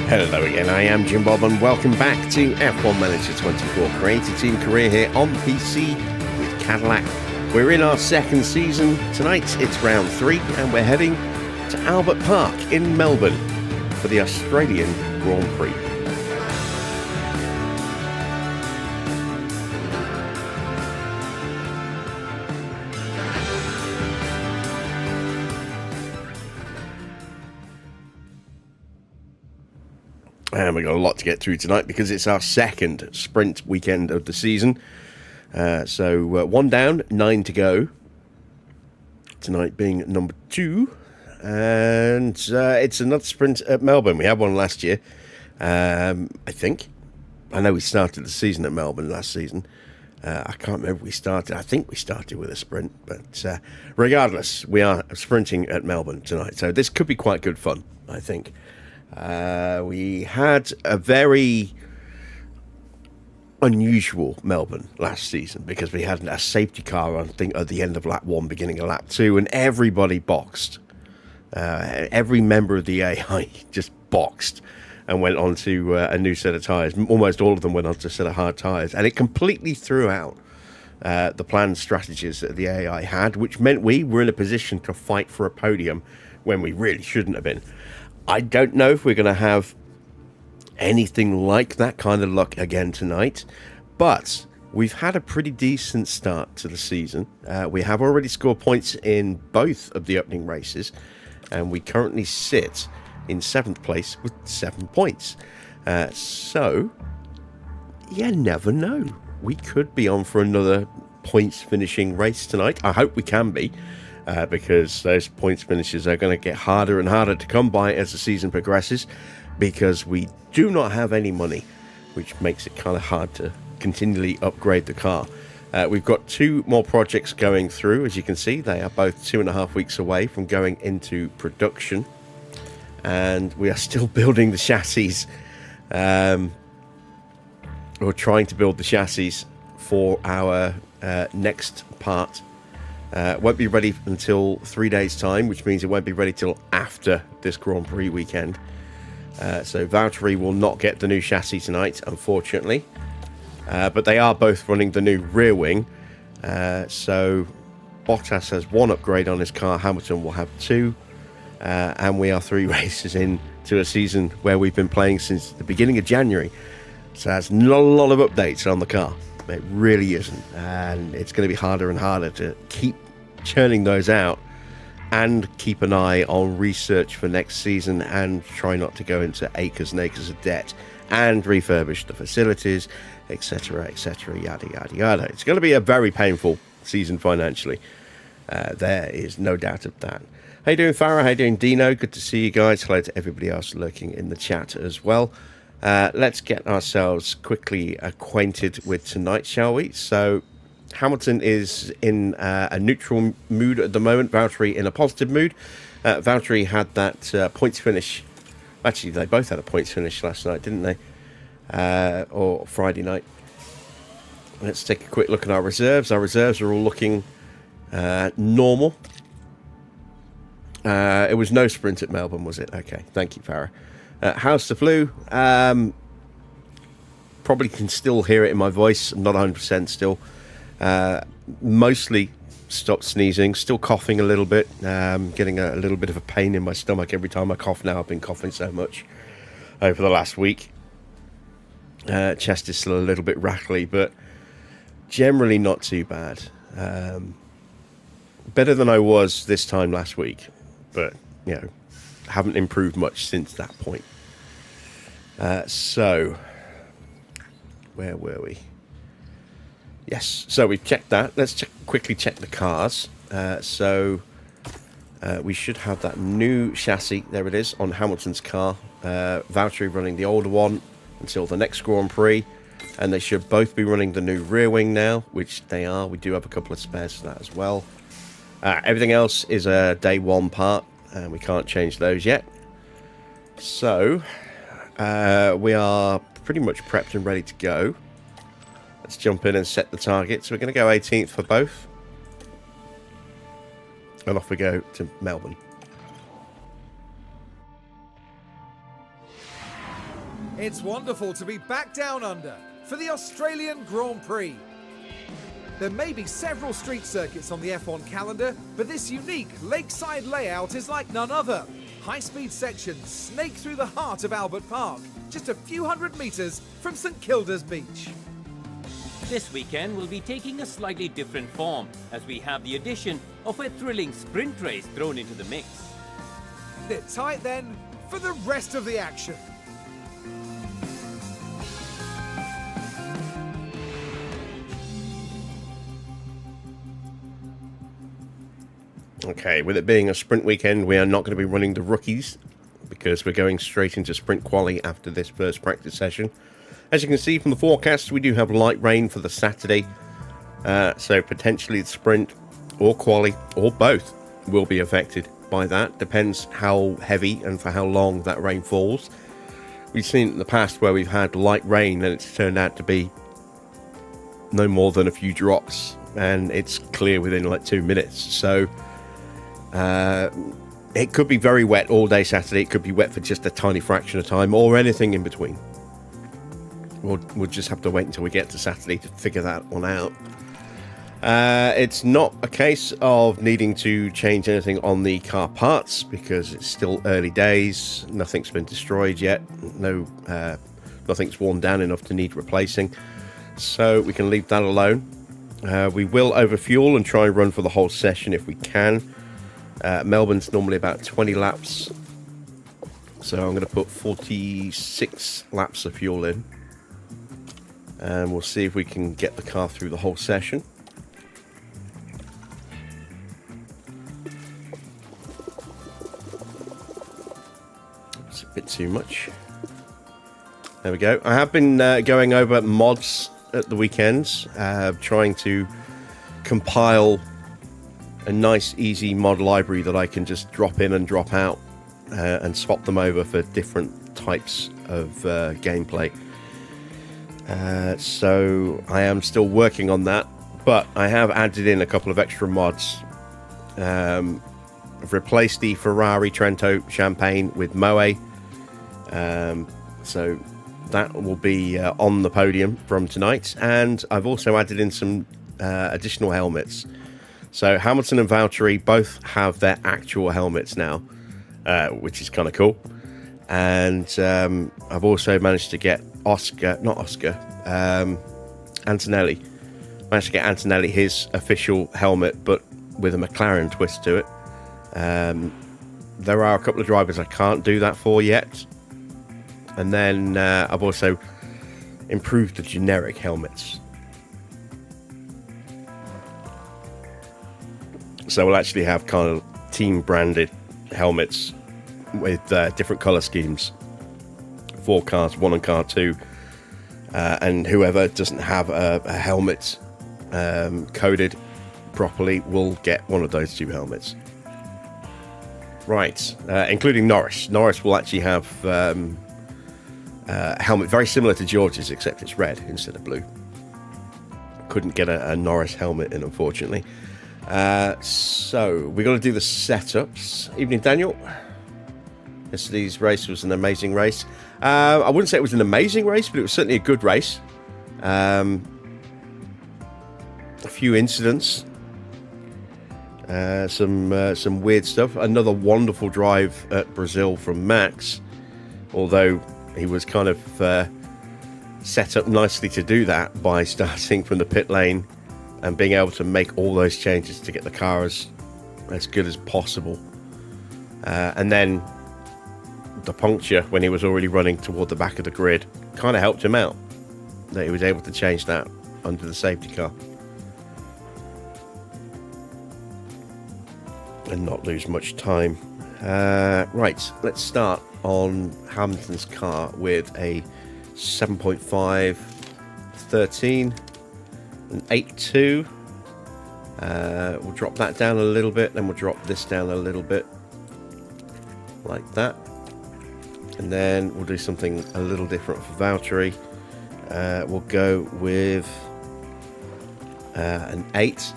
Hello again, I am Jim Bob and welcome back to F1 Manager 24 Creative Team Career here on PC with Cadillac. We're in our second season. Tonight it's round 3 and we're heading to Albert Park in Melbourne for the Australian Grand Prix. And we've got a lot to get through tonight because it's our second sprint weekend of the season. So 1 down, 9 to go. Tonight being number 2. And it's another sprint at Melbourne. We had one last year, I think. I know we started the season at Melbourne last season. I can't remember if we started. I think we started with a sprint. But regardless, we are sprinting at Melbourne tonight. So this could be quite good fun, I think. We had a very unusual Melbourne last season because we had a safety car, I think, at the end of lap 1, beginning of lap 2, and everybody boxed. Every member of the AI just boxed and went on to a new set of tyres. Almost all of them went on to a set of hard tyres, and it completely threw out the planned strategies that the AI had, which meant we were in a position to fight for a podium when we really shouldn't have been. I don't know if we're going to have anything like that kind of luck again tonight, but we've had a pretty decent start to the season. We have already scored points in both of the opening races, and we currently sit in 7th place with 7 points. So, you never know. We could be on for another points finishing race tonight. I hope we can be. Because those points finishes are going to get harder and harder to come by as the season progresses, because we do not have any money, which makes it kind of hard to continually upgrade the car. We've got 2 more projects going through. As you can see, they are both 2.5 weeks away from going into production, and we are still building the chassis, or trying to build the chassis for our next part. Won't be ready until 3 days time, which means it won't be ready till after this Grand Prix weekend. So Valtteri will not get the new chassis tonight, unfortunately, but they are both running the new rear wing. So Bottas has 1 upgrade on his car, Hamilton will have 2, and we are 3 races into a season where we've been playing since the beginning of January, so that's not a lot of updates on the car. It really isn't, and it's going to be harder and harder to keep churning those out and keep an eye on research for next season and try not to go into acres and acres of debt and refurbish the facilities, etc., yada, yada, yada. It's going to be a very painful season financially. There is no doubt of that. How you doing, Farah? How you doing, Dino? Good to see you guys. Hello to everybody else lurking in the chat as well. Let's get ourselves quickly acquainted with tonight, shall we? So Hamilton is in a neutral mood at the moment. Valtteri in a positive mood. Valtteri had that points finish. Actually, they both had a points finish last night, didn't they? Or Friday night. Let's take a quick look at our reserves. Our reserves are all looking normal. It was no sprint at Melbourne, was it? Okay, thank you, Farah. How's the flu? Probably can still hear it in my voice. I'm not 100% still. Mostly stopped sneezing. Still coughing a little bit. Getting a little bit of a pain in my stomach every time I cough now. I've been coughing so much over the last week. Chest is still a little bit rattly, but generally not too bad. Better than I was this time last week, but, you know, haven't improved much since that point. So, where were we? Yes, so we've checked that. Let's quickly check the cars. We should have that new chassis. There it is on Hamilton's car. Valtteri running the older one until the next Grand Prix. And they should both be running the new rear wing now, which they are. We do have a couple of spares for that as well. Everything else is a day 1 part, and we can't change those yet. So, we are pretty much prepped and ready to go. Let's jump in and set the targets. We're going to go 18th for both. And off we go to Melbourne. It's wonderful to be back down under for the Australian Grand Prix. There may be several street circuits on the F1 calendar, but this unique lakeside layout is like none other. High-speed sections snake through the heart of Albert Park, just a few hundred metres from St Kilda's beach. This weekend will be taking a slightly different form, as we have the addition of a thrilling sprint race thrown into the mix. Sit tight then for the rest of the action. Okay, with it being a sprint weekend, we are not going to be running the rookies because we're going straight into sprint quali after this first practice session. As you can see from the forecast, we do have light rain for the Saturday, so potentially the sprint or quali or both will be affected by that. Depends how heavy and for how long that rain falls. We've seen in the past where we've had light rain and it's turned out to be no more than a few drops and it's clear within like 2 minutes. So it could be very wet all day Saturday. It could be wet for just a tiny fraction of time or anything in between. We'll just have to wait until we get to Saturday to figure that one out. It's not a case of needing to change anything on the car parts because it's still early days. Nothing's been destroyed yet. Nothing's worn down enough to need replacing. So we can leave that alone. We will overfuel and try and run for the whole session if we can. Melbourne's normally about 20 laps. So I'm going to put 46 laps of fuel in. And we'll see if we can get the car through the whole session. It's a bit too much. There we go. I have been going over mods at the weekends, trying to compile a nice, easy mod library that I can just drop in and drop out and swap them over for different types of gameplay. So I am still working on that, but I have added in a couple of extra mods. I've replaced the Ferrari Trento Champagne with Moe, so that will be on the podium from tonight, and I've also added in some additional helmets. So Hamilton and Valtteri both have their actual helmets now, which is kind of cool. And I've also managed to get Antonelli. Managed to get Antonelli his official helmet, but with a McLaren twist to it. There are a couple of drivers I can't do that for yet. And then I've also improved the generic helmets. So we'll actually have kind of team branded helmets with different color schemes for cars 1 and car 2, and whoever doesn't have a helmet coded properly will get one of those 2 helmets. Right, including Norris. Norris will actually have a helmet very similar to George's, except it's red instead of blue. Couldn't get a Norris helmet in, unfortunately. So we're going to do the setups. Evening, Daniel. Yesterday's race was an amazing race. I wouldn't say it was an amazing race, but it was certainly a good race. A few incidents, some weird stuff. Another wonderful drive at Brazil from Max, although he was kind of set up nicely to do that by starting from the pit lane and being able to make all those changes to get the car as good as possible. And then the puncture when he was already running toward the back of the grid kind of helped him out, that he was able to change that under the safety car and not lose much time. Right, let's start on Hamilton's car with a 7.5 13, an 8.2. We'll drop that down a little bit, then we'll drop this down a little bit like that, and then we'll do something a little different for Valtteri. We'll go with an 8,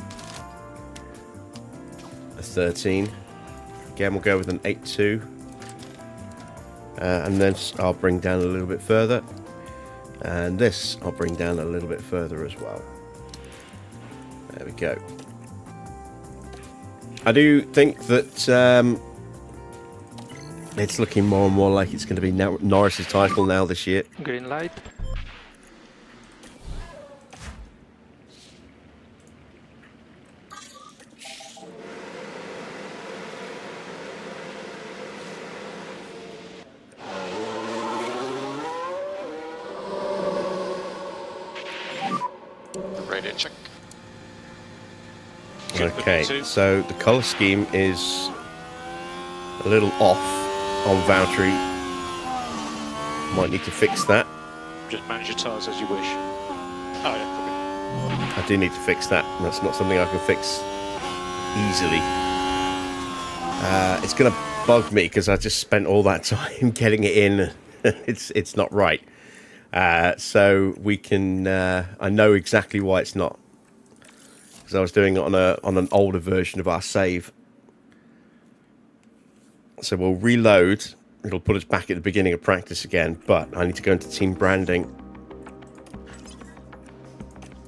a 13. Again, we'll go with an 8.2, And this I'll bring down a little bit further, and this I'll bring down a little bit further as well. There we go. I do think that it's looking more and more like it's going to be Norris's title now this year. Green light. Radio check. Okay, so the colour scheme is a little off on Valtteri. Might need to fix that. Just manage your tyres as you wish. Oh yeah, I do need to fix that. That's not something I can fix easily. It's going to bug me because I just spent all that time getting it in. It's not right. So we can. I know exactly why it's not. Because I was doing it on an older version of our save. So we'll reload. It'll put us back at the beginning of practice again. But I need to go into team branding.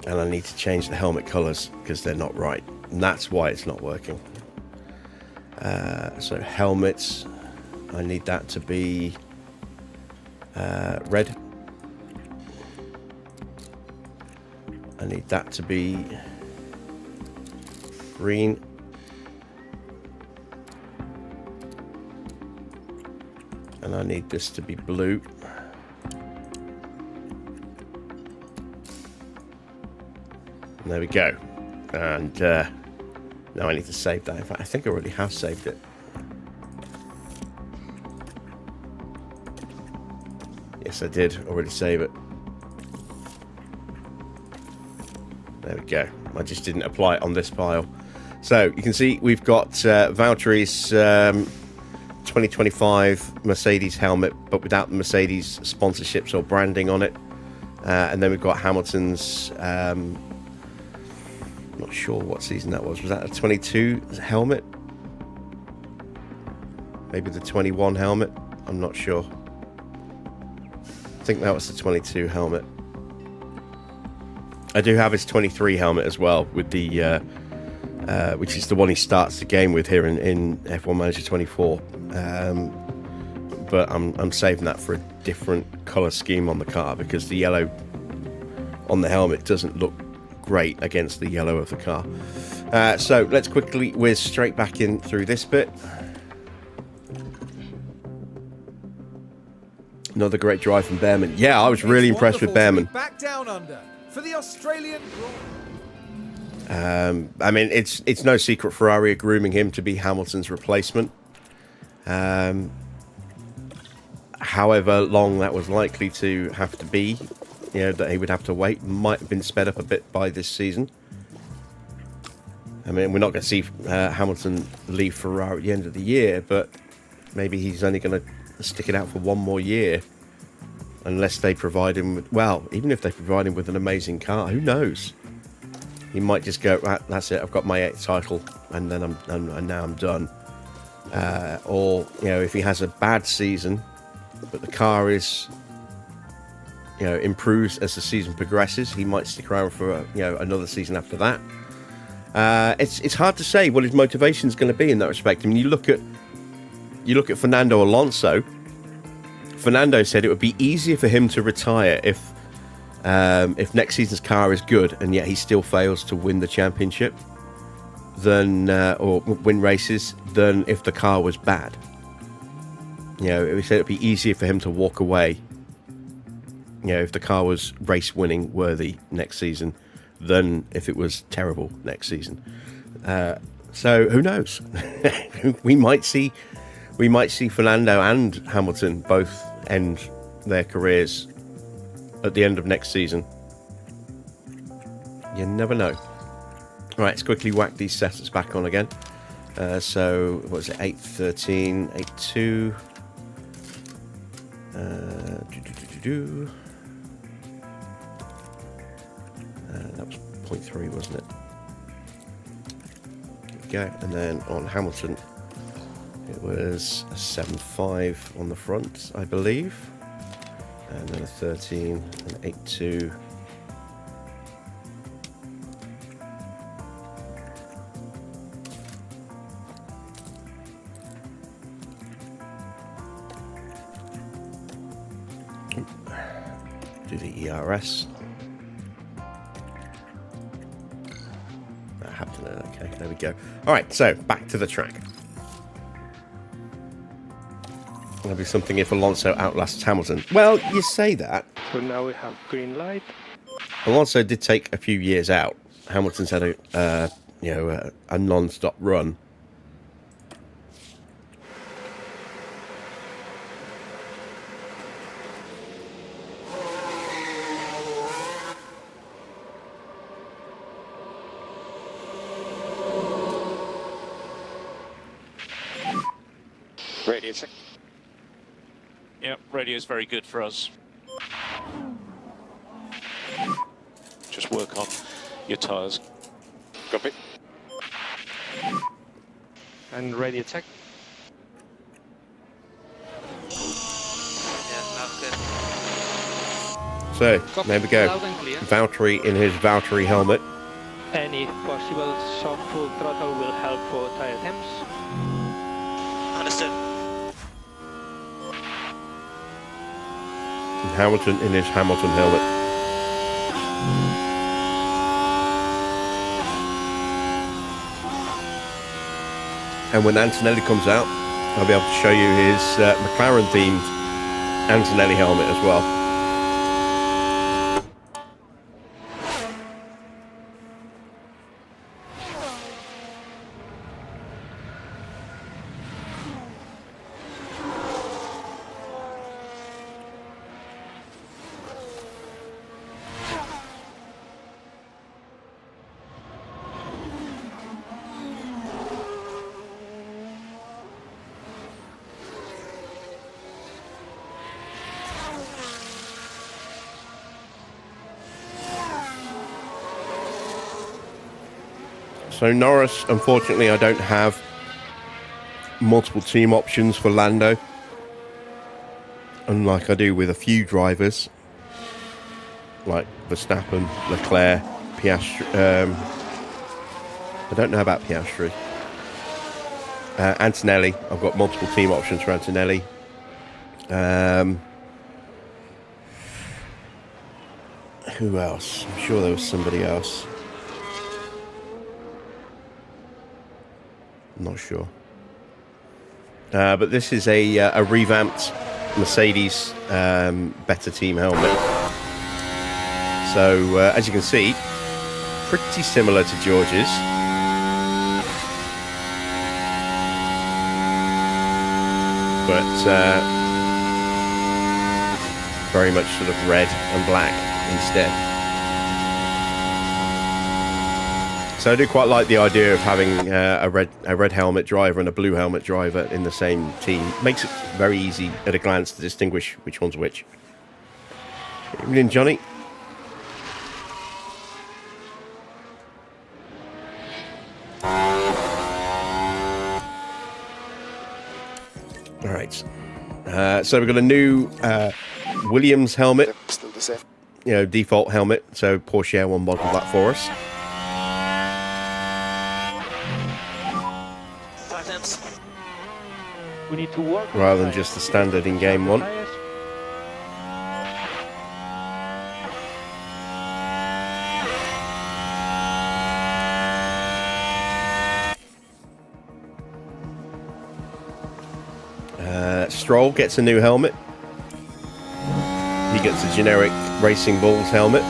And I need to change the helmet colours because they're not right. And that's why it's not working. So helmets. I need that to be red. I need that to be green. And I need this to be blue. And there we go. And now I need to save that. In fact, I think I already have saved it. Yes, I did already save it. There we go. I just didn't apply it on this pile. So you can see we've got Valtteri's 2025 Mercedes helmet, but without the Mercedes sponsorships or branding on it. And then we've got Hamilton's, not sure what season that was. Was that a 22 helmet? Maybe the 21 helmet? I'm not sure. I think that was the 22 helmet. I do have his 23 helmet as well, with the which is the one he starts the game with here in F1 Manager 24. But I'm saving that for a different colour scheme on the car because the yellow on the helmet doesn't look great against the yellow of the car. So let's quickly whiz straight back in through this bit. Another great drive from Behrman. Yeah, I was really impressed with Behrman. Back down under for the Australian. I mean, it's no secret Ferrari are grooming him to be Hamilton's replacement. However long that was likely to have to be, you know, that he would have to wait, might have been sped up a bit by this season. I mean, we're not going to see Hamilton leave Ferrari at the end of the year, but maybe he's only going to stick it out for one more year. Unless they provide him with, well, even if they provide him with an amazing car, who knows? He might just go, that's it, I've got my 8th title, and then and now I'm done. Or, you know, if he has a bad season, but the car is, you know, improves as the season progresses, he might stick around for, you know, another season after that. It's hard to say what his motivation is going to be in that respect. I mean, you look at Fernando Alonso. Fernando said it would be easier for him to retire if next season's car is good and yet he still fails to win the championship than or win races than if the car was bad. You know, he said it'd be easier for him to walk away, you know, if the car was race winning worthy next season than if it was terrible next season. So who knows? we might see Fernando and Hamilton both end their careers at the end of next season. You never know. Right, let's quickly whack these setters back on again. So, what was it? 813, 82. That was 0.3, wasn't it? There we go. And then on Hamilton, It was a 7.5 on the front, I believe. And then a 13, an 8.2. Do the ERS. I have to know. Okay, there we go. All right, so back to the track. There'll be something if Alonso outlasts Hamilton. Well, you say that. So now we have green light. Alonso did take a few years out. Hamilton's had a non-stop run. Radio check. Yep, radio is very good for us. Just work on your tyres. Copy. And radio check. Yeah, that's good. So, Copy. there we go. Loud and clear. Valtteri in his Valtteri helmet. And if possible, some full throttle will help for tire temps. Understood. And Hamilton in his Hamilton helmet. And when Antonelli comes out, I'll be able to show you his McLaren-themed Antonelli helmet as well. So Norris, unfortunately, I don't have multiple team options for Lando, unlike I do with a few drivers, like Verstappen, Leclerc, Piastri. I don't know about Piastri. Antonelli, I've got multiple team options for Antonelli. Who else? I'm sure there was somebody else. Not sure. But this is a revamped Mercedes better team helmet. So as you can see, pretty similar to George's. But very much sort of red and black instead. So I do quite like the idea of having a red helmet driver and a blue helmet driver in the same team. Makes it very easy at a glance to distinguish which one's which. Evening, Johnny. All right. So we've got a new Williams helmet. Still the same. You know, default helmet. So Porsche Air One modeled that for us. We need to work Rather than just the standard in game one. Stroll gets a new helmet. He gets a generic Racing Bulls helmet,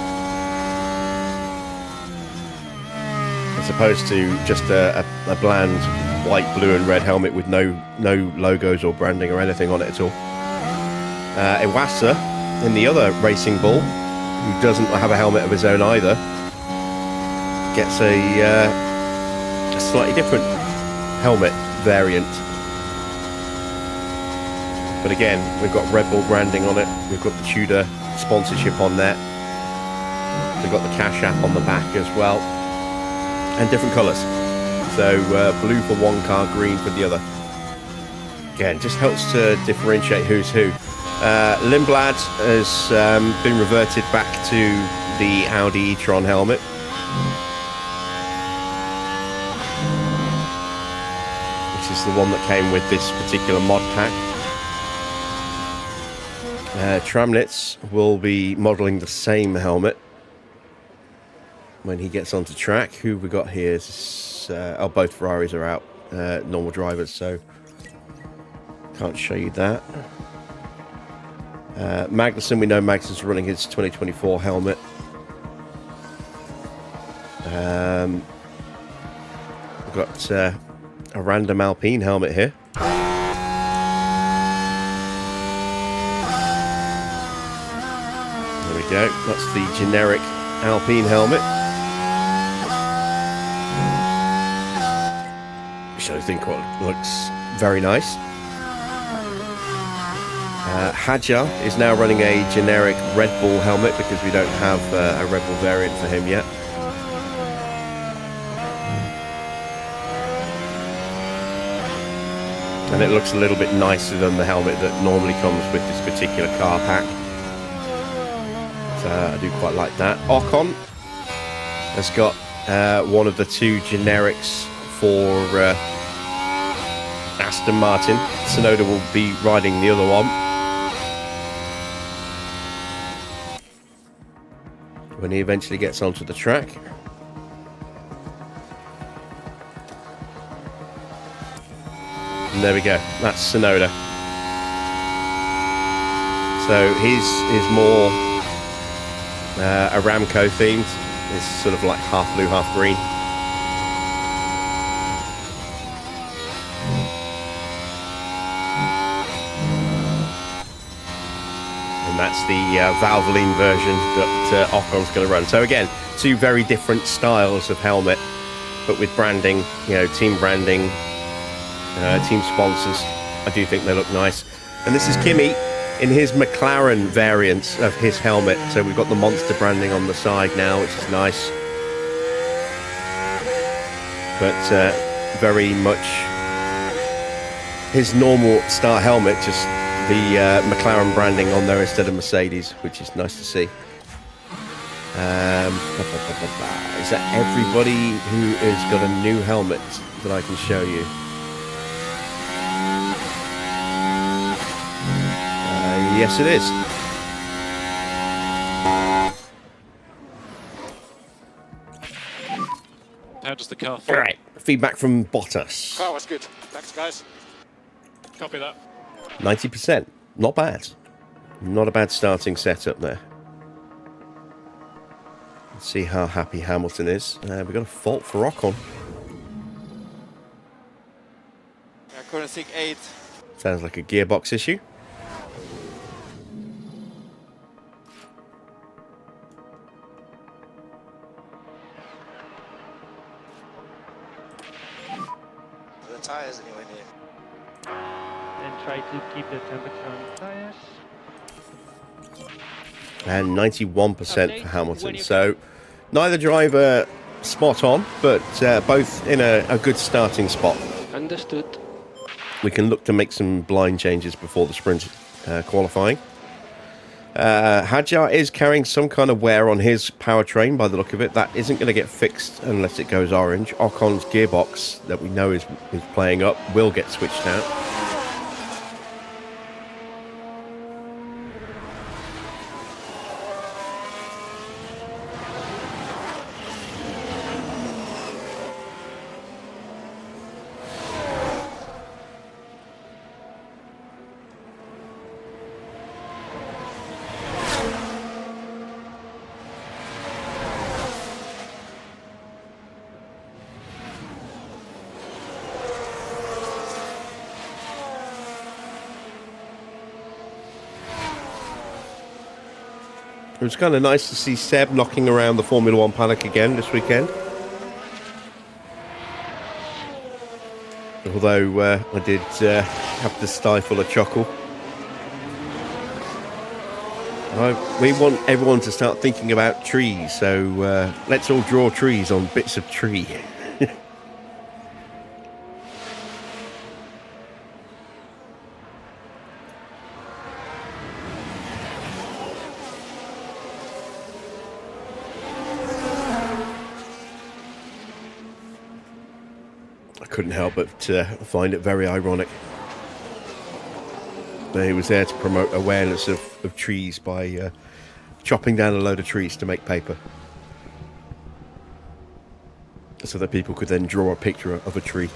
as opposed to just a bland white, blue and red helmet with no logos or branding or anything on it at all. Iwasa, in the other Racing Bull, who doesn't have a helmet of his own either, gets a slightly different helmet variant. But again, we've got Red Bull branding on it, we've got the Tudor sponsorship on there, we've got the Cash App on the back as well, and different colours. So blue for one car, green for the other. again, just helps to differentiate who's who. Lindblad has been reverted back to the Audi e-tron helmet. Which is the one that came with this particular mod pack. Tramnitz will be modelling the same helmet when he gets onto track. Who we got here is both Ferraris are out, normal drivers, so can't show you that. Magnussen, we know Magnussen's running his 2024 helmet. We've got a random Alpine helmet here. There we go. That's the generic Alpine helmet, which I think looks very nice. Hadjar is now running a generic Red Bull helmet because we don't have a Red Bull variant for him yet. And it looks a little bit nicer than the helmet that normally comes with this particular car pack. So I do quite like that. Ocon has got one of the two generics for Aston Martin. Tsunoda will be riding the other one when he eventually gets onto the track. And there we go, that's Tsunoda. So his is more Aramco themed. It's sort of like half blue, half green. And that's the Valvoline version that Ocon's going to run. So again, two very different styles of helmet, but with branding, you know, team branding, team sponsors. I do think they look nice. And this is Kimi in his McLaren variant of his helmet. So we've got the monster branding on the side now, which is nice. But very much his normal star helmet, just the McLaren branding on there instead of Mercedes, which is nice to see. Is that everybody who has got a new helmet that I can show you? Yes, it is. How does the car feel? All right, feedback from Bottas. Car was good. Thanks, guys. Copy that. 90%. Not bad. Not a bad starting setup there. Let's see how happy Hamilton is. We've got a fault for Ocon. I couldn't think 8. Sounds like a gearbox issue. The tires anyway near. And try to keep the temperature on the tires. And 91% for Hamilton. So neither driver spot on, but both in a good starting spot. Understood. We can look to make some blind changes before the sprint qualifying. Hadjar is carrying some kind of wear on his powertrain by the look of it. That isn't going to get fixed unless it goes orange. Ocon's gearbox that we know is playing up will get switched out. It was kind of nice to see Seb knocking around the Formula One paddock again this weekend. Although I did have to stifle a chuckle. We want everyone to start thinking about trees, so let's all draw trees on bits of tree. I couldn't help but find it very ironic that he was there to promote awareness of trees by chopping down a load of trees to make paper, so that people could then draw a picture of a tree.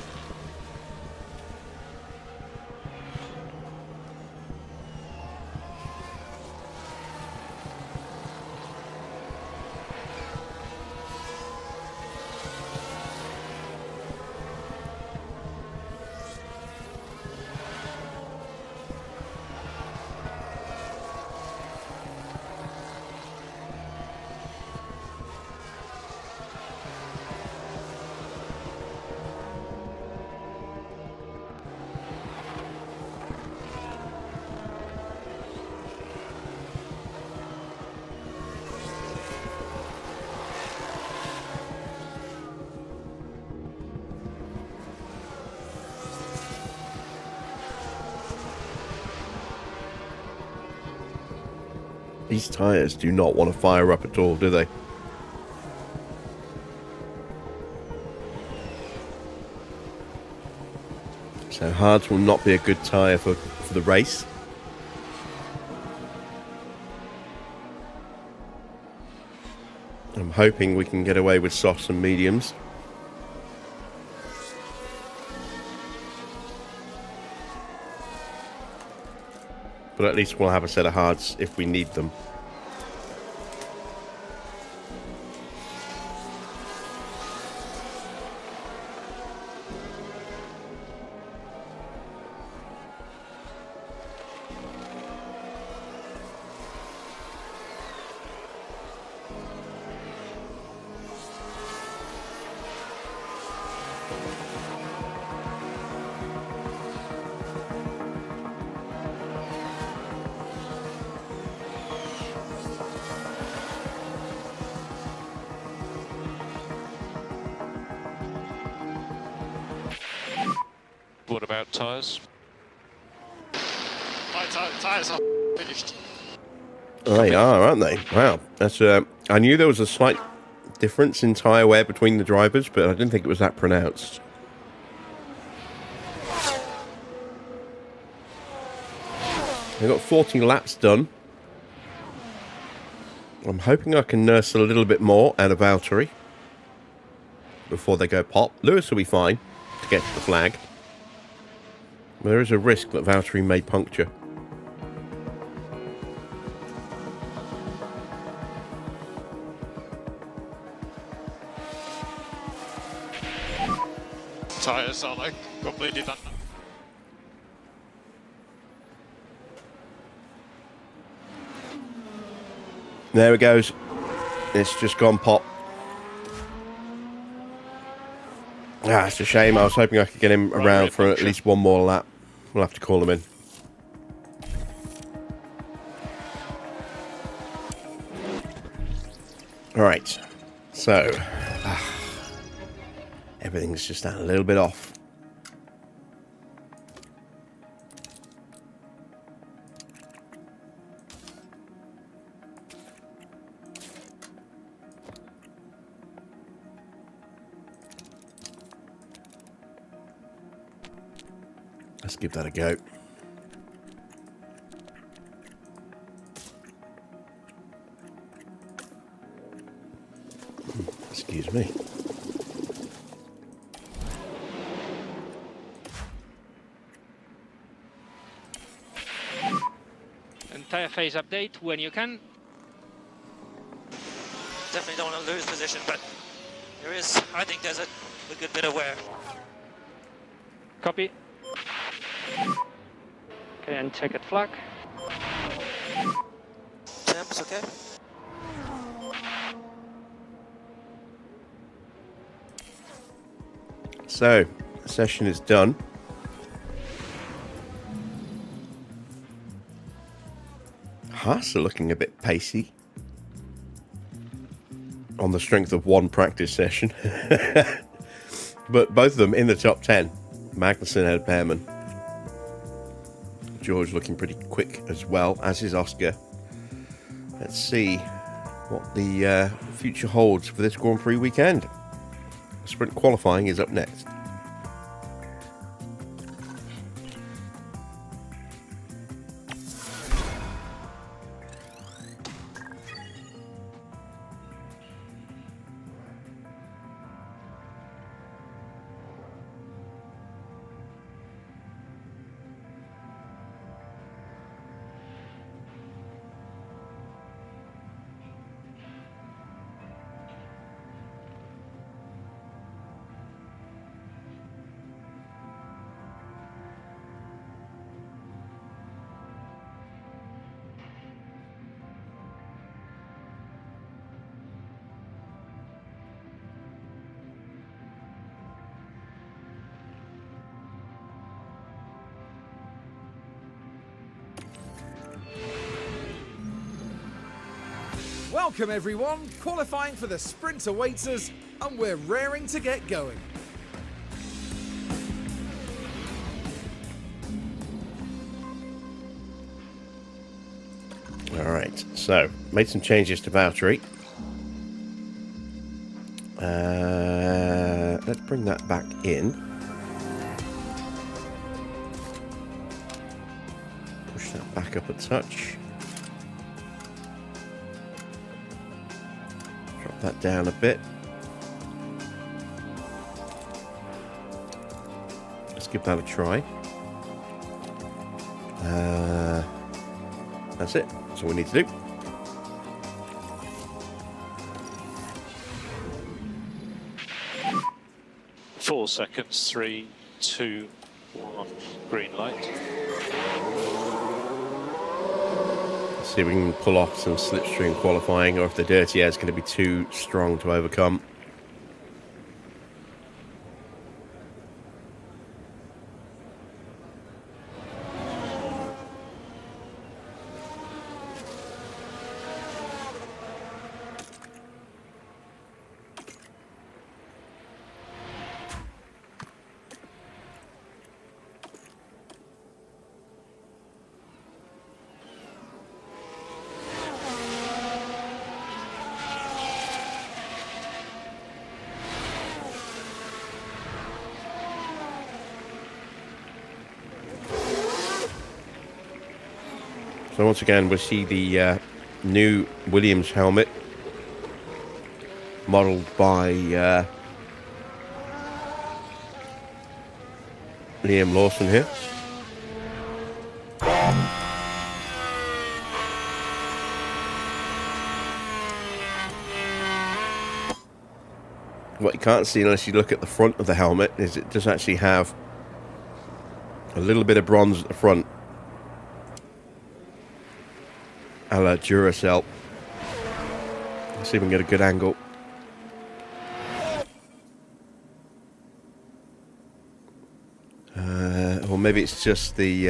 These tyres do not want to fire up at all, do they? So hards will not be a good tyre for the race. I'm hoping we can get away with softs and mediums. But at least we'll have a set of hards if we need them. What about tyres? My tyres are finished. They are, aren't they? Wow. That's. I knew there was a slight difference in tyre wear between the drivers, but I didn't think it was that pronounced. They've got 40 laps done. I'm hoping I can nurse a little bit more out of Valtteri before they go pop. Lewis will be fine to get to the flag. There is a risk that Valtteri may puncture. Tyres are like completely done. There it goes. It's just gone pop. Ah, it's a shame. I was hoping I could get him around for at least one more lap. We'll have to call him in. Alright. So. Everything's just a little bit off. Let's give that a go. Excuse me. And tyre phase update when you can. Definitely don't want to lose position, but there is, I think there's a good bit of wear. Copy. Okay, and check at flag. Temps, okay? So, the session is done. Haas are looking a bit pacey on the strength of one practice session. But both of them in the top 10. Magnussen and Behrman. George looking pretty quick as well, as is Oscar. Let's see what the future holds for this Grand Prix weekend. Sprint qualifying is up next. Welcome everyone, qualifying for the sprint awaits us, and we're raring to get going. Alright, so made some changes to Valtteri. Let's bring that back in. Push that back up a touch. Drop that down a bit. Let's give that a try. That's it. That's all we need to do. Four seconds, 3, 2, 1, green light. Let's see if we can pull off some slipstream qualifying, or if the dirty air is going to be too strong to overcome. So once again, we'll see the new Williams helmet, modelled by Liam Lawson here. What you can't see unless you look at the front of the helmet is it does actually have a little bit of bronze at the front, a la Duracell. Let's see if we can get a good angle. Or maybe it's just the...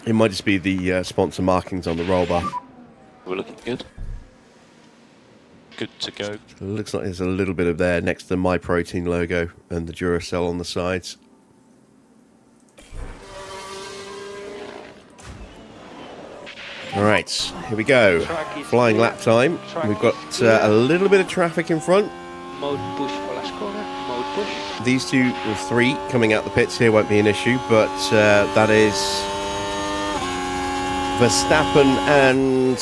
it might just be the sponsor markings on the roll bar. We're looking good. Good to go. It looks like there's a little bit of there next to the My Protein logo and the Duracell on the sides. Alright, here we go. Flying lap time. We've got a little bit of traffic in front. Mode push for last corner. Mode push. These two or three coming out the pits here won't be an issue, but that is Verstappen and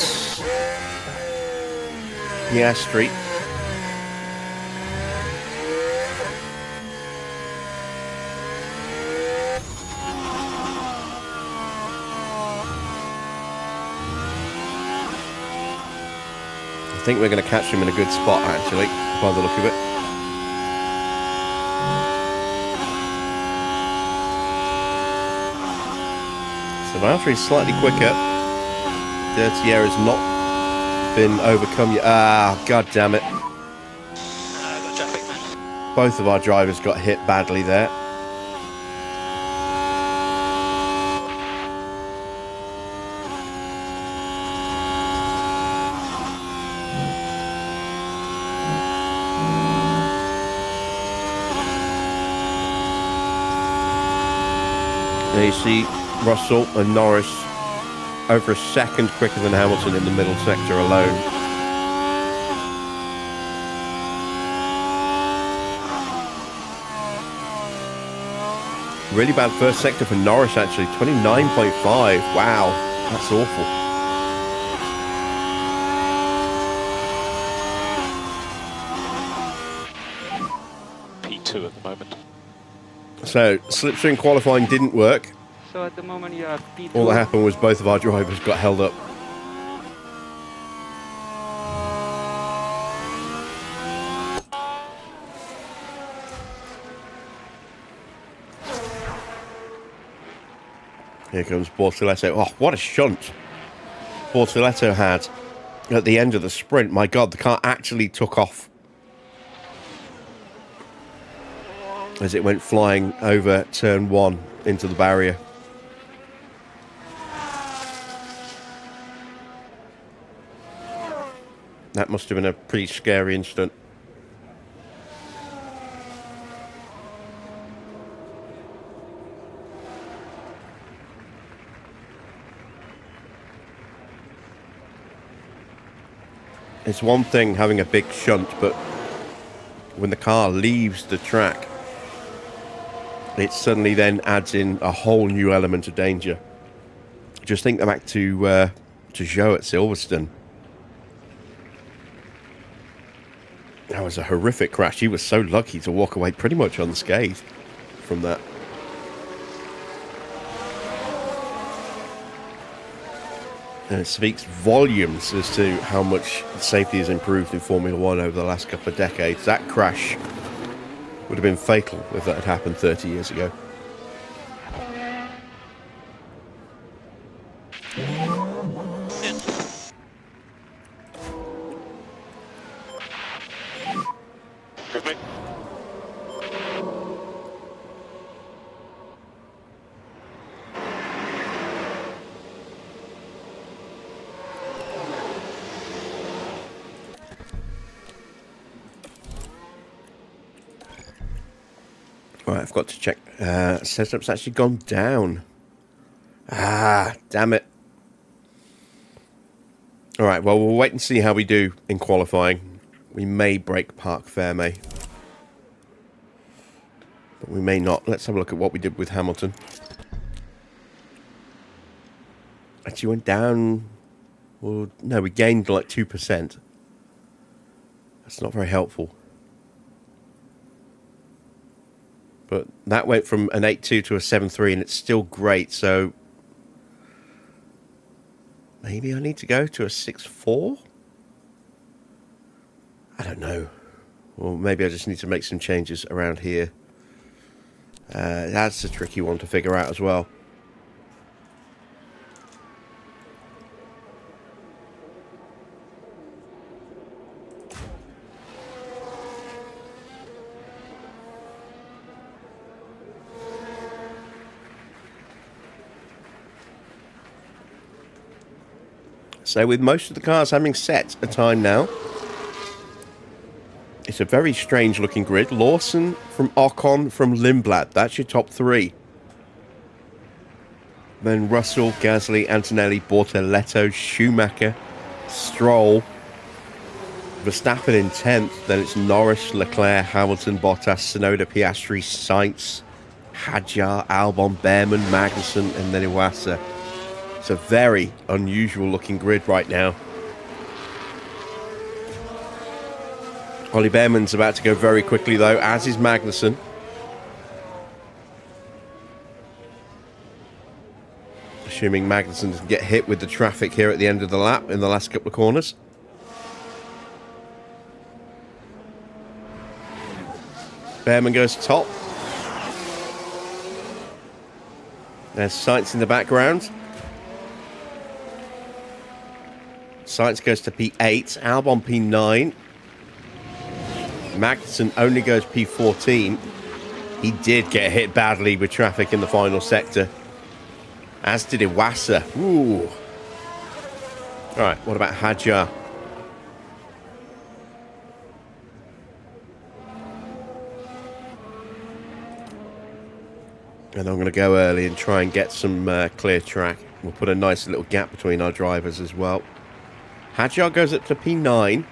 Piastri. I think we're going to catch him in a good spot, actually, by the look of it. So Valtteri's slightly quicker. Dirty air has not been overcome yet. Ah, god damn it. Got traffic, man. Both of our drivers got hit badly there. There you see Russell and Norris over a second quicker than Hamilton in the middle sector alone. Really bad first sector for Norris, actually. 29.5. Wow, that's awful. P2 at the moment. So, slipstream qualifying didn't work. So at the moment you have P2. All that happened was both of our drivers got held up. Here comes Bortoletto. Oh, what a shunt Bortoletto had at the end of the sprint. My God, the car actually took off as it went flying over turn 1 into the barrier. That must have been a pretty scary incident. It's one thing having a big shunt, but when the car leaves the track, it suddenly then adds in a whole new element of danger. Just think back to Joe at Silverstone. That was a horrific crash. He was so lucky to walk away pretty much unscathed from that. And it speaks volumes as to how much safety has improved in Formula One over the last couple of decades. That crash would have been fatal if that had happened 30 years ago. Right, I've got to check. Setup's actually gone down. Ah, damn it. All right, well, we'll wait and see how we do in qualifying. We may break Parc Ferme, but we may not. Let's have a look at what we did with Hamilton. Actually went down. Well, no, we gained like 2%. That's not very helpful. But that went from an 8.2 to a 7.3, and it's still great. So maybe I need to go to a 6.4? I don't know. Or maybe I just need to make some changes around here. That's a tricky one to figure out as well. So with most of the cars having set a time now, it's a very strange looking grid. Lawson from Ocon from Lindblad. That's your top three. Then Russell, Gasly, Antonelli, Bortoleto, Schumacher, Stroll, Verstappen in 10th. Then it's Norris, Leclerc, Hamilton, Bottas, Tsunoda, Piastri, Sainz, Hadjar, Albon, Behrman, Magnussen, and then Iwasa. It's a very unusual looking grid right now. Ollie Behrman's about to go very quickly though, as is Magnussen. Assuming Magnussen doesn't get hit with the traffic here at the end of the lap in the last couple of corners. Behrman goes top. There's Sainz in the background. Sainz goes to P8, Albon P9. Magnussen only goes P14. He did get hit badly with traffic in the final sector, as did Iwasa. Ooh. Alright, what about Hadjar? And I'm going to go early and try and get some clear track. We'll put a nice little gap between our drivers as well. Hadjar goes up to P9.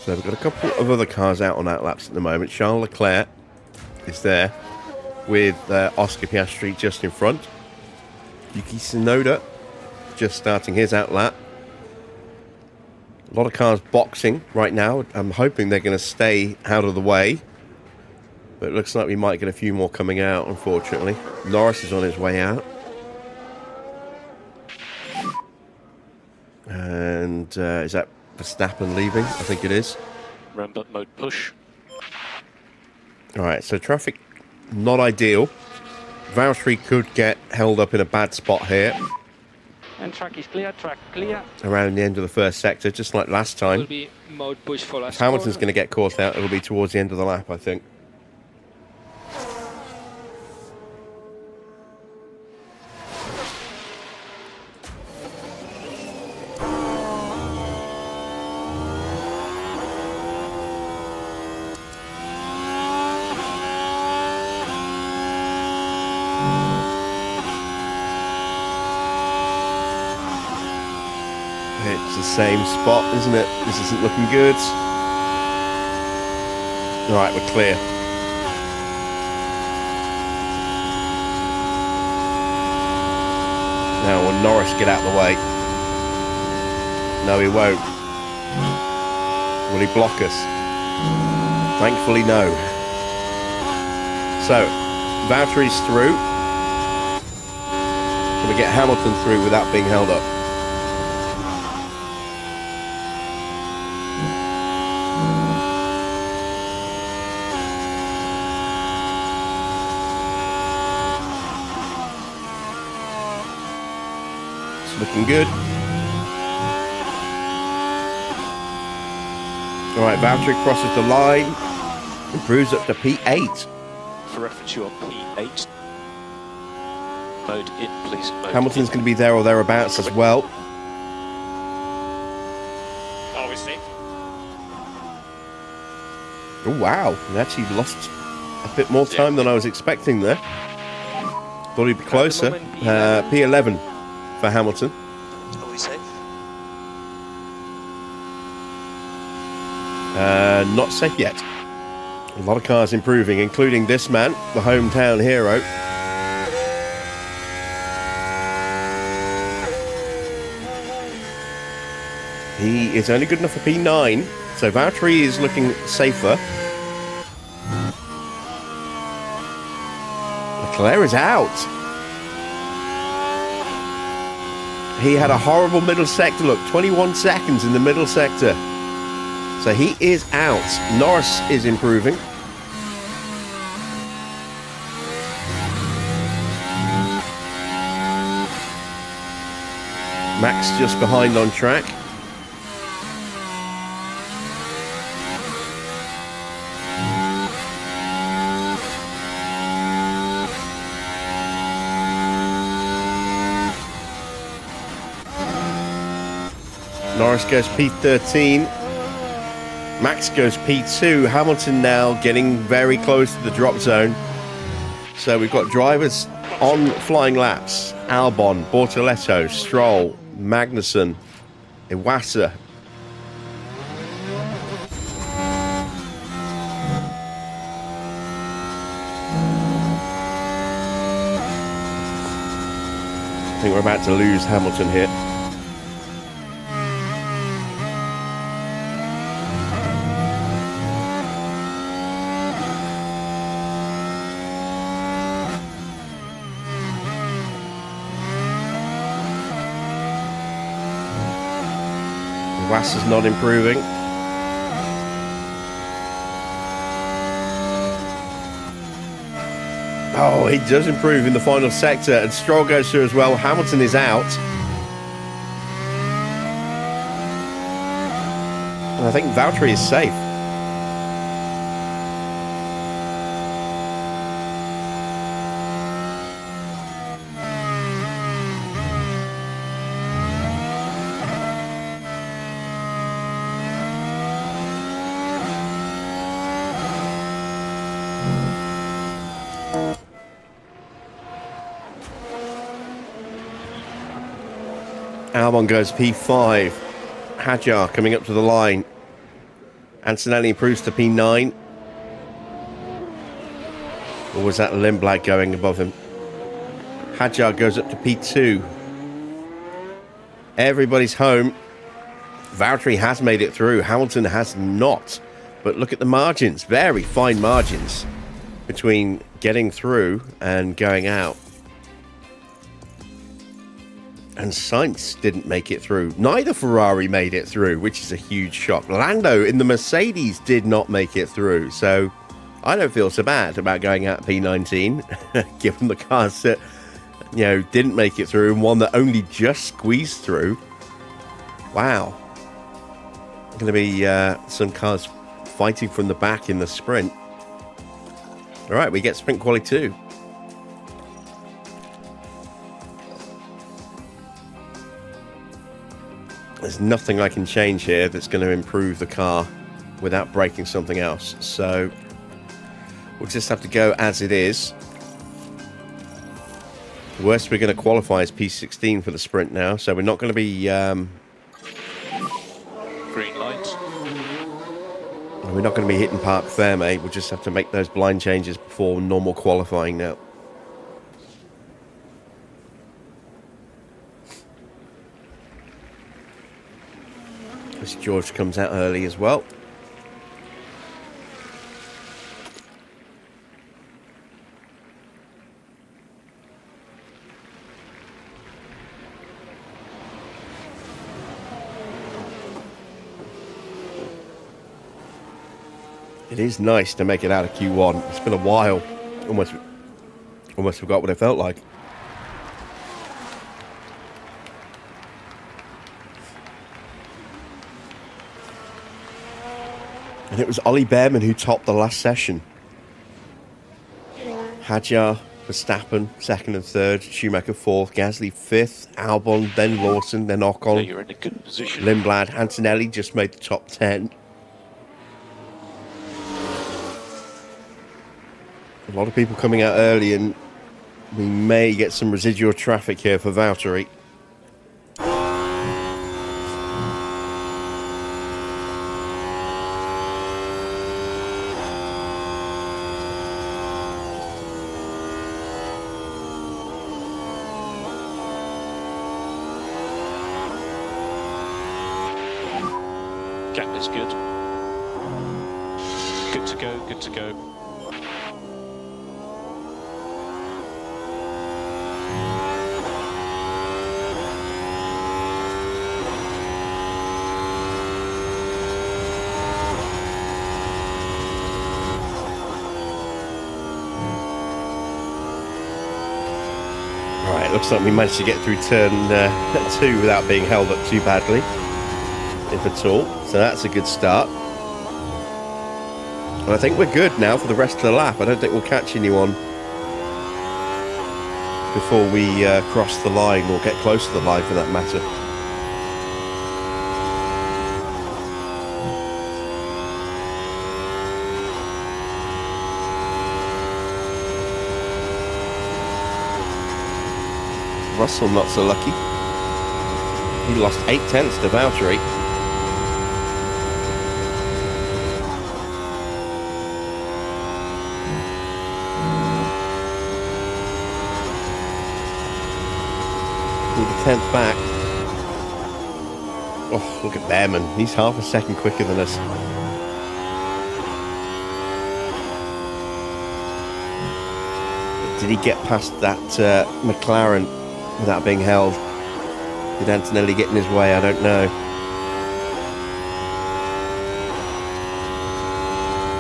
So we've got a couple of other cars out on outlaps at the moment. Charles Leclerc is there with Oscar Piastri just in front. Yuki Tsunoda just starting his outlap. A lot of cars boxing right now. I'm hoping they're going to stay out of the way. But it looks like we might get a few more coming out, unfortunately. Norris is on his way out. And is that Verstappen leaving? I think it is. Ramp-up mode push. Alright, so traffic not ideal. Valtteri could get held up in a bad spot here. And track is clear, track clear. Around the end of the first sector, just like last Will time. be mode push for last If Hamilton's corner. going to get caught out, it'll be towards the end of the lap, I think. It's the same spot, isn't it? This isn't looking good. Alright, we're clear. Now will Norris get out of the way? No, he won't. Will he block us? Thankfully, no. So, Valtteri's through. Can we get Hamilton through without being held up? Looking good. Alright, Valtteri crosses the line. Improves up to P8. For reference, you're on P8. Mode in, please. Mode Hamilton's in. going to be there or thereabouts as well. Are we safe? Oh, wow. He actually lost a bit more time than I was expecting there. Thought he'd be closer. P11 for Hamilton. Are we safe? Not safe yet. A lot of cars improving, including this man, the hometown hero. He is only good enough for P9, so Valtteri is looking safer. Leclerc is out. He had a horrible middle sector look, 21 seconds in the middle sector. So he is out. Norris is improving. Max just behind on track. Norris goes P13. Max goes P2. Hamilton now getting very close to the drop zone. So we've got drivers on flying laps. Albon, Bortoletto, Stroll, Magnussen, Iwasa. I think we're about to lose Hamilton here. Iwasa's not improving. Oh, he does improve in the final sector, and Stroll goes through as well. Hamilton is out. And I think Valtteri is safe. Albon goes P5. Hadjar coming up to the line. Antonelli improves to P9. Or was that Lindblad going above him? Hadjar goes up to P2. Everybody's home. Valtteri has made it through. Hamilton has not. But look at the margins. Very fine margins between getting through and going out. And Sainz didn't make it through. Neither Ferrari made it through, which is a huge shock. Lando in the Mercedes did not make it through. So I don't feel so bad about going out P19, given the cars that, you know, didn't make it through and one that only just squeezed through. Wow. Going to be some cars fighting from the back in the sprint. All right, we get sprint quali 2. There's nothing I can change here that's going to improve the car without breaking something else. So we'll just have to go as it is. The worst we're going to qualify is P16 for the sprint now. So we're not going to be... Green light. We're not going to be hitting Parc Ferme. We'll just have to make those blind changes before normal qualifying now. This George comes out early as well. It is nice to make it out of Q1. It's been a while. Almost forgot what it felt like. And it was Ollie Behrman who topped the last session. Hadjar, Verstappen, second and third. Schumacher fourth. Gasly fifth. Albon, then Lawson, then So Ocon. you're in a good position. Lindblad. Antonelli just made the top 10. A lot of people coming out early, and we may get some residual traffic here for Valtteri. Gap is good. Good to go, good to go. Alright, looks like we managed to get through turn 2 without being held up too badly, if at all. So that's a good start. And I think we're good now for the rest of the lap. I don't think we'll catch anyone before we cross the line, or get close to the line for that matter. Russell not so lucky. He lost 8 tenths to Valtteri. Pulled a tenth back. Oh, look at Behrman. He's half a second quicker than us. Did he get past that McLaren without being held? Did Antonelli get in his way? I don't know.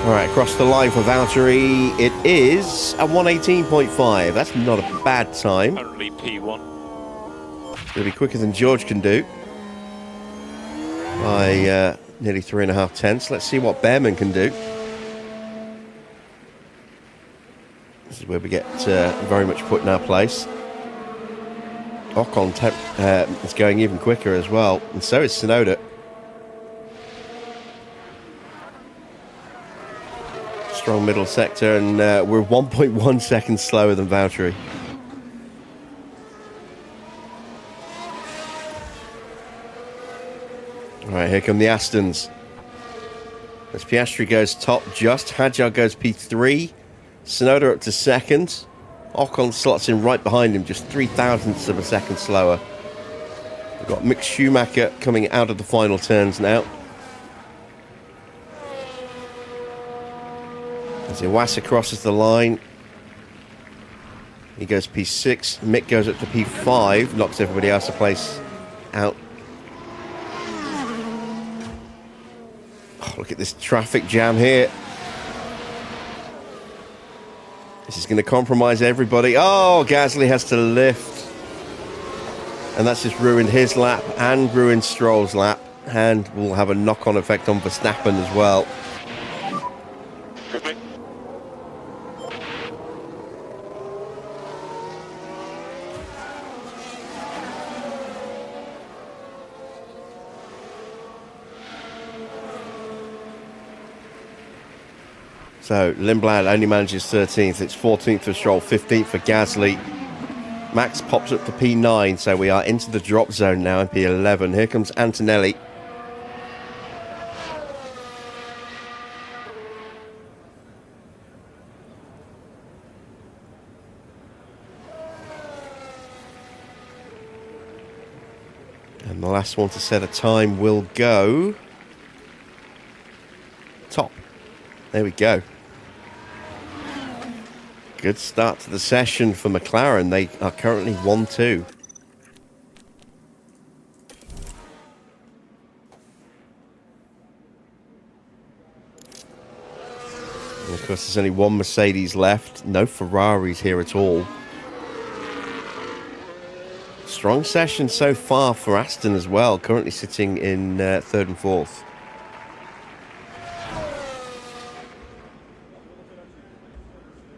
Alright, across the line for Valtteri. It is a 118.5. That's not a bad time. Only P1. It's going to be quicker than George can do by nearly 3.5 tenths. Let's see what Behrman can do. This is where we get very much put in our place. Ocon is going even quicker as well, and so is Tsunoda. Strong middle sector, and we're 1.1 seconds slower than Valtteri. All right, here come the Astons. As Piastri goes top just, Hadjar goes P3, Tsunoda up to second, Ocon slots in right behind him, just 0.003 of a second slower. We've got Mick Schumacher coming out of the final turns now. As Iwasa crosses the line, he goes P6, Mick goes up to P5, knocks everybody else a place out. Oh, look at this traffic jam here. This is going to compromise everybody. Oh, Gasly has to lift. And that's just ruined his lap and ruined Stroll's lap. And will have a knock-on effect on Verstappen as well. Perfect. So Lindblad only manages 13th. It's 14th for Stroll, 15th for Gasly. Max pops up to P9, so we are into the drop zone now in P11. Here comes Antonelli. And the last one to set a time will go top. There we go. Good start to the session for McLaren. They are currently 1-2. And of course, there's only one Mercedes left. No Ferraris here at all. Strong session so far for Aston as well. Currently sitting in third and fourth.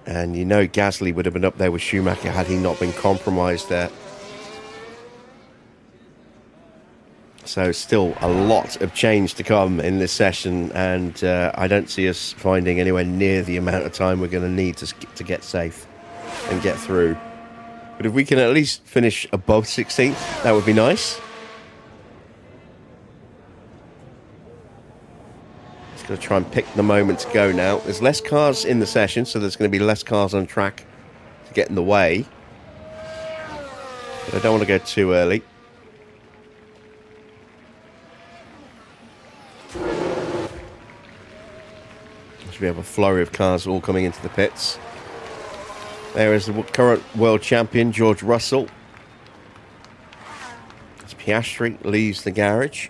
And you know Gasly would have been up there with Schumacher had he not been compromised there. So still a lot of change to come in this session, and I don't see us finding anywhere near the amount of time we're going to need to get safe and get through. But if we can at least finish above 16th, that would be nice. Going to try and pick the moment to go now. There's less cars in the session, so there's going to be less cars on track to get in the way. But I don't want to go too early. We have a flurry of cars all coming into the pits. There is the current world champion, George Russell. As Piastri leaves the garage.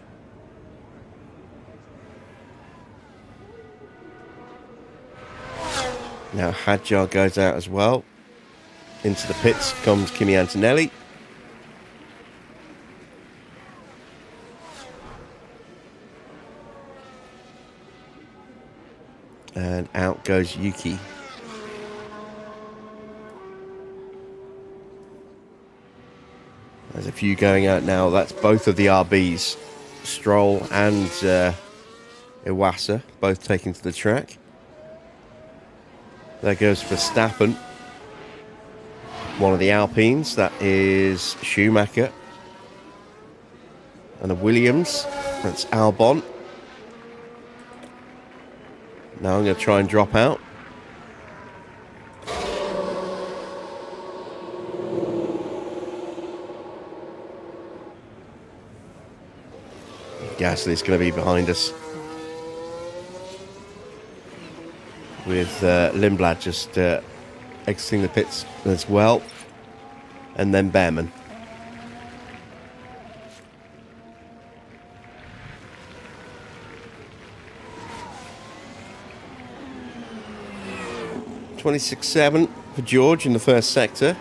Now Hadjar goes out as well. Into the pits comes Kimi Antonelli. And out goes Yuki. There's a few going out now. That's both of the RBs. Stroll and Iwasa, both taking to the track. There goes Verstappen. One of the Alpines, that is Schumacher. And the Williams, that's Albon. Now I'm going to try and drop out. Gasly's going to be behind us. With Lindblad just exiting the pits as well. And then Behrman. .26.7 for George in the first sector.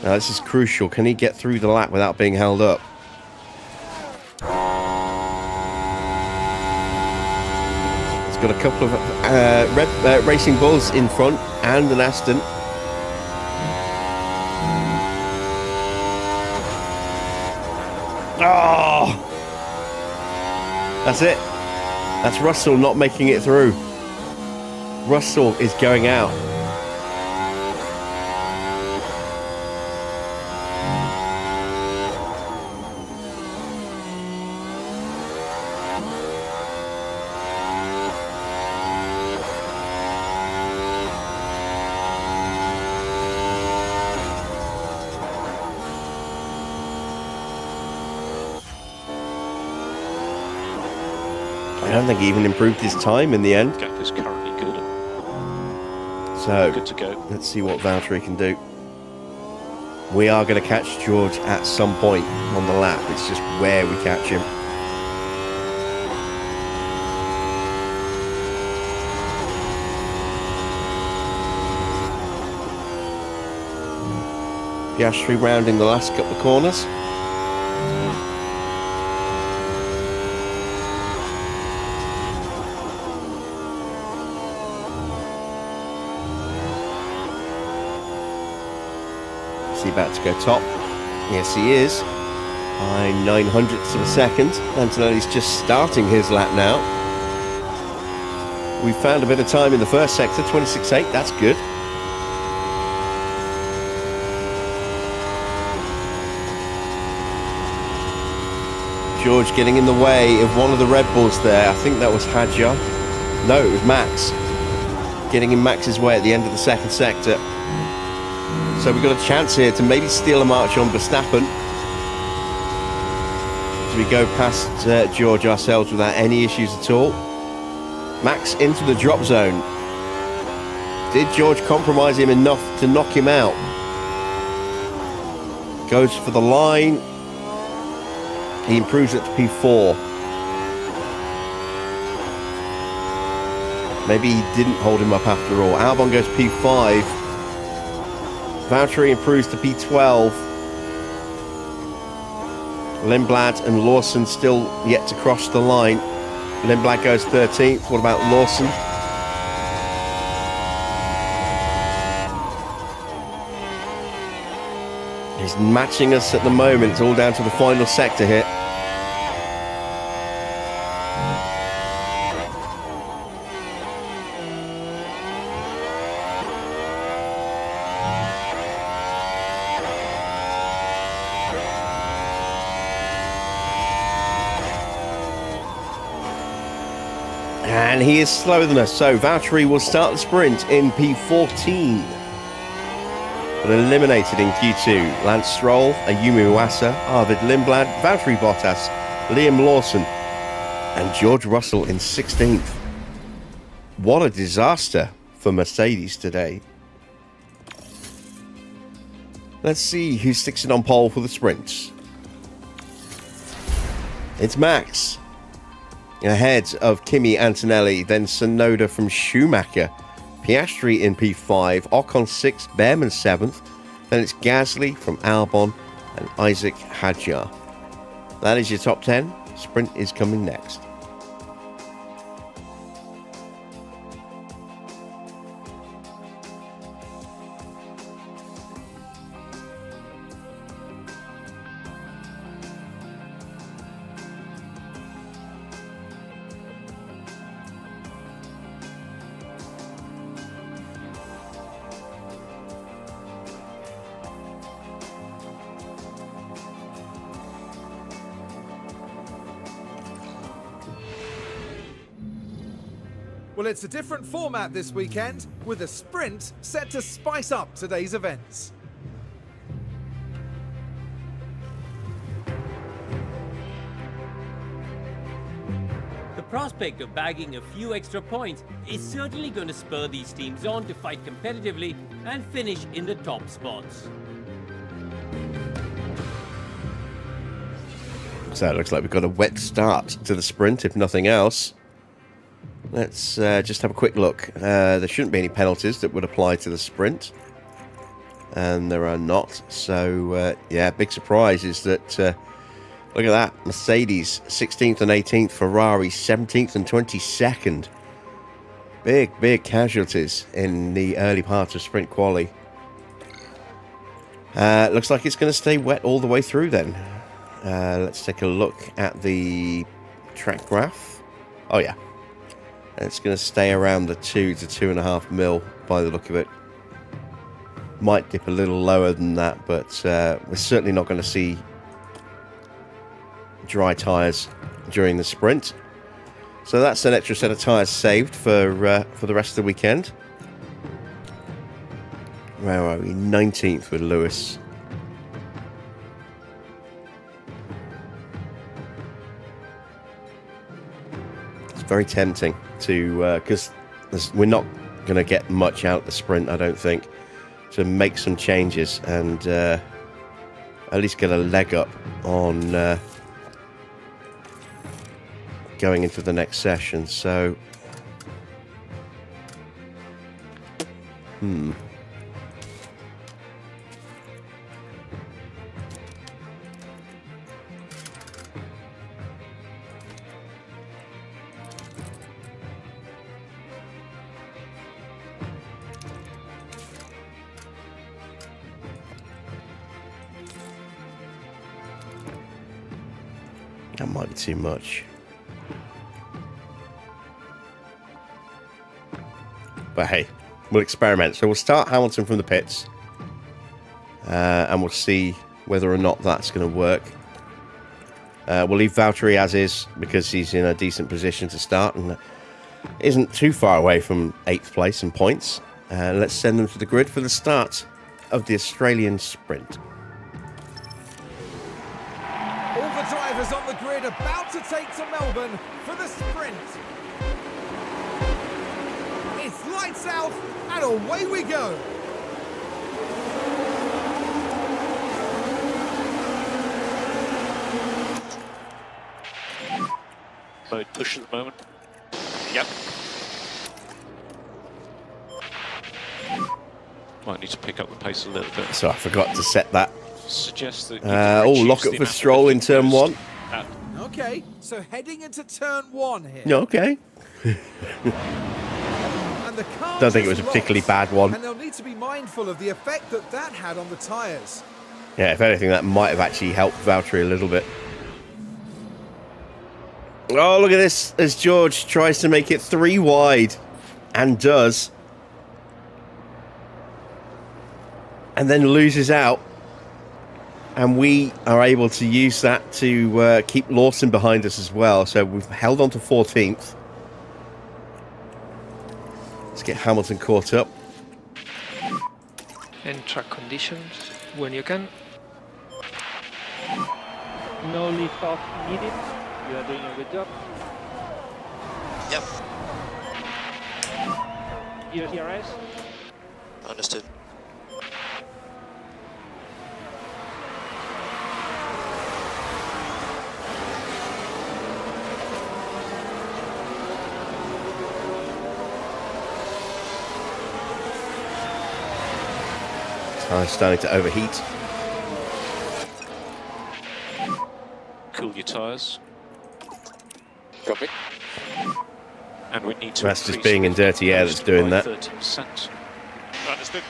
Now this is crucial. Can he get through the lap without being held up? Got a couple of Red Racing Bulls in front and an Aston. Oh! That's it. That's Russell not making it through. Russell is going out. I don't think he even improved his time in the end. Gap is currently good. So, Good to go. let's see what Valtteri can do. We are going to catch George at some point on the lap. It's just where we catch him. Piastri rounding the last couple of corners. Is he about to go top? Yes, he is. By 900ths of a second. Antonelli's just starting his lap now. We found a bit of time in the first sector, 26.8. That's good. George getting in the way of one of the Red Bulls there. I think that was Hadjar. No, it was Max. Getting in Max's way at the end of the second sector. So we've got a chance here to maybe steal a march on Verstappen. As we go past George ourselves without any issues at all. Max into the drop zone. Did George compromise him enough to knock him out? Goes for the line. He improves it to P4. Maybe he didn't hold him up after all. Albon goes P5. Valtteri improves to P12. Lindblad and Lawson still yet to cross the line. Lindblad goes 13th. What about Lawson? He's matching us at the moment. It's all down to the final sector here. And he is slower than us, so Valtteri will start the sprint in P14. But eliminated in Q2, Lance Stroll, Ayumi Iwasa, Arvid Lindblad, Valtteri Bottas, Liam Lawson, and George Russell in 16th. What a disaster for Mercedes today. Let's see who sticks it on pole for the sprints. It's Max. Ahead of Kimi Antonelli, then Tsunoda from Schumacher. Piastri in P5, Ocon 6th, Behrman 7th. Then it's Gasly from Albon and Isaac Hadjar. That is your top 10. Sprint is coming next. Well, it's a different format this weekend, with a sprint set to spice up today's events. The prospect of bagging a few extra points is certainly going to spur these teams on to fight competitively and finish in the top spots. So it looks like we've got a wet start to the sprint, if nothing else. Let's just have a quick look. There shouldn't be any penalties that would apply to the sprint. And there are not. So, yeah, big surprise is that, look at that. Mercedes 16th and 18th. Ferrari 17th and 22nd. Big casualties in the early part of sprint quali. Looks like it's going to stay wet all the way through then. Let's take a look at the track graph. Oh, yeah. It's going to stay around the 2 to 2.5 mil by the look of it. Might dip a little lower than that, but we're certainly not going to see dry tyres during the sprint. So that's an extra set of tyres saved for the rest of the weekend. Where are we? 19th with Lewis. Very tempting to, because we're not going to get much out of the sprint, I don't think, to make some changes and at least get a leg up on going into the next session. So, that might be too much. But hey, we'll experiment. So we'll start Hamilton from the pits. And we'll see whether or not that's going to work. We'll leave Valtteri as is because he's in a decent position to start and isn't too far away from 8th place in points. Let's send them to the grid for the start of the Australian sprint. All the drivers on the grid about to take to Melbourne for the sprint. It's lights out and away we go. Mode push at the moment. Yep. Might need to pick up the pace a little bit. So I forgot to set that. Suggest that. Lock up for Stroll in turn 1. Okay, so heading into turn 1 here. Okay. And the car Don't think it was just a particularly lost, bad one. And they'll need to be mindful of the effect that that had on the tyres. Yeah, if anything, that might have actually helped Valtteri a little bit. Oh, look at this, as George tries to make it 3 wide. And does. And then loses out. And we are able to use that to keep Lawson behind us as well. So we've held on to 14th. Let's get Hamilton caught up. And track conditions when you can. No lift off needed. You are doing a good job. Yep, DRS. understood. Tyres starting to overheat. Cool your tyres. Copy. And we need to. That's just being in dirty air that's doing that. 30%. Understood.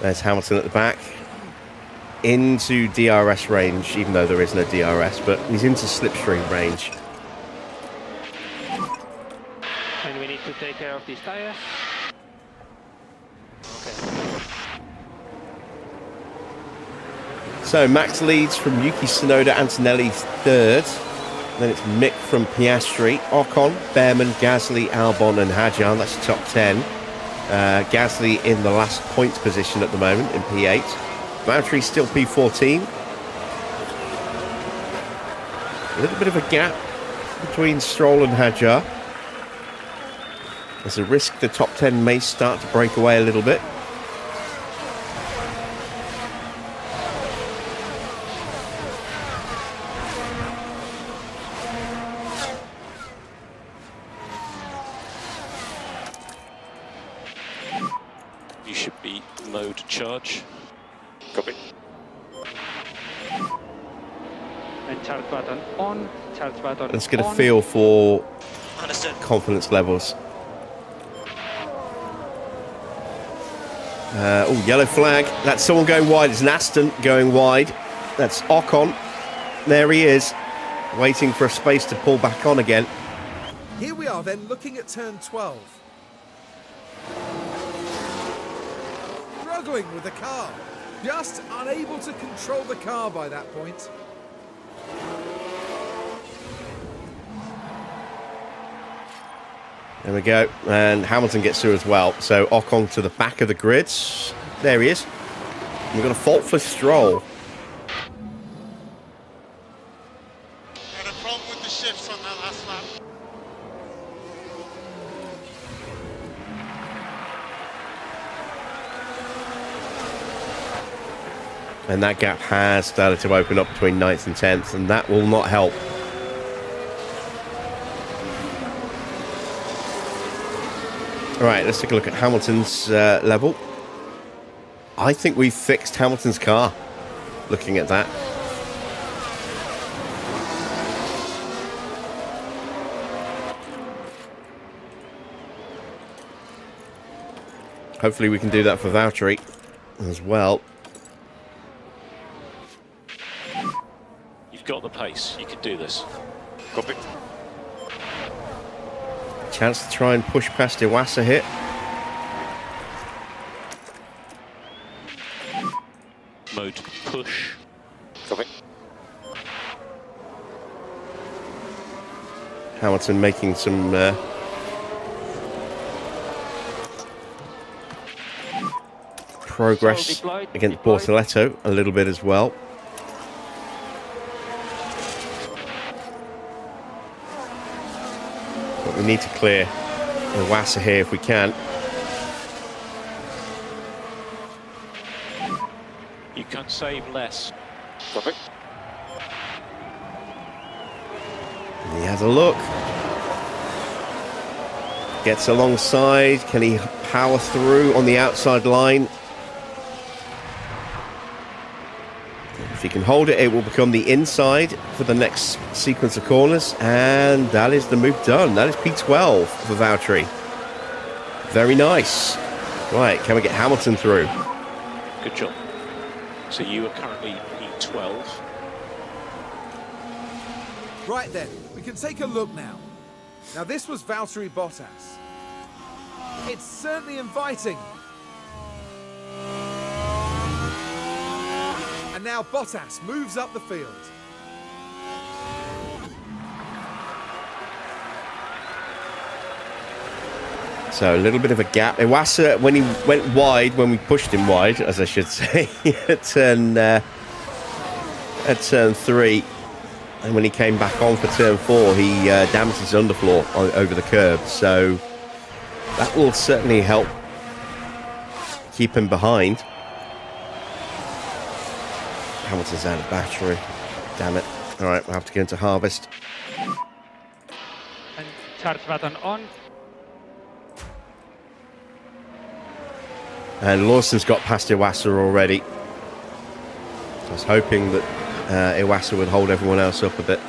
There's Hamilton at the back. Into DRS range, even though there is no DRS, but he's into slipstream range. And we need to take care of these tires. So Max leads from Yuki Tsunoda, Antonelli 3rd. Then it's Mick from Piastri, Ocon, Behrman, Gasly, Albon and Hadjar. That's the top 10. Gasly in the last points position at the moment in P8. Valtteri still P14. A little bit of a gap between Stroll and Hadjar. There's a risk the top 10 may start to break away a little bit. You should be low to charge. Copy. And charge button on, charge button Let's get a on. feel for Understood. confidence levels. Oh, yellow flag. That's someone going wide. It's an Aston going wide. That's Ocon. There he is, waiting for a space to pull back on again. Here we are then looking at turn 12. Struggling with the car. Just unable to control the car by that point. There we go. And Hamilton gets through as well. So Ocon to the back of the grids. There he is. And we've got a fault for Stroll. And a problem And that gap has started to open up between 9th and 10th, and that will not help. All right, let's take a look at Hamilton's level. I think we've fixed Hamilton's car, looking at that. Hopefully we can do that for Valtteri as well. You've got the pace. You can do this. Copy. Chance to try and push past Iwasa here. Mode push. Copy. Hamilton making some progress against Bortoletto a little bit as well. But we need to clear Iwasa here if we can. You can save less. Copy. He has a look. Gets alongside. Can he power through on the outside line? If he can hold it, it will become the inside for the next sequence of corners. And that is the move done. That is P12 for Valtteri. Very nice. Right, can we get Hamilton through? Good job. So you are currently P12. Right then, we can take a look now. Now this was Valtteri Bottas. It's certainly inviting. And now Bottas moves up the field. So a little bit of a gap. Iwasa, when he went wide, when we pushed him wide, as I should say, at turn 3, and when he came back on for turn 4, he damaged his underfloor over the curb. So that will certainly help keep him behind. Hamilton's out of battery. Damn it. All right, we'll have to go into harvest. And charge button on. And Lawson's got past Iwasa already. I was hoping that Iwasa would hold everyone else up a bit.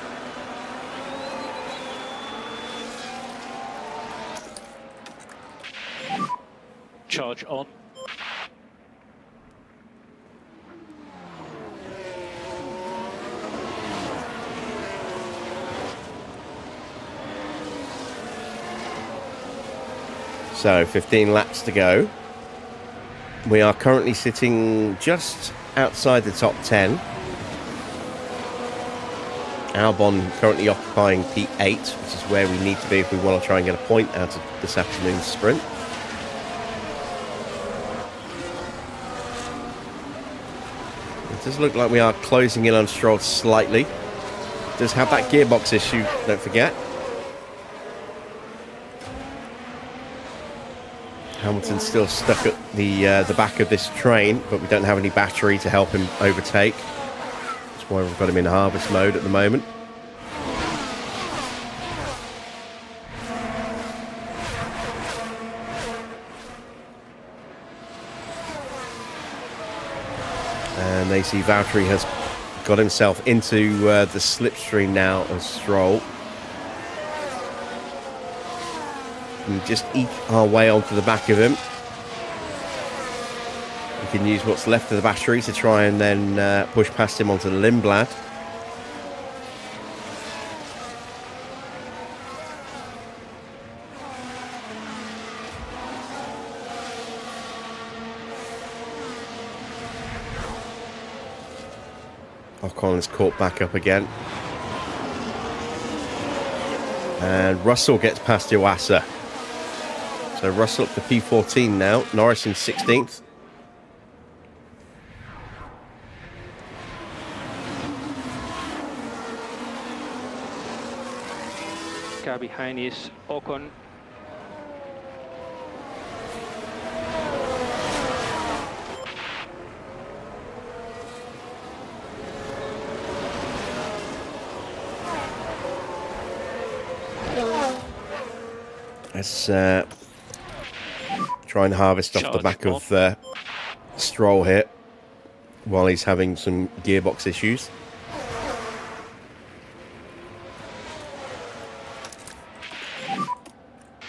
Charge on. So 15 laps to go. We are currently sitting just outside the top 10. Albon currently occupying P8, which is where we need to be if we want to try and get a point out of this afternoon's sprint. It does look like we are closing in on Stroll slightly. Does have that gearbox issue, don't forget. Hamilton's still stuck at the back of this train, but we don't have any battery to help him overtake. That's why we've got him in harvest mode at the moment. And they see Valtteri has got himself into the slipstream now of Stroll. And just eke our way onto the back of him. We can use what's left of the battery to try and then push past him onto the Lindblad. Ocon's caught back up again. And Russell gets past Iwasa. So Russell up to P14 now. Norris in 16th. Car behind is Ocon. Let's try and harvest off the back of Stroll here while he's having some gearbox issues.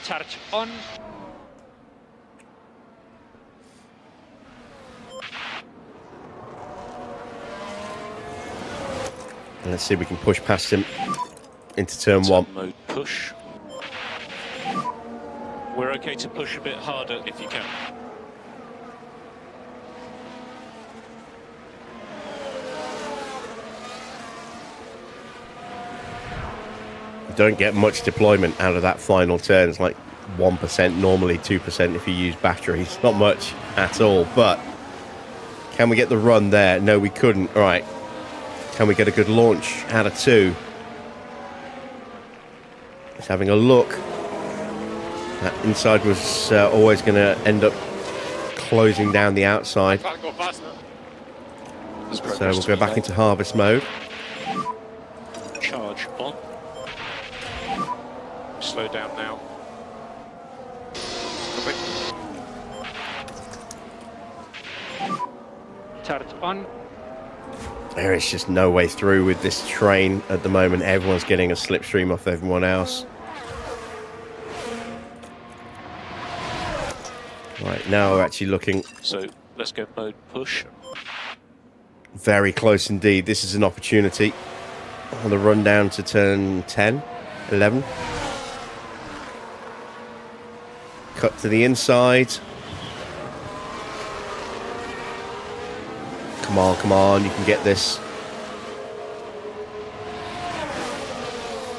Charge on. And let's see if we can push past him into turn one. Mode push. We're okay to push a bit harder if you can. Don't get much deployment out of that final turn. It's like 1%, normally 2% if you use batteries. Not much at all, but can we get the run there? No, we couldn't. All right. Can we get a good launch out of 2? Just having a look. That inside was always going to end up closing down the outside. So we'll go back into harvest mode. Charge on. Slow down now. Charge on. There is just no way through with this train at the moment. Everyone's getting a slipstream off everyone else. Right, now we're actually looking So let's go mode push. very close indeed. This is an opportunity on the run down to turn 10, 11. Cut to the inside. Come on, you can get this.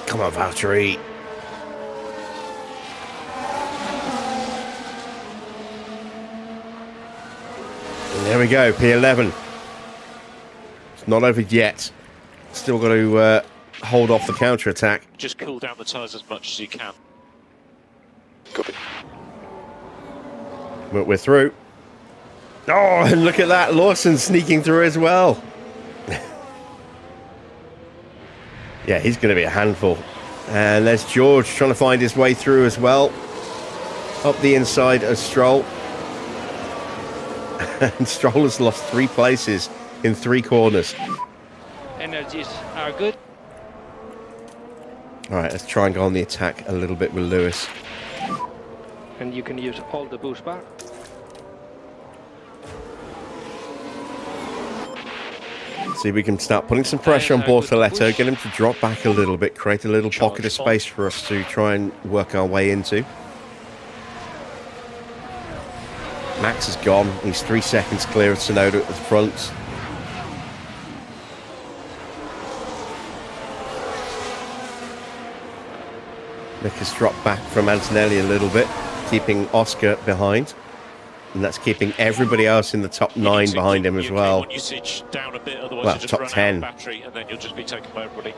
Come on, Valtteri. And there we go, P11. It's not over yet. Still got to hold off the counter-attack. Just cool down the tyres as much as you can. Copy. But we're through. Oh, and look at that. Lawson sneaking through as well. Yeah, he's going to be a handful. And there's George trying to find his way through as well. Up the inside of Stroll. And Stroll has lost 3 places in 3 corners. Energies are good. All right, let's try and go on the attack a little bit with Lewis. And you can use all the boost bar. See if we can start putting some pressure on Bortoletto, get him to drop back a little bit, create a little pocket of space for us to try and work our way into. Max is gone. He's 3 seconds clear of Tsunoda at the front. Nick has dropped back from Antonelli a little bit, keeping Oscar behind. And that's keeping everybody else in the top 9 behind him as well. Usage down a bit, otherwise Well, you'll just top run 10. out of battery and then you'll just be taken by everybody.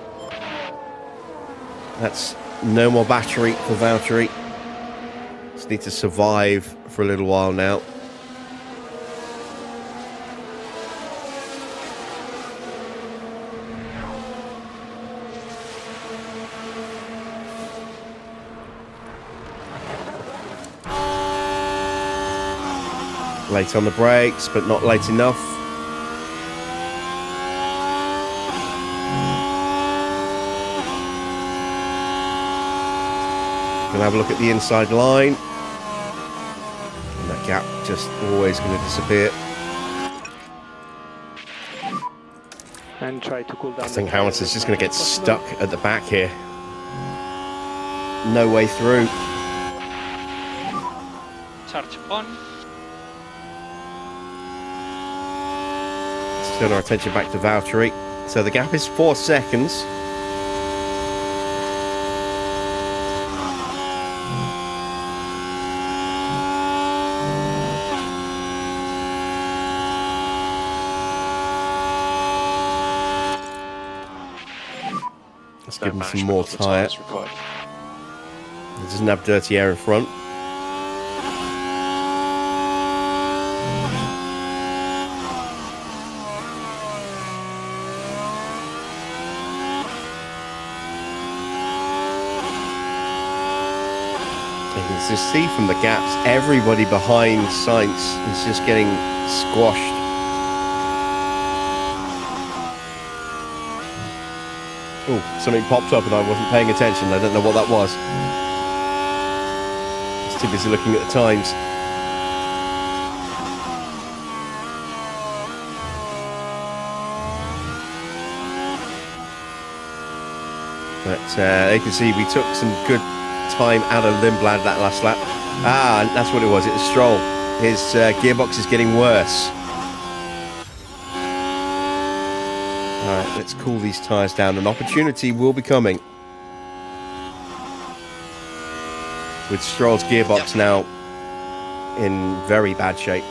That's no more battery for Valtteri. Just need to survive for a little while now. Late on the brakes, but not late enough. Gonna have a look at the inside line. And that gap just always going to disappear. And try to cool down. I think Hamilton's just going to get stuck at the back here. No way through. Charge on. Let's turn our attention back to Valtteri. So the gap is 4 seconds. Let's give him some more tyre. He doesn't have dirty air in front. As you see from the gaps, everybody behind Sainz is just getting squashed. Oh, something popped up and I wasn't paying attention. I don't know what that was. I was too busy looking at the times. But you can see we took some good time out of Lindblad that last lap. Ah, and that's what it was. It was Stroll. His gearbox is getting worse. Alright, let's cool these tyres down. An opportunity will be coming. With Stroll's gearbox now in very bad shape.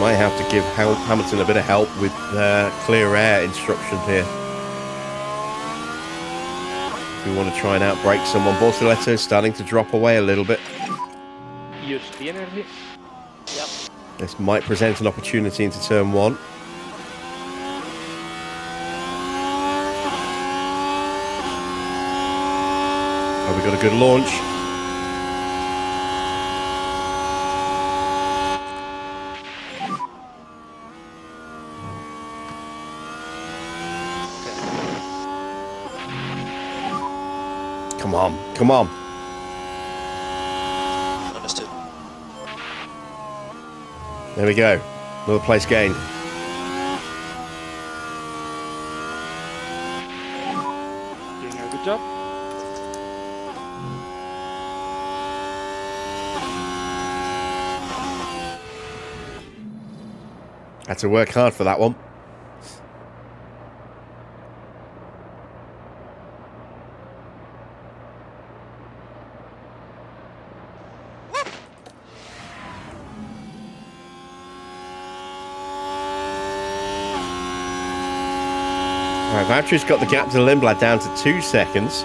Might have to give Hamilton a bit of help with clear air instruction here. If we want to try and outbrake someone. Bortoletto is starting to drop away a little bit. Use the energy. Yep. This might present an opportunity into turn one. Oh, we got a good launch. Come on, come on. Understood. There we go. Another place gained. Doing a good job. Had to work hard for that one. Right, Valtteri's got the gap to Lindblad down to 2 seconds.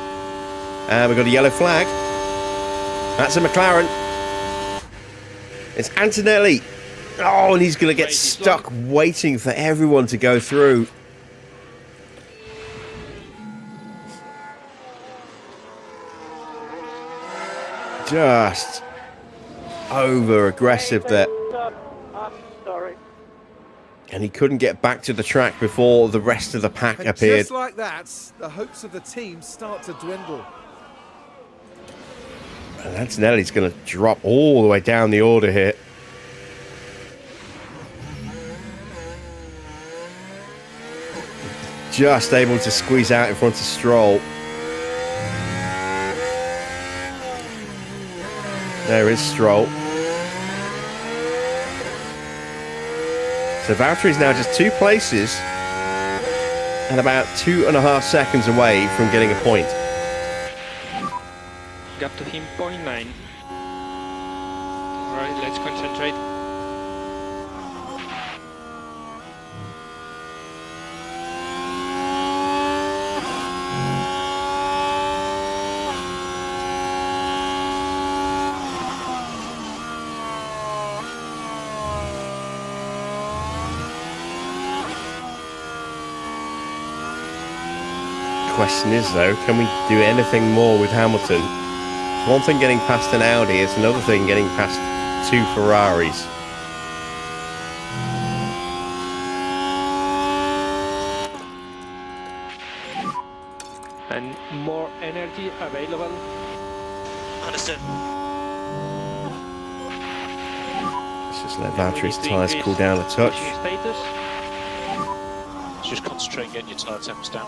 And we've got a yellow flag. That's a McLaren. It's Antonelli. Oh, and he's going to get stuck waiting for everyone to go through. Just over aggressive there. I'm sorry. And he couldn't get back to the track before the rest of the pack And appeared. just like that, the hopes of the team start to dwindle. And Antonelli's going to drop all the way down the order here. Just able to squeeze out in front of Stroll. There is Stroll. So Valtteri's now just 2 places and about 2.5 seconds away from getting a point. Gap to him 0.9. Alright, let's concentrate. Question is though, can we do anything more with Hamilton? One thing getting past an Audi, it's another thing getting past 2 Ferraris. And more energy available. Understood. Let's just let Valtteri's tyres cool down a touch. Pushing status. Just concentrate on getting your tyre temps down.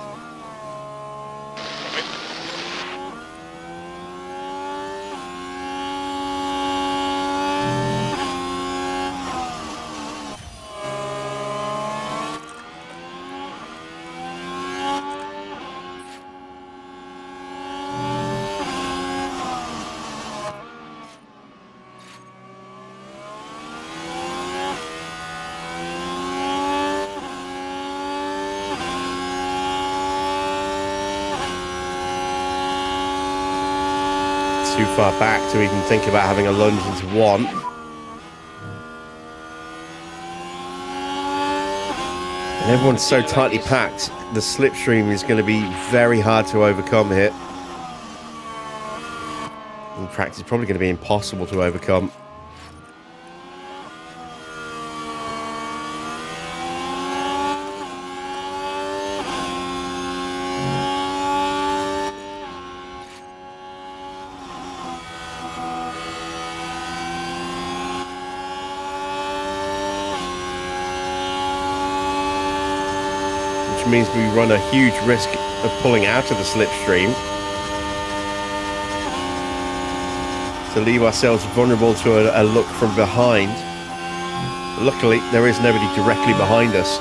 too far back to even think about having a lunge into one. And everyone's so tightly packed, the slipstream is going to be very hard to overcome here. In fact, it's probably going to be impossible to overcome. Which means we run a huge risk of pulling out of the slipstream to leave ourselves vulnerable to a look from behind. Luckily, there is nobody directly behind us,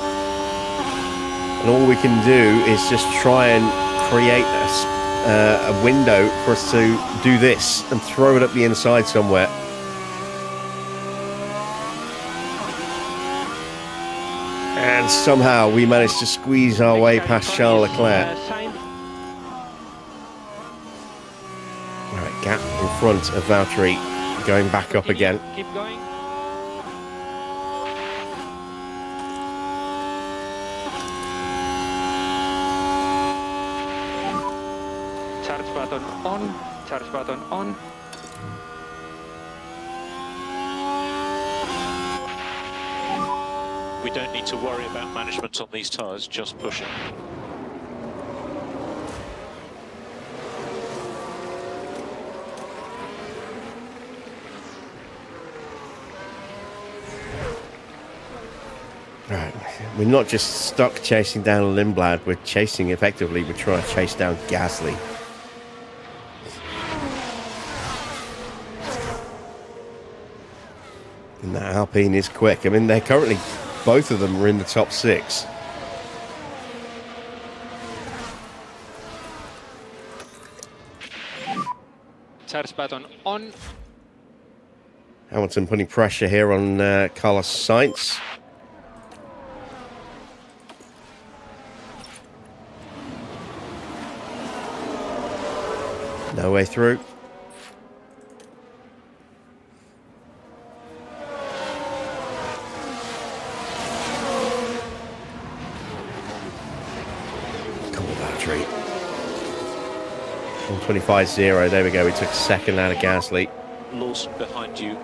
and all we can do is just try and create a window for us to do this and throw it up the inside somewhere. And somehow we managed to squeeze our way past Charles Leclerc. Alright, gap in front of Valtteri, going back up again. Keep going. Charge button on. Charge button on. We don't need to worry about management on these tyres, just pushing. Right, we're not just stuck chasing down Lindblad, we're chasing effectively, we're trying to chase down Gasly. And that Alpine is quick. I mean, they're currently, both of them are in the top 6. Charge button on. Hamilton putting pressure here on Carlos Sainz. No way through. Come on, Valtteri. 125.0. There we go. We took second out of Gasly. Lawson behind you.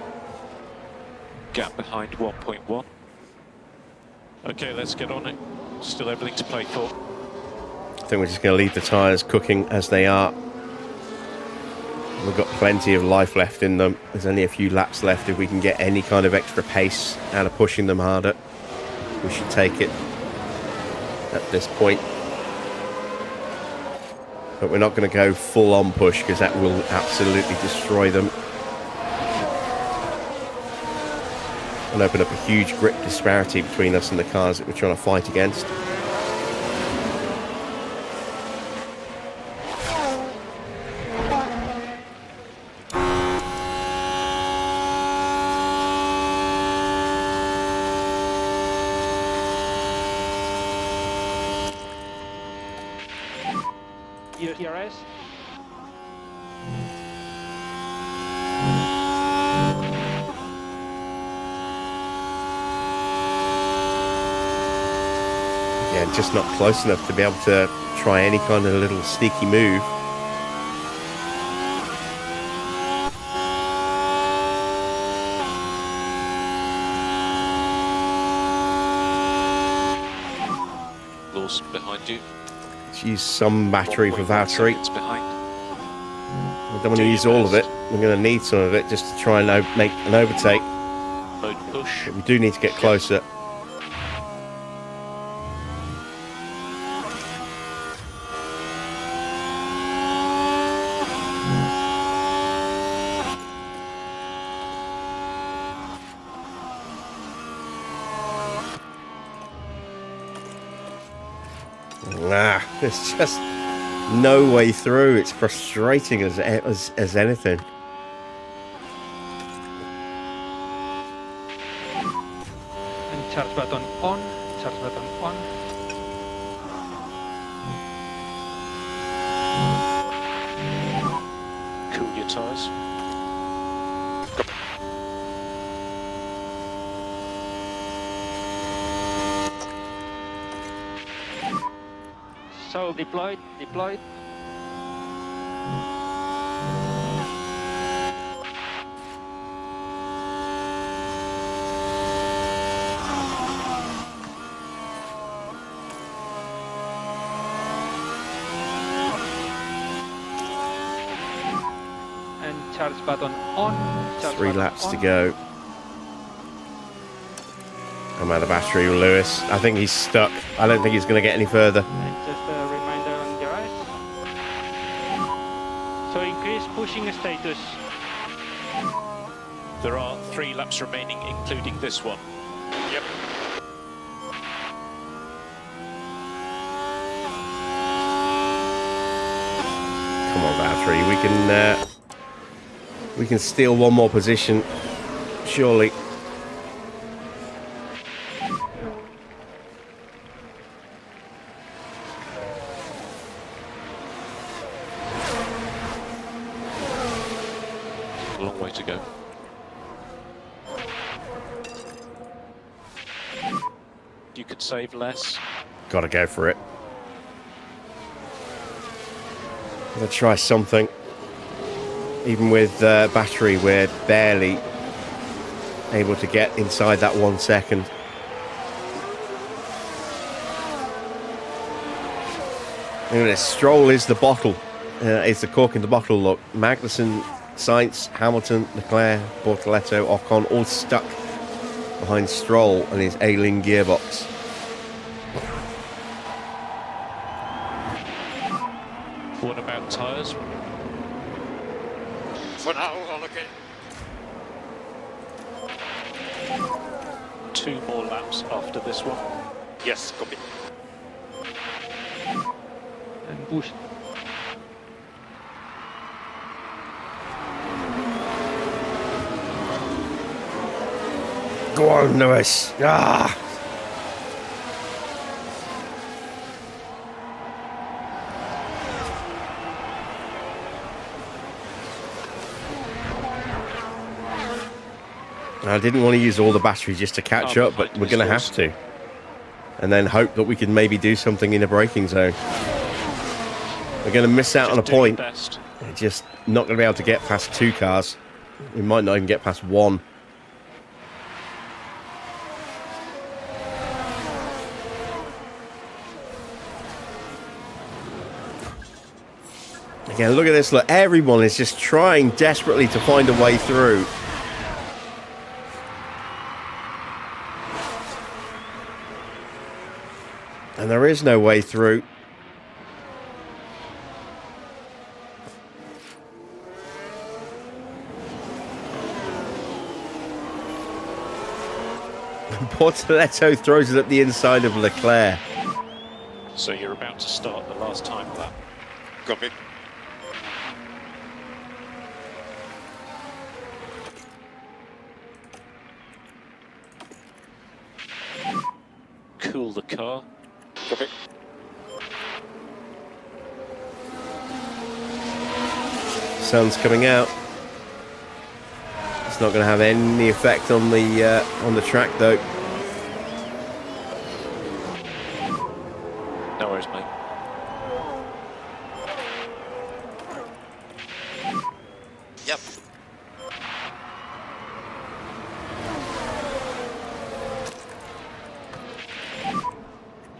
Gap behind 1.1. Okay, let's get on it. Still everything to play for. I think we're just going to leave the tyres cooking as they are. We've got plenty of life left in them. There's only a few laps left. If we can get any kind of extra pace out of pushing them harder, we should take it at this point. But we're not going to go full on push because that will absolutely destroy them and open up a huge grip disparity between us and the cars that we're trying to fight against. ERS. Yeah, just not close enough to be able to try any kind of little sneaky move. Lawson behind you. Let's use some battery for Valtteri. Behind. We don't want to use all of it. We're going to need some of it just to try and make an overtake. Mode push. But we do need to get closer. There's just no way through. It's frustrating as anything. And charge button on. Charge button on. Cool your tyres. So deployed. And charge button on. Charge 3 button laps on. to go. I'm out of battery with Lewis. I think he's stuck. I don't think he's going to get any further. And just a reminder on your eyes. So increase pushing status. There are 3 laps remaining, including this one. Yep. Come on, battery. We can steal one more position, surely. A long way to go. You could save less. Got to go for it. Gonna try something. Even with battery, we're barely able to get inside that 1 second. Anyway, Stroll is the bottle. It's the cork in the bottle look. Magnussen, Sainz, Hamilton, Leclerc, Bortoletto, Ocon all stuck behind Stroll and his ailing gearbox. What about tyres? For now, all okay. 2 more laps after this one. Yes, copy. And push. Go on, Lewis. Ah! I didn't want to use all the battery just to catch up, but we're going to have to. And then hope that we can maybe do something in a braking zone. We're going to miss out on a point. We're just not going to be able to get past 2 cars. We might not even get past 1. Again, look at this. Look, everyone is just trying desperately to find a way through. And there is no way through. Bortoletto throws it up the inside of Leclerc. So you're about to start the last time lap. Copy. Cool the car. Copy. Sun's coming out. It's not going to have any effect on the track though. No worries, mate. Yep.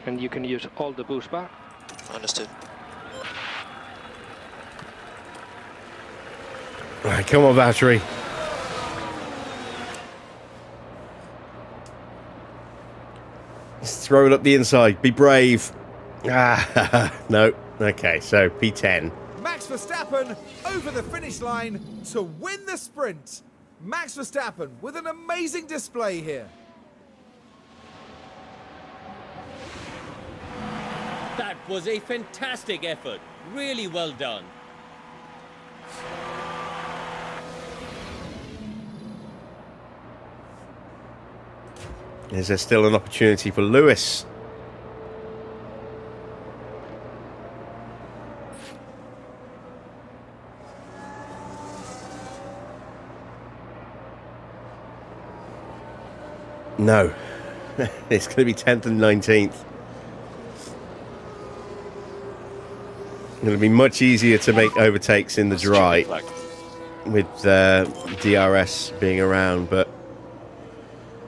And you can use all the boost bar. Understood. Right, come on, battery. Just throw it up the inside. Be brave. Ah, no. Okay, so P10. Max Verstappen over the finish line to win the sprint. Max Verstappen with an amazing display here. That was a fantastic effort. Really well done. Is there still an opportunity for Lewis? No. It's going to be 10th and 19th. It'll be much easier to make overtakes in the dry with DRS being around, but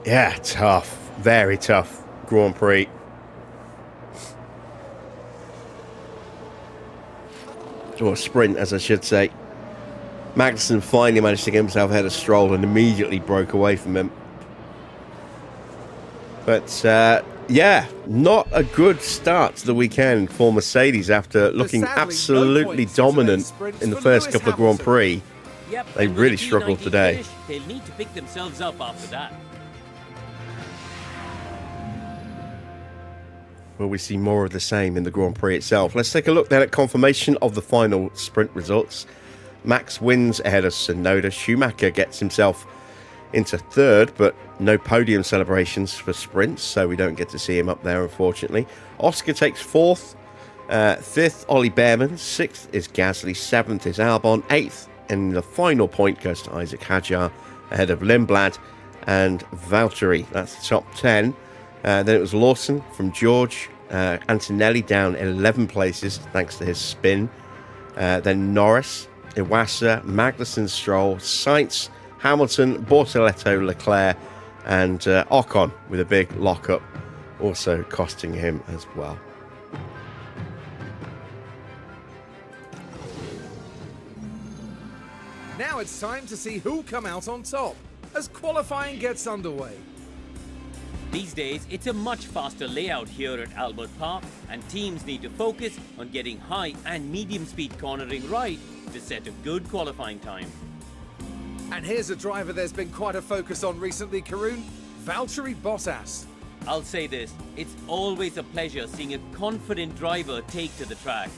yeah, tough. Very tough Grand Prix. Or sprint, as I should say. Magnussen finally managed to get himself ahead of Stroll and immediately broke away from him. But, yeah, not a good start to the weekend for Mercedes after looking absolutely dominant in the first couple of Grand Prix. Yep, They and with really a struggled P90 today. finish, they'll need to pick themselves up after that. Will we see more of the same in the Grand Prix itself? Let's take a look then at confirmation of the final sprint results. Max wins ahead of Tsunoda. Schumacher gets himself into third, but no podium celebrations for sprints, so we don't get to see him up there, unfortunately. Oscar takes fourth. Fifth, Ollie Behrman. Sixth is Gasly. Seventh is Albon. Eighth, and the final point goes to Isaac Hadjar ahead of Lindblad and Valtteri. That's the top 10. Then it was Lawson from George. Antonelli down 11 places thanks to his spin. Then Norris, Iwasa, Magnussen, Stroll, Sainz, Hamilton, Bortoletto, Leclerc, and Ocon with a big lockup, also costing him as well. Now it's time to see who'll come out on top as qualifying gets underway. These days, it's a much faster layout here at Albert Park, and teams need to focus on getting high and medium speed cornering right to set a good qualifying time. And here's a driver there's been quite a focus on recently, Karun, Valtteri Bottas. I'll say this, it's always a pleasure seeing a confident driver take to the track.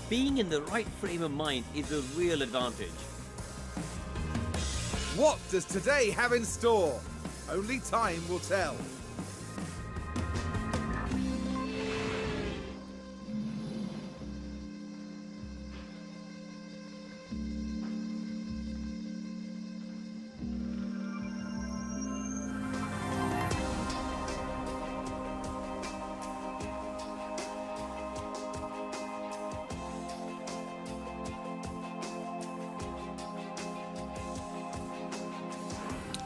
Being in the right frame of mind is a real advantage. What does today have in store? Only time will tell.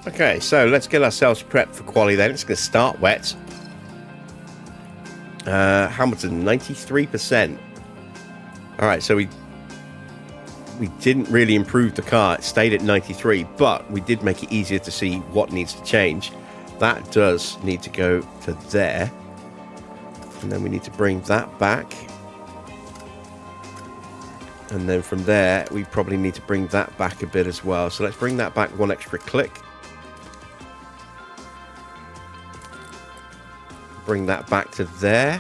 Okay, so let's get ourselves prepped for quali then. It's going to start wet. Hamilton, 93%. All right, so we didn't really improve the car. It stayed at 93, but we did make it easier to see what needs to change. That does need to go to there. And then we need to bring that back. And then from there, we probably need to bring that back a bit as well. So let's bring that back one extra click. Bring that back to there.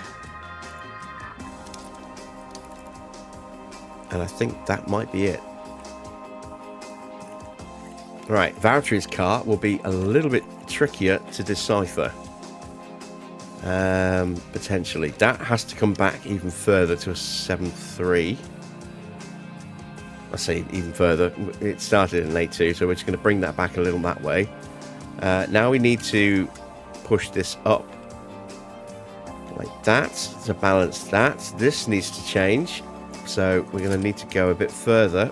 And I think that might be it. Right, Valtteri's car will be a little bit trickier to decipher. Potentially. That has to come back even further to a 7.3. I say even further. It started in 8.2, so we're just going to bring that back a little that way. Now we need to push this up like that to balance that. This needs to change, so we're going to need to go a bit further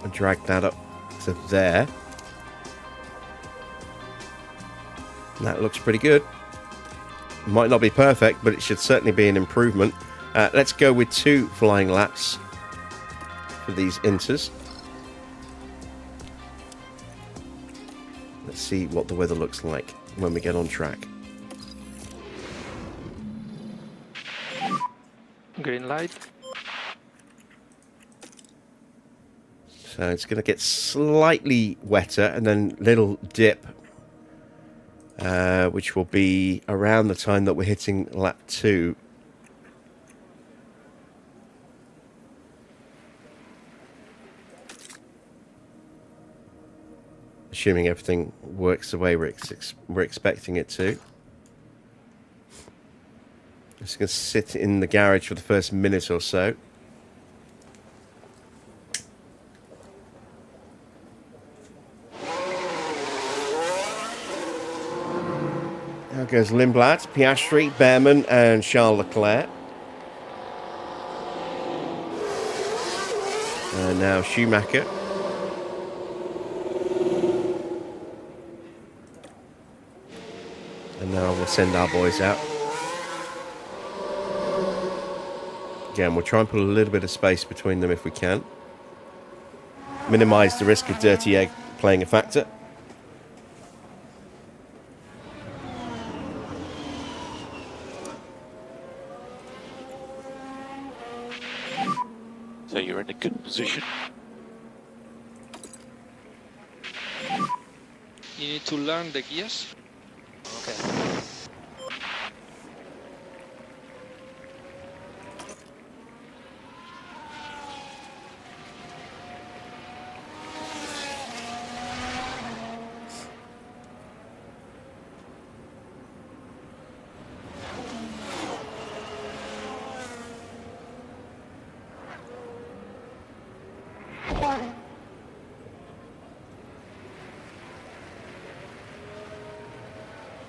and drag that up to there. And that looks pretty good. Might not be perfect, but it should certainly be an improvement. Let's go with 2 flying laps for these inters. Let's see what the weather looks like when we get on track. Green light. So it's going to get slightly wetter and then little dip, which will be around the time that we're hitting lap 2. Assuming everything works the way we're expecting it to. Just going to sit in the garage for the first minute or so. goes Lindblad, Piastri, Behrman, and Charles Leclerc. And now Schumacher. And now we'll send our boys out. Again, we'll try and put a little bit of space between them if we can. Minimise the risk of dirty egg playing a factor. So you're in a good position. You need to learn the gears. Okay.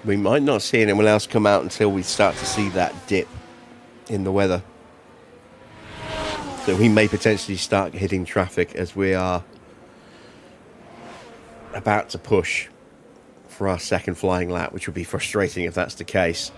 We might not see anyone else come out until we start to see that dip in the weather. So we may potentially start hitting traffic as we are about to push for our second flying lap, which would be frustrating if that's the case.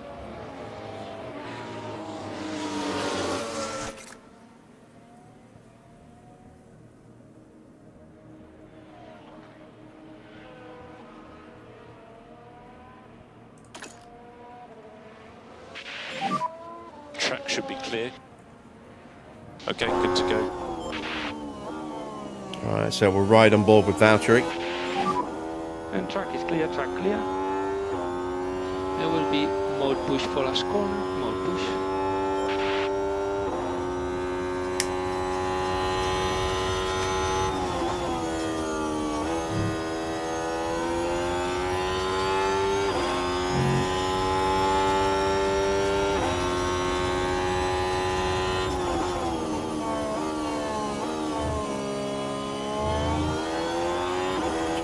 Track should be clear. Okay, good to go. All right, so we'll ride on board with Valtteri. And track is clear, track clear. There will be more push for last corner, more push.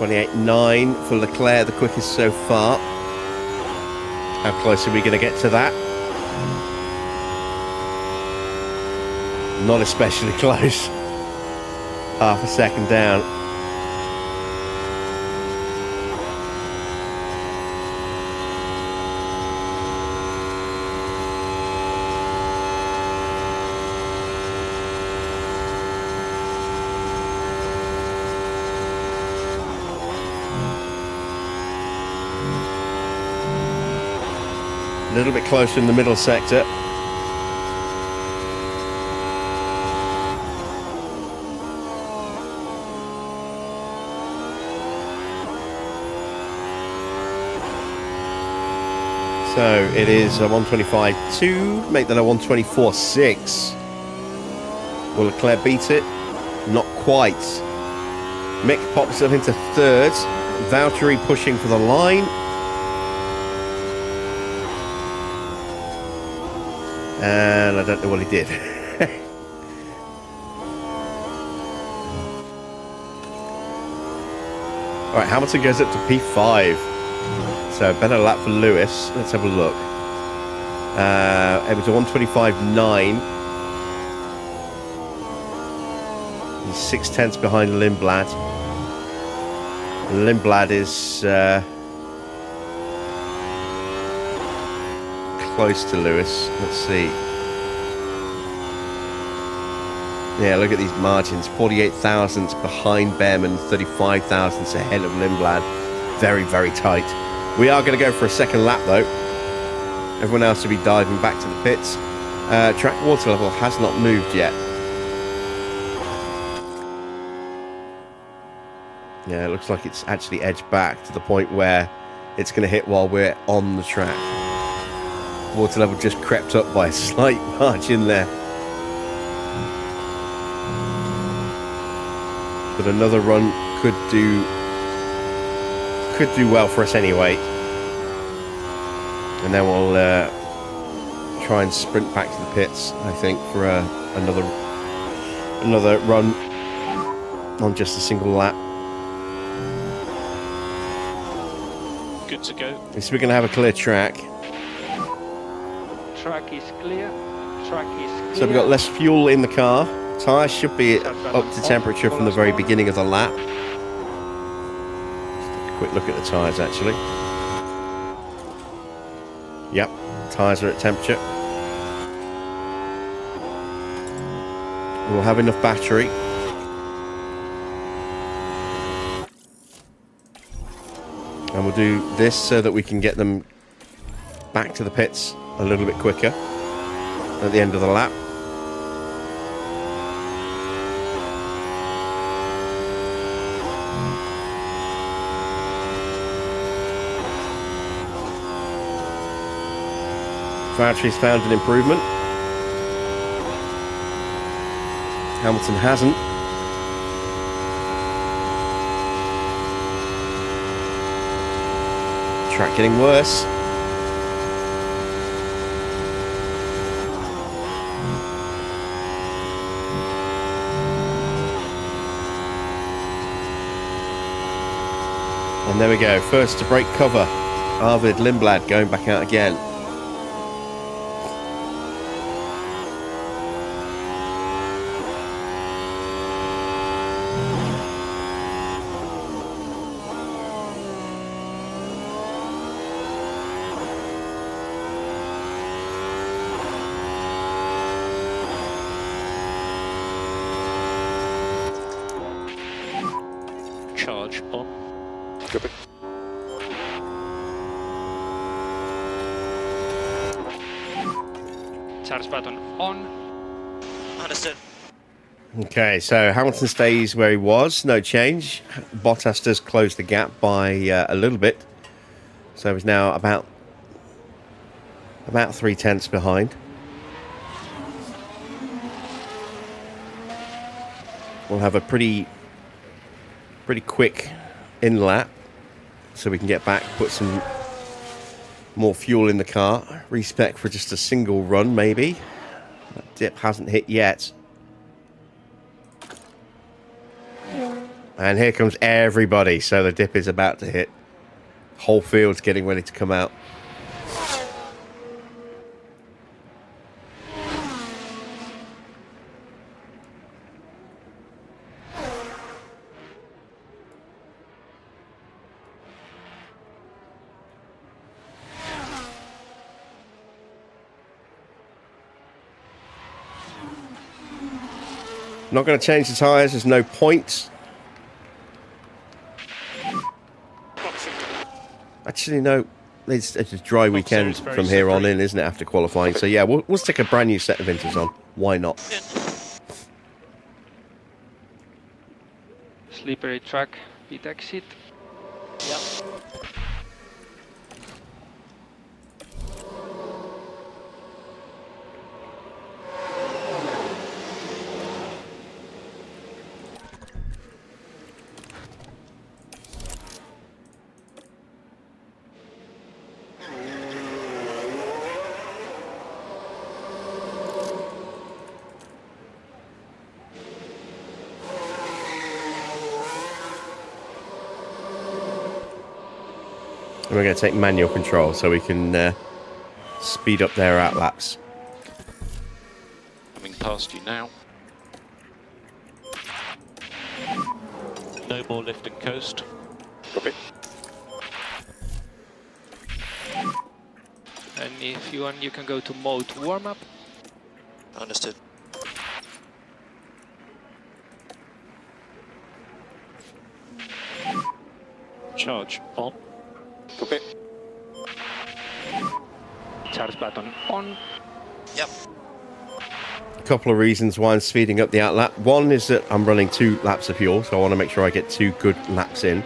.28.9 for Leclerc, the quickest so far. How close are we going to get to that? Not especially close. Half a second down. A little bit closer in the middle sector. So it is a 125.2, make that a 124.6. Will Leclerc beat it? Not quite. Mick pops up into third. Valtteri pushing for the line. And I don't know what he did. Alright, Hamilton goes up to P5. So better lap for Lewis. Let's have a look. It was a 125.9. He's 6/10 behind Lindblad. Lindblad is close to Lewis. Let's see. Yeah, look at these margins. 48 thousandths behind Behrman, 35 thousandths ahead of Lindblad. Very, very tight. We are going to go for a second lap though. Everyone else will be diving back to the pits. Track water level has not moved yet. Yeah, it looks like it's actually edged back to the point where it's going to hit while we're on the track. Water level just crept up by a slight margin there. But another run could do well for us anyway. And then we'll try and sprint back to the pits, I think, for another run on just a single lap. good to go. So we're going to have a clear track. Track is clear. Track is clear. So we've got less fuel in the car. Tyres should be up to temperature from the very beginning of the lap. Just take a quick look at the tyres actually. Yep, tyres are at temperature. We'll have enough battery. And we'll do this so that we can get them back to the pits a little bit quicker at the end of the lap. Valtteri's found an improvement. Hamilton hasn't. Track getting worse. And there we go. First to break cover. Arvid Lindblad going back out again. Charge on. Copy. Charge button on. Understood. Okay, so Hamilton stays where he was, no change. Bottas does close the gap by a little bit, so he's now about 3/10 behind. We'll have a pretty quick in lap, so we can get back, put some more fuel in the car, respec for just a single run maybe. That dip hasn't hit yet. And here comes everybody, so the dip is about to hit. Whole field's getting ready to come out. Not going to change the tyres, there's no point. Actually, no, it's a dry weekend from here on in, isn't it, after qualifying? So yeah, we'll stick a brand new set of inters on. Why not? Slippery track, pit exit. Yep. And we're going to take manual control so we can speed up their outlaps. Coming past you now. No more lift and coast. Copy. And if you want, you can go to mode warm up. Understood. Charge on. Copy. Charge button on. Yep. A couple of reasons why I'm speeding up the outlap. One is that I'm running 2 laps of fuel, so I want to make sure I get 2 good laps in.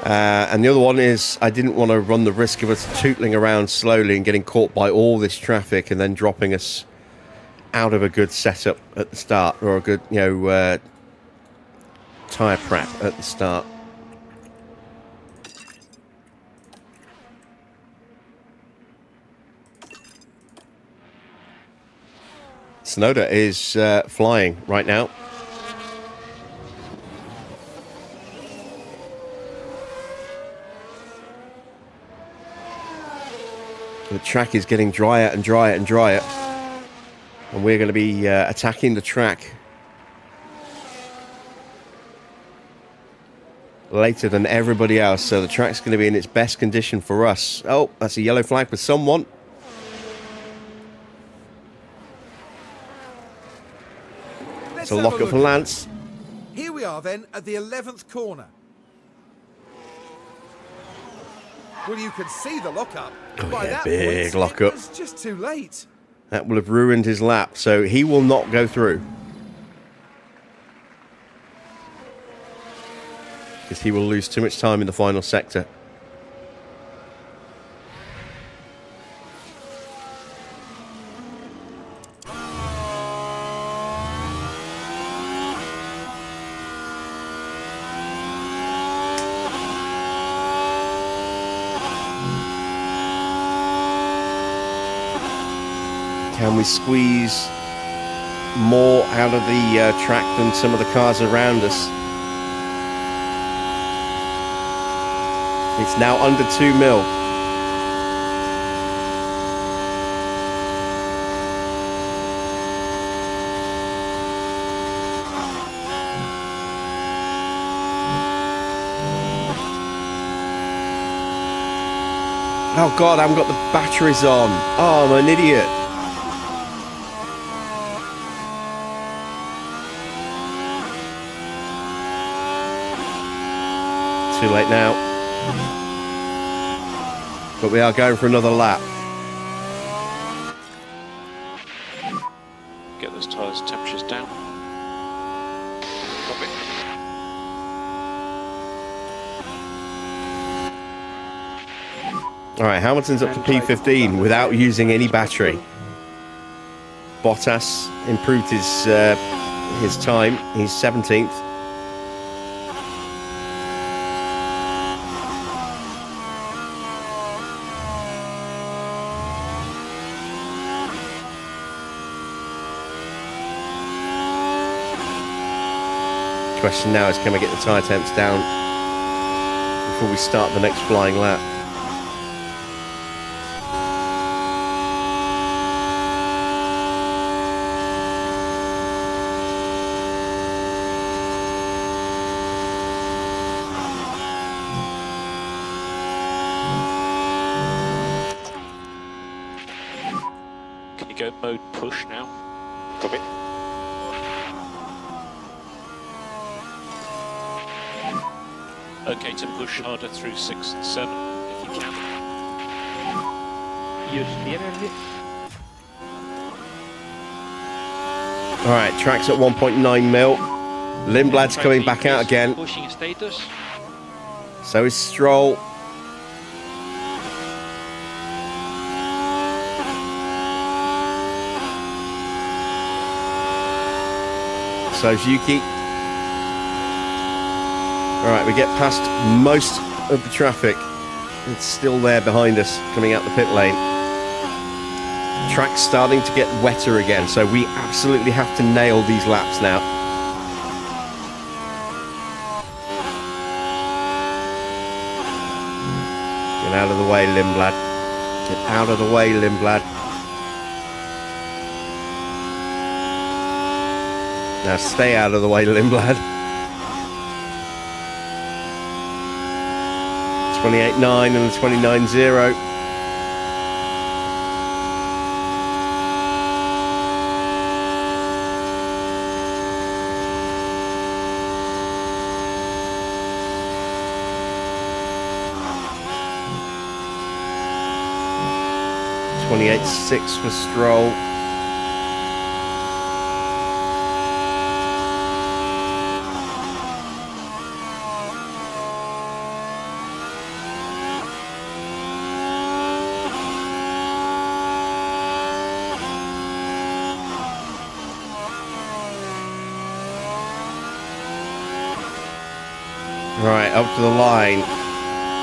And the other one is I didn't want to run the risk of us tootling around slowly and getting caught by all this traffic and then dropping us out of a good setup at the start, or a good, tyre prep at the start. Tsunoda is flying right now. The track is getting drier and drier and drier. And we're going to be attacking the track later than everybody else. So the track's going to be in its best condition for us. Oh, that's a yellow flag for someone. It's a lock up for Lance. Here we are then at the 11th corner. Well, you can see the lockup. Oh, By yeah, that big point, lockup. It was just too late. That will have ruined his lap, so he will not go through. Because he will lose too much time in the final sector. Can we squeeze more out of the track than some of the cars around us? It's now under 2 mil. Oh God, I haven't got the batteries on. Oh, I'm an idiot. Too late now. But we are going for another lap. Get those tyres' temperatures down. Copy. All right, Hamilton's up to P15 without using any battery. Bottas improved his time. He's 17th. Question now is, can we get the tyre temps down before we start the next flying lap? Can you go mode push now? Copy. Okay, to push harder through 6 and 7 if you can. Use the energy. All right, track's at 1.9 mil. Lindblad's coming back out again. Pushing status. So is Stroll. So's Yuki. All right, we get past most of the traffic. It's still there behind us, coming out the pit lane. Track's starting to get wetter again, so we absolutely have to nail these laps now. Get out of the way, Lindblad. Get out of the way, Lindblad. Now stay out of the way, Lindblad. 28.9 and the 29.0. .28.6 for Stroll. Right, up to the line.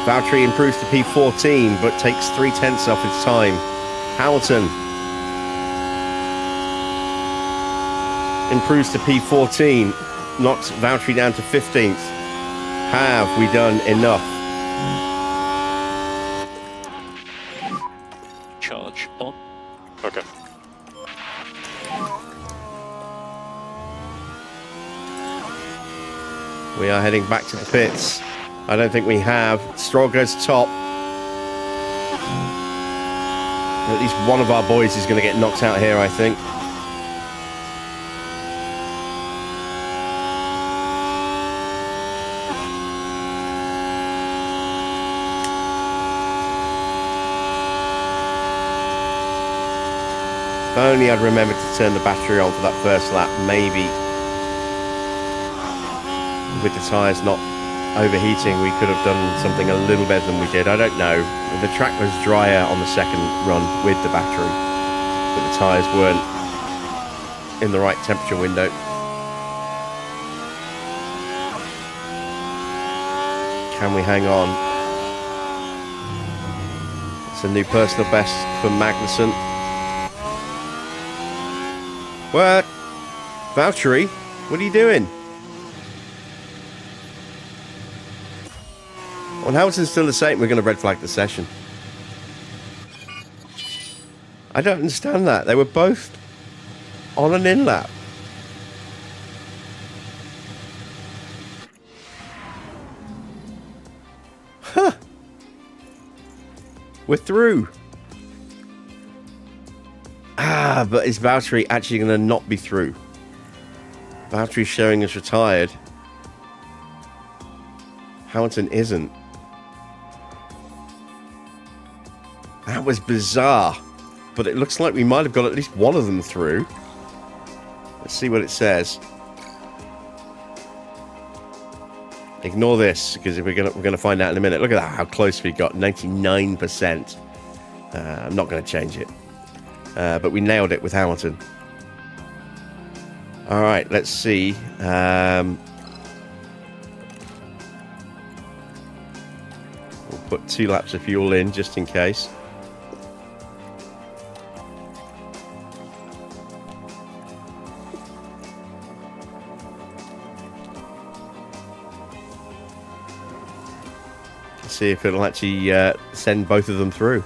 Valtteri improves to P14, but takes 0.3 off its time. Hamilton improves to P14, knocks Valtteri down to 15th. Have we done enough? We are heading back to the pits. I don't think we have. Stroll goes top. At least one of our boys is going to get knocked out here, I think. If only I'd remembered to turn the battery on for that first lap, maybe with the tyres not overheating we could have done something a little better than we did. I don't know. The track was drier on the second run with the battery, but the tyres weren't in the right temperature window. Can we hang on? It's a new personal best for Magnussen. What? Valtteri, what are you doing? Well, Hamilton's still the same. We're going to red flag the session. I don't understand that. They were both on an in-lap. Huh. We're through. Ah, but is Valtteri actually going to not be through? Valtteri's showing us retired. Hamilton isn't. That was bizarre. But it looks like we might have got at least one of them through. Let's see what it says. Ignore this, because we're gonna find out in a minute. Look at that, how close we got. 99%. I'm not going to change it. But we nailed it with Hamilton. All right, let's see. We'll put 2 laps of fuel in just in case. See if it'll actually send both of them through.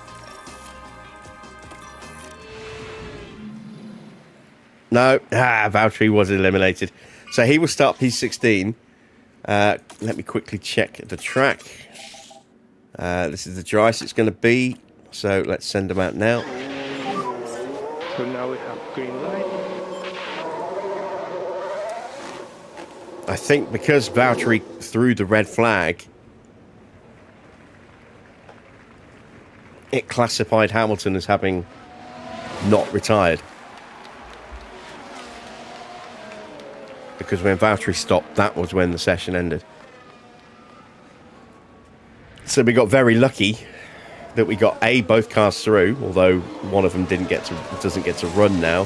No, Valtteri was eliminated. So he will start P16. Let me quickly check the track. This is the driest it's going to be. So let's send them out now. So now we have green light. I think because Valtteri threw the red flag, it classified Hamilton as having not retired. Because when Valtteri stopped, that was when the session ended. So we got very lucky that we got both cars through, although one of them doesn't get to run now,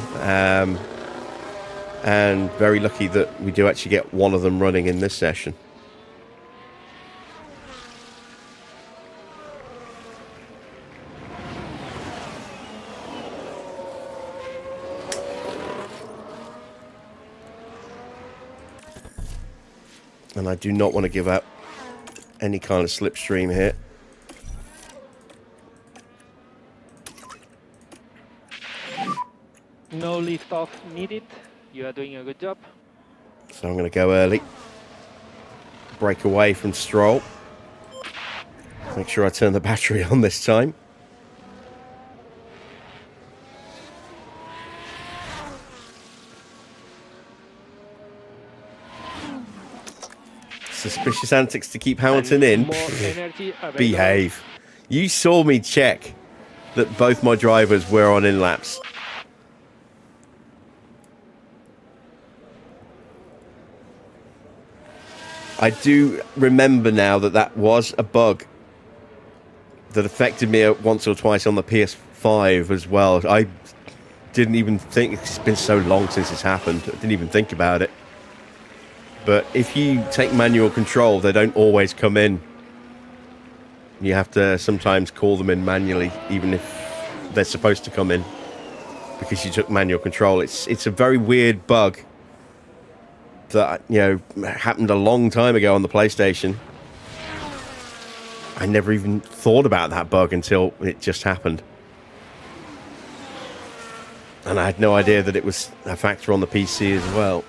and very lucky that we do actually get one of them running in this session. And I do not want to give up any kind of slipstream here. No lift off needed. You are doing a good job. So I'm going to go early. Break away from Stroll. Make sure I turn the battery on this time. Suspicious antics to keep Hamilton in. More energy available. Behave. You saw me check that both my drivers were on in-laps. I do remember now that was a bug that affected me once or twice on the PS5 as well. I didn't even think, it's been so long since it's happened, I didn't even think about it. But if you take manual control, they don't always come in. You have to sometimes call them in manually, even if they're supposed to come in, because you took manual control. It's a very weird bug that, you know, happened a long time ago on the PlayStation. I never even thought about that bug until it just happened. And I had no idea that it was a factor on the PC as well.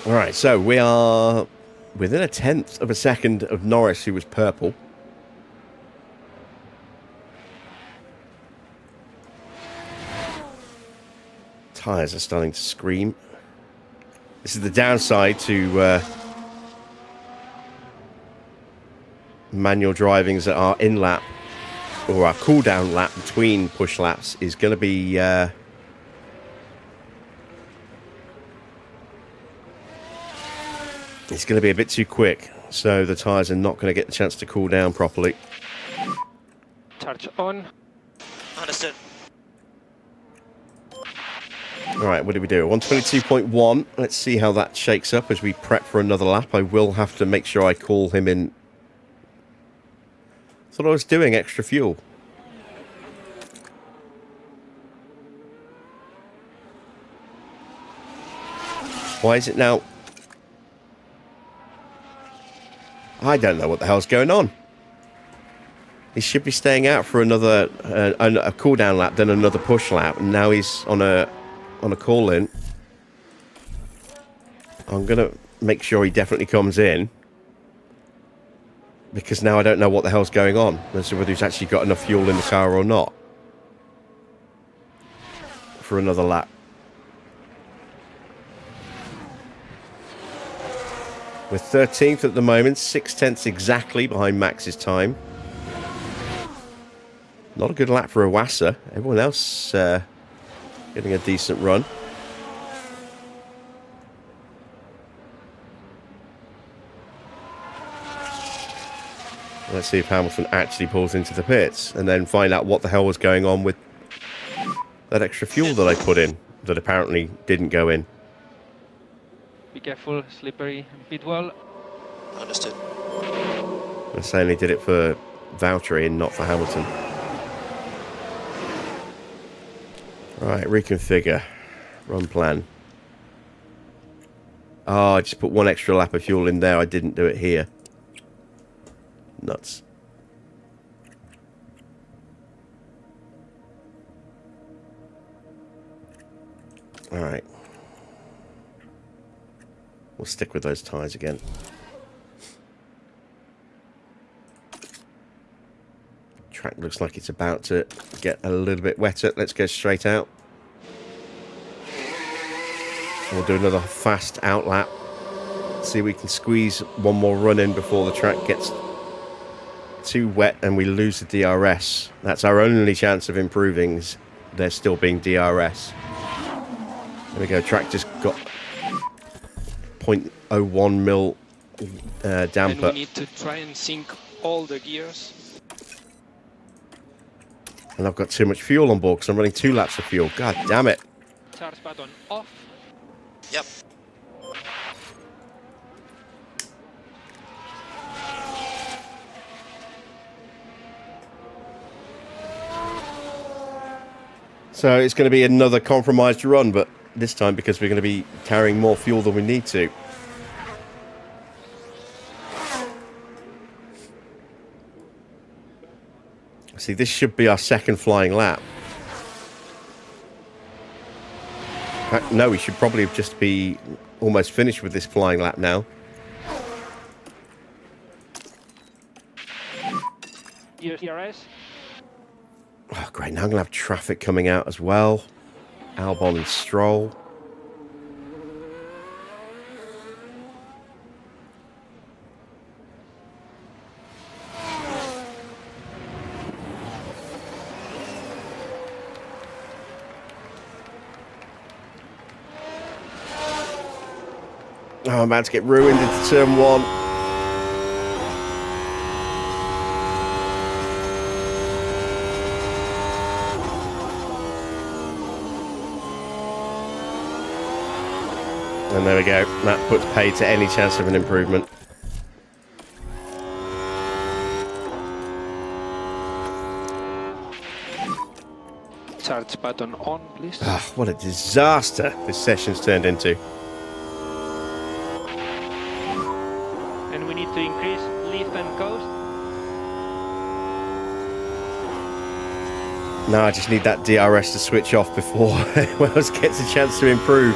All right, so we are within a tenth of a second of Norris, who was purple. Tyres are starting to scream. This is the downside to manual drivings that are in lap, or our cool down lap between push laps is going to be it's going to be a bit too quick, so the tyres are not going to get the chance to cool down properly. Charge on. Understood. Alright, what do we do? 122.1. Let's see how that shakes up as we prep for another lap. I will have to make sure I call him in. Thought I was doing extra fuel. Why is it now? I don't know what the hell's going on. He should be staying out for another a cool down lap, then another push lap, and now he's on a call in. I'm gonna make sure he definitely comes in, because now I don't know what the hell's going on as to whether he's actually got enough fuel in the car or not for another lap. We're 13th at the moment, 6/10 exactly behind Max's time. Not a good lap for Iwasa. Everyone else getting a decent run. Let's see if Hamilton actually pulls into the pits and then find out what the hell was going on with that extra fuel that I put in that apparently didn't go in. Be careful, slippery, pit wall. Understood. I certainly did it for Valtteri and not for Hamilton. Right, reconfigure. Run plan. Oh, I just put one extra lap of fuel in there. I didn't do it here. Nuts. Alright. We'll stick with those tyres again. Track looks like it's about to get a little bit wetter. Let's go straight out. We'll do another fast out lap. See if we can squeeze one more run in before the track gets too wet and we lose the DRS. That's our only chance of improving, is there still being DRS. There we go. Track just got 0.01 mil damper. And we need to try and sync all the gears. And I've got too much fuel on board because I'm running 2 laps of fuel. God damn it. Charge button off. Yep. So it's going to be another compromised run, but this time because we're going to be carrying more fuel than we need to. See, this should be our second flying lap. No, we should probably just be almost finished with this flying lap now. DRS. Oh, great. Now I'm going to have traffic coming out as well. Albon and Stroll. Oh, I'm about to get ruined into turn 1. And there we go. That puts paid to any chance of an improvement. Charge button on, please. Ah, what a disaster this session's turned into. And we need to increase lift and coast. Now I just need that DRS to switch off before anyone else gets a chance to improve.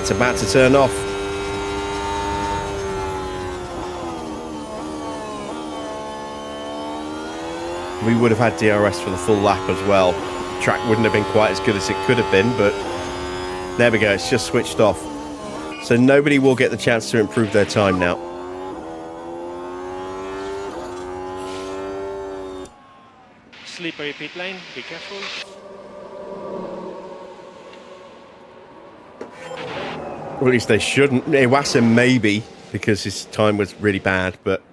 It's about to turn off. We would have had DRS for the full lap as well. The track wouldn't have been quite as good as it could have been, but there we go. It's just switched off. So nobody will get the chance to improve their time now. Slippery pit lane, be careful. Or at least they shouldn't. Iwasa maybe, because his time was really bad, but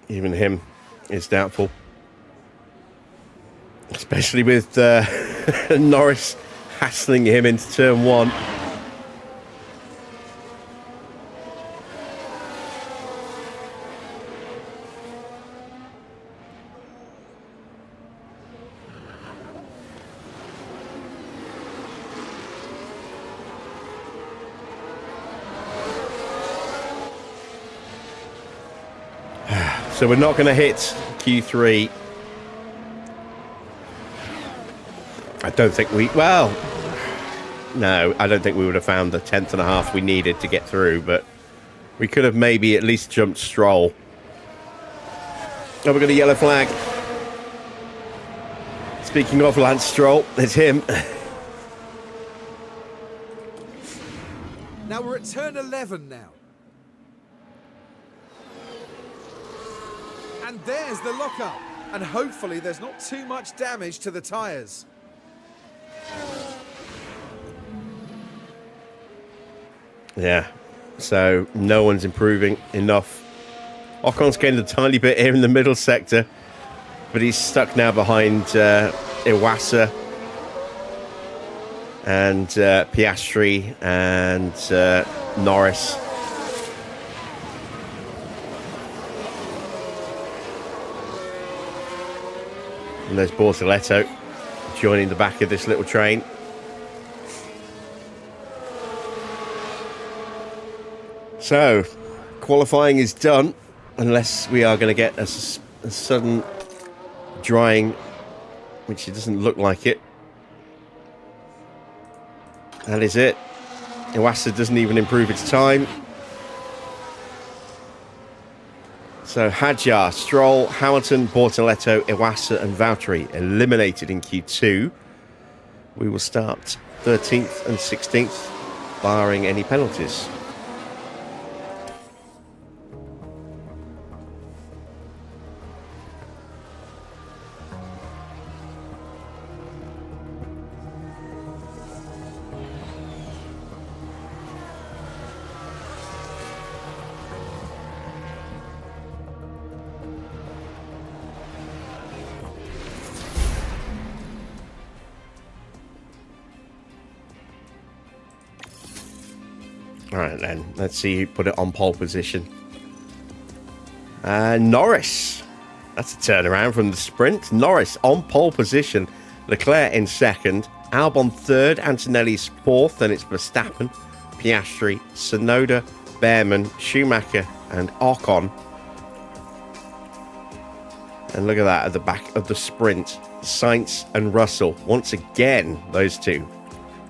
even him is doubtful. Especially with Norris hassling him into turn one. So we're not going to hit Q3. I don't think we... Well, no, I don't think we would have found the 10th and a half we needed to get through, but we could have maybe at least jumped Stroll. Oh, we've got a yellow flag. Speaking of Lance Stroll, it's him. Now we're at turn 11 now. And there's the lockup. And hopefully there's not too much damage to the tyres. Yeah, so no one's improving enough. Ocon's getting a tiny bit here in the middle sector, but he's stuck now behind Iwasa and Piastri and Norris. And there's Bortoletto joining the back of this little train. So, qualifying is done, unless we are going to get a sudden drying, which it doesn't look like it. That is it. Iwasa doesn't even improve its time. So Hadjar, Stroll, Hamilton, Bortoletto, Iwasa and Valtteri eliminated in Q2. We will start 13th and 16th, barring any penalties. All right, then. Let's see who put it on pole position. Norris. That's a turnaround from the sprint. Norris on pole position. Leclerc in second. Albon third. Antonelli's fourth. Then it's Verstappen, Piastri, Tsunoda, Behrman, Schumacher, and Ocon. And look at that at the back of the sprint. Sainz and Russell. Once again, those two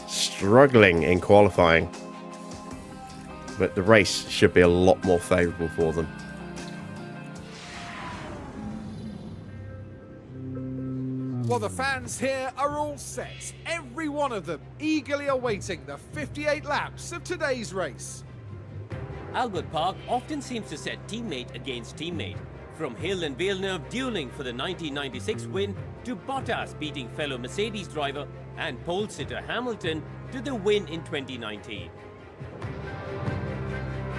struggling in qualifying. But the race should be a lot more favourable for them. Well, the fans here are all set. Every one of them eagerly awaiting the 58 laps of today's race. Albert Park often seems to set teammate against teammate. From Hill and Villeneuve dueling for the 1996 win, to Bottas beating fellow Mercedes driver and pole sitter Hamilton to the win in 2019.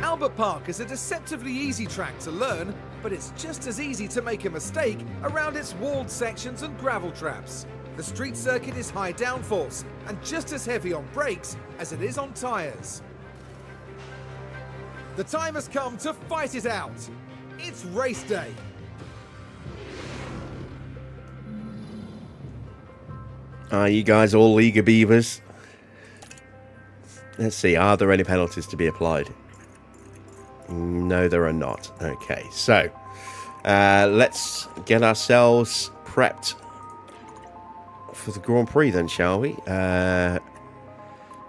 Albert Park is a deceptively easy track to learn, but it's just as easy to make a mistake around its walled sections and gravel traps. The street circuit is high downforce and just as heavy on brakes as it is on tyres. The time has come to fight it out. It's race day. Are you guys all eager beavers? Let's see, are there any penalties to be applied? No, there are not. Okay, so let's get ourselves prepped for the Grand Prix then, shall we?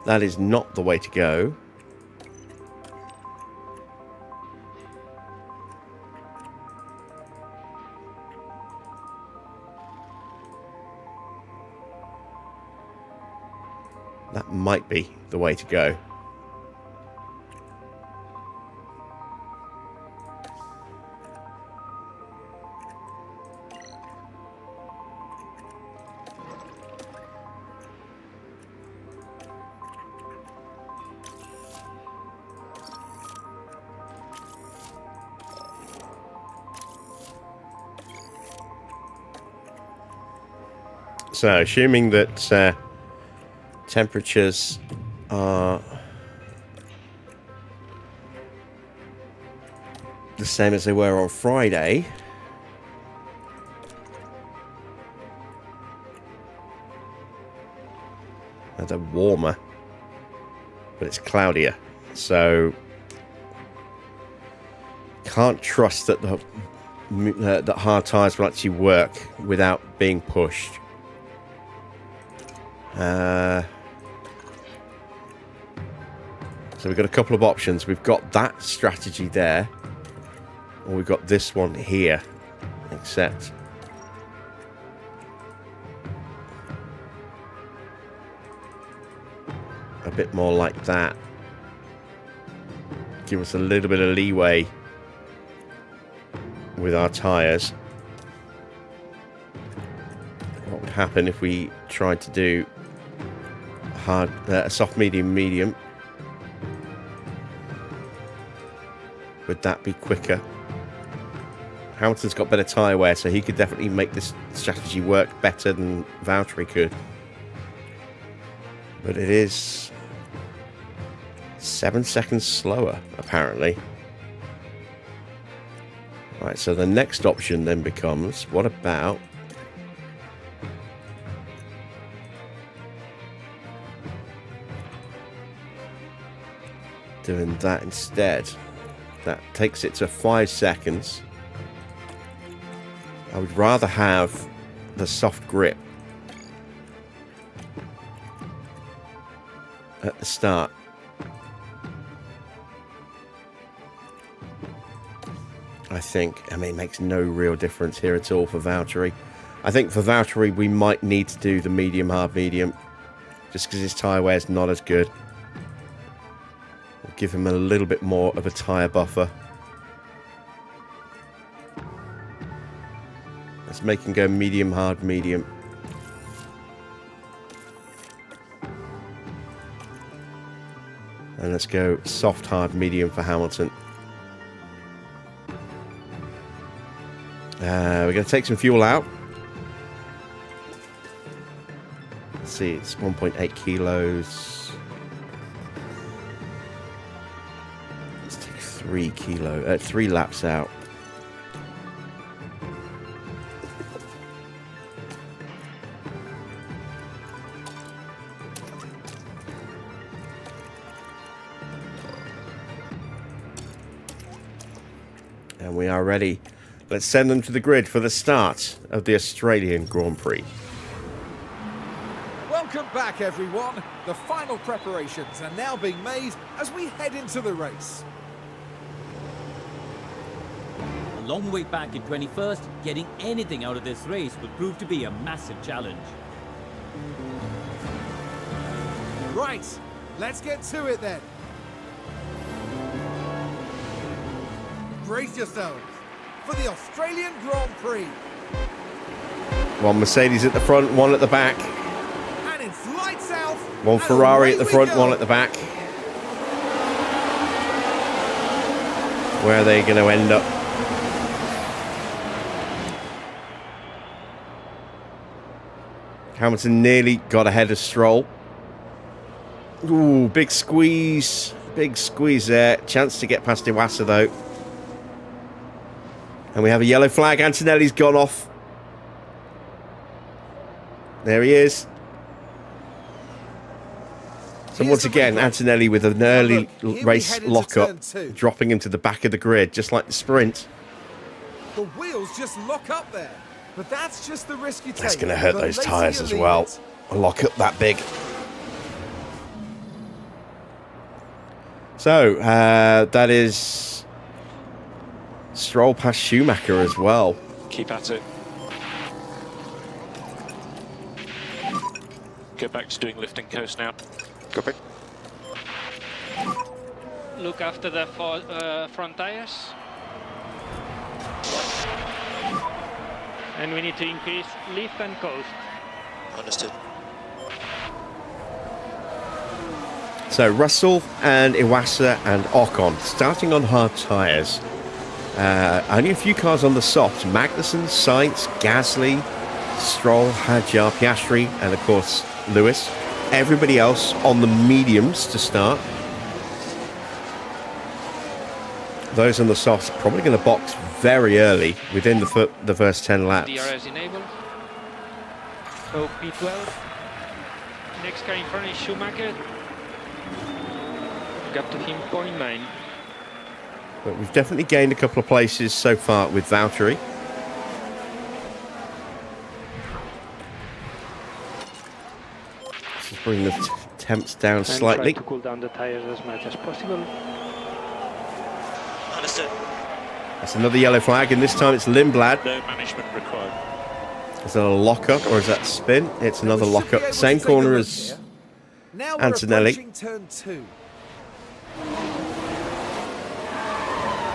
That is not the way to go. That might be the way to go. So, assuming that temperatures are the same as they were on Friday, they're warmer, but it's cloudier, so can't trust that that hard tyres will actually work without being pushed. So we've got a couple of options. We've got that strategy there, or we've got this one here, except a bit more like that. Give us a little bit of leeway with our tyres. What would happen if we tried to do hard, a soft, medium, medium? Would that be quicker? Hamilton's got better tyre wear, so he could definitely make this strategy work better than Valtteri could. But it is 7 seconds slower, apparently. Right, so the next option then becomes, what about doing that instead? That takes it to 5 seconds. I would rather have the soft grip at the start. I think, I mean, it makes no real difference here at all for Valtteri. I think for Valtteri, we might need to do the medium, hard, medium, just because his tyre wear is not as good. We'll give him a little bit more of a tyre buffer. Let's make him go medium, hard, medium. And let's go soft, hard, medium for Hamilton. We're going to take some fuel out. Let's see, it's 1.8 kilos. Let's take 3 laps out. And we are ready. Let's send them to the grid for the start of the Australian Grand Prix. Welcome back, everyone. The final preparations are now being made as we head into the race. A long way back in 21st, getting anything out of this race would prove to be a massive challenge. Right, let's get to it then. Brace yourselves for the Australian Grand Prix. One Mercedes at the front, one at the back. And it's lights out. One Ferrari at the front, one at the back. Where are they going to end up? Hamilton nearly got ahead of Stroll. Ooh, big squeeze. Big squeeze there. Chance to get past Iwasa, though. And we have a yellow flag. Antonelli's gone off. There he is. So once again, Antonelli with an early race lockup, dropping him to the back of the grid, just like the sprint. The wheels just lock up there. But that's just the risk you take. That's going to hurt those tyres as well. A lockup that big. So that is Stroll past Schumacher as well. Keep at it. Go back to doing lift and coast now. Copy. Look after the front tires. And we need to increase lift and coast. Understood. So Russell and Iwasa and Ocon starting on hard tyres. Only a few cars on the soft. Magnussen, Sainz, Gasly, Stroll, Hadjar, Piastri, and of course Lewis. Everybody else on the mediums to start. Those on the softs probably going to box very early within the first 10 laps. DRS enabled. So P12. Next car in front is Schumacher. Gap to him 0.9. But we've definitely gained a couple of places so far with Valtteri. Let's just bring the temps down slightly. Try to cool down the tires as much as possible. Understood. That's another yellow flag, and this time it's Lindblad. No management required. Is that a lockup or is that spin? It's another We should be lockup. able Same to take a corner look as here. Now we're Antonelli. approaching turn 2.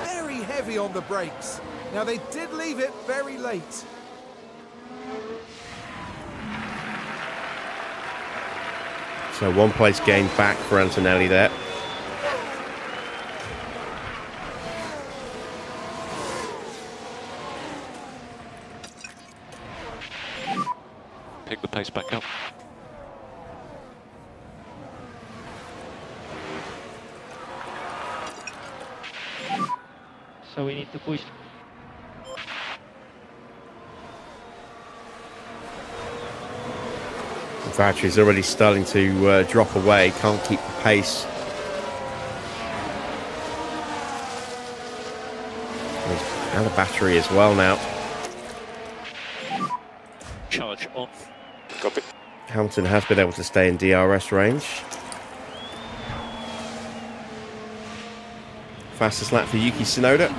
Very heavy on the brakes. Now they did leave it very late. So 1 place gained back for Antonelli there. Pick the pace back up. So we need to push. Valtteri's already starting to drop away, can't keep the pace. He's out of battery as well now. Charge on. Copy. Hamilton has been able to stay in DRS range. Fastest lap for Yuki Tsunoda.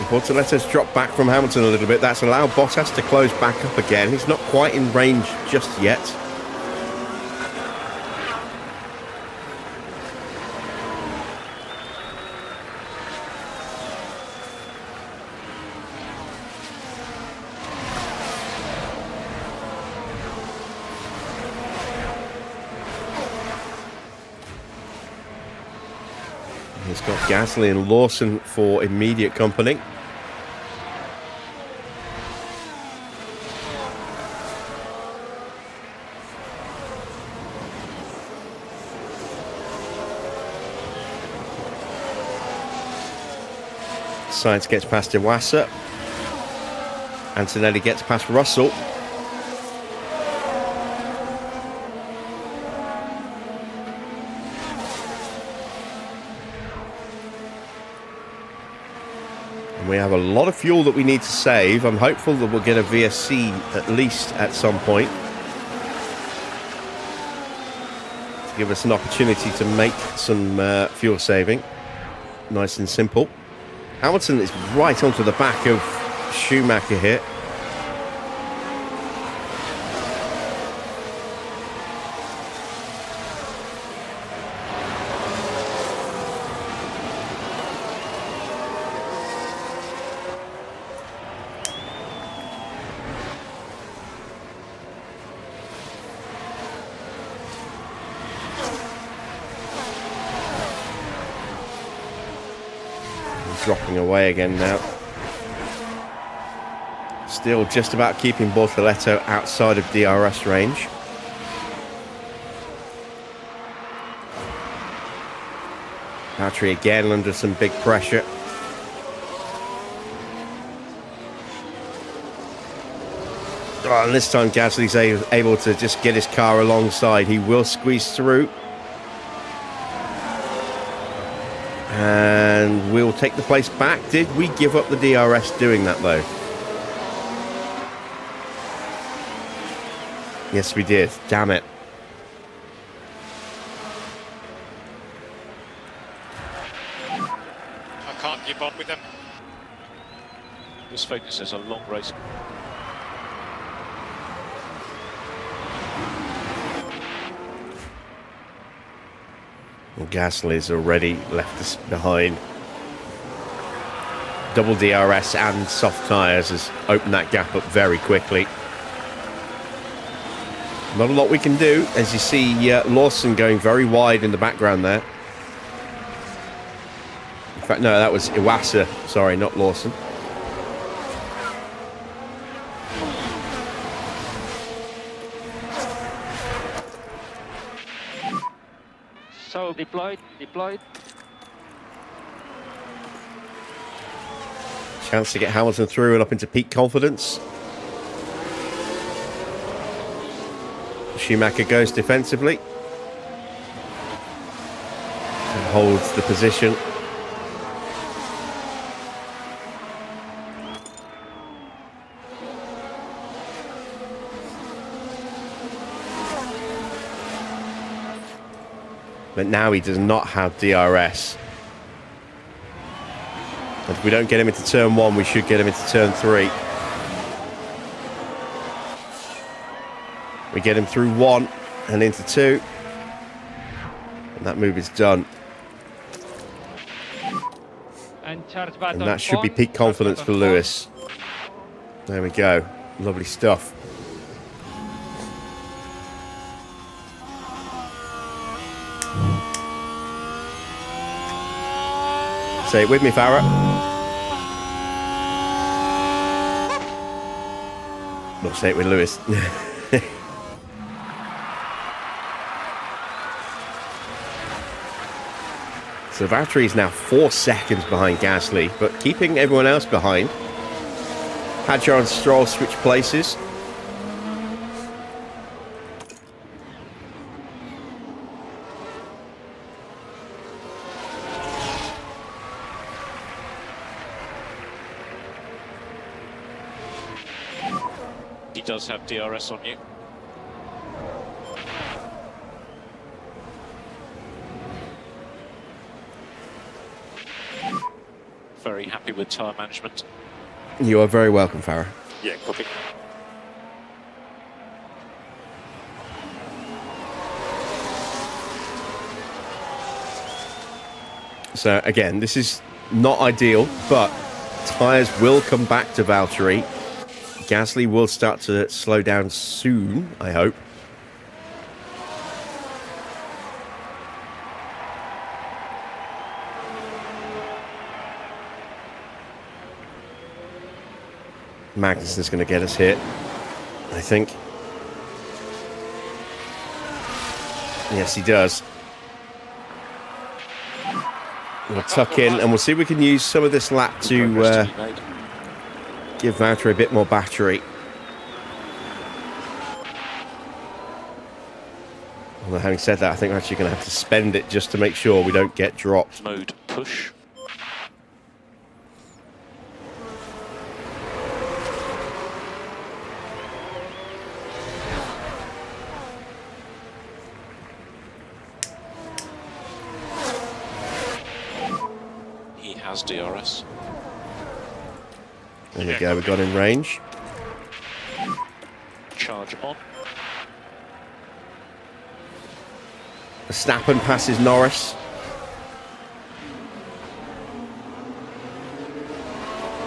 Bortoletto's dropped back from Hamilton a little bit. That's allowed Bottas to close back up again. He's not quite in range just yet. He's got Gasly and Lawson for immediate company. Sainz gets past Iwasa. Antonelli gets past Russell. And we have a lot of fuel that we need to save. I'm hopeful that we'll get a VSC at least at some point to give us an opportunity to make some fuel saving. Nice and simple. Hamilton is right onto the back of Schumacher here. Dropping away again now. Still just about keeping Bortoletto outside of DRS range. Valtteri again under some big pressure. Oh, and this time Gasly's able to just get his car alongside. He will squeeze through. And we'll take the place back. Did we give up the DRS doing that, though? Yes, we did. Damn it. I can't keep up with them. This focus is a long race. And Gasly's already left us behind. Double DRS and soft tyres has opened that gap up very quickly. Not a lot we can do, as you see Lawson going very wide in the background there. In fact, no, that was Iwasa. Sorry, not Lawson. So deployed. Chance to get Hamilton through and up into peak confidence. Schumacher goes defensively and holds the position. But now he does not have DRS. And if we don't get him into turn 1, we should get him into turn 3. We get him through 1 and into 2. And that move is done. And charge And button that should be on, peak confidence charge for button Lewis. There we go. Lovely stuff. Say it with me, Farah. Well, say it with Lewis. So Valtteri is now 4 seconds behind Gasly, but keeping everyone else behind. Hadjar and Stroll switch places. He does have DRS on you. Very happy with tyre management. You are very welcome, Farah. Yeah, copy. So again, this is not ideal, but tyres will come back to Valtteri. Gasly will start to slow down soon, I hope. Magnussen's going to get us hit, I think. Yes, he does. We'll tuck in and we'll see if we can use some of this lap to give Valtteri a bit more battery. Although having said that, I think we're actually going to have to spend it just to make sure we don't get dropped. Mode push. He has DRS. There we go, we got in range. Charge on. Verstappen passes Norris.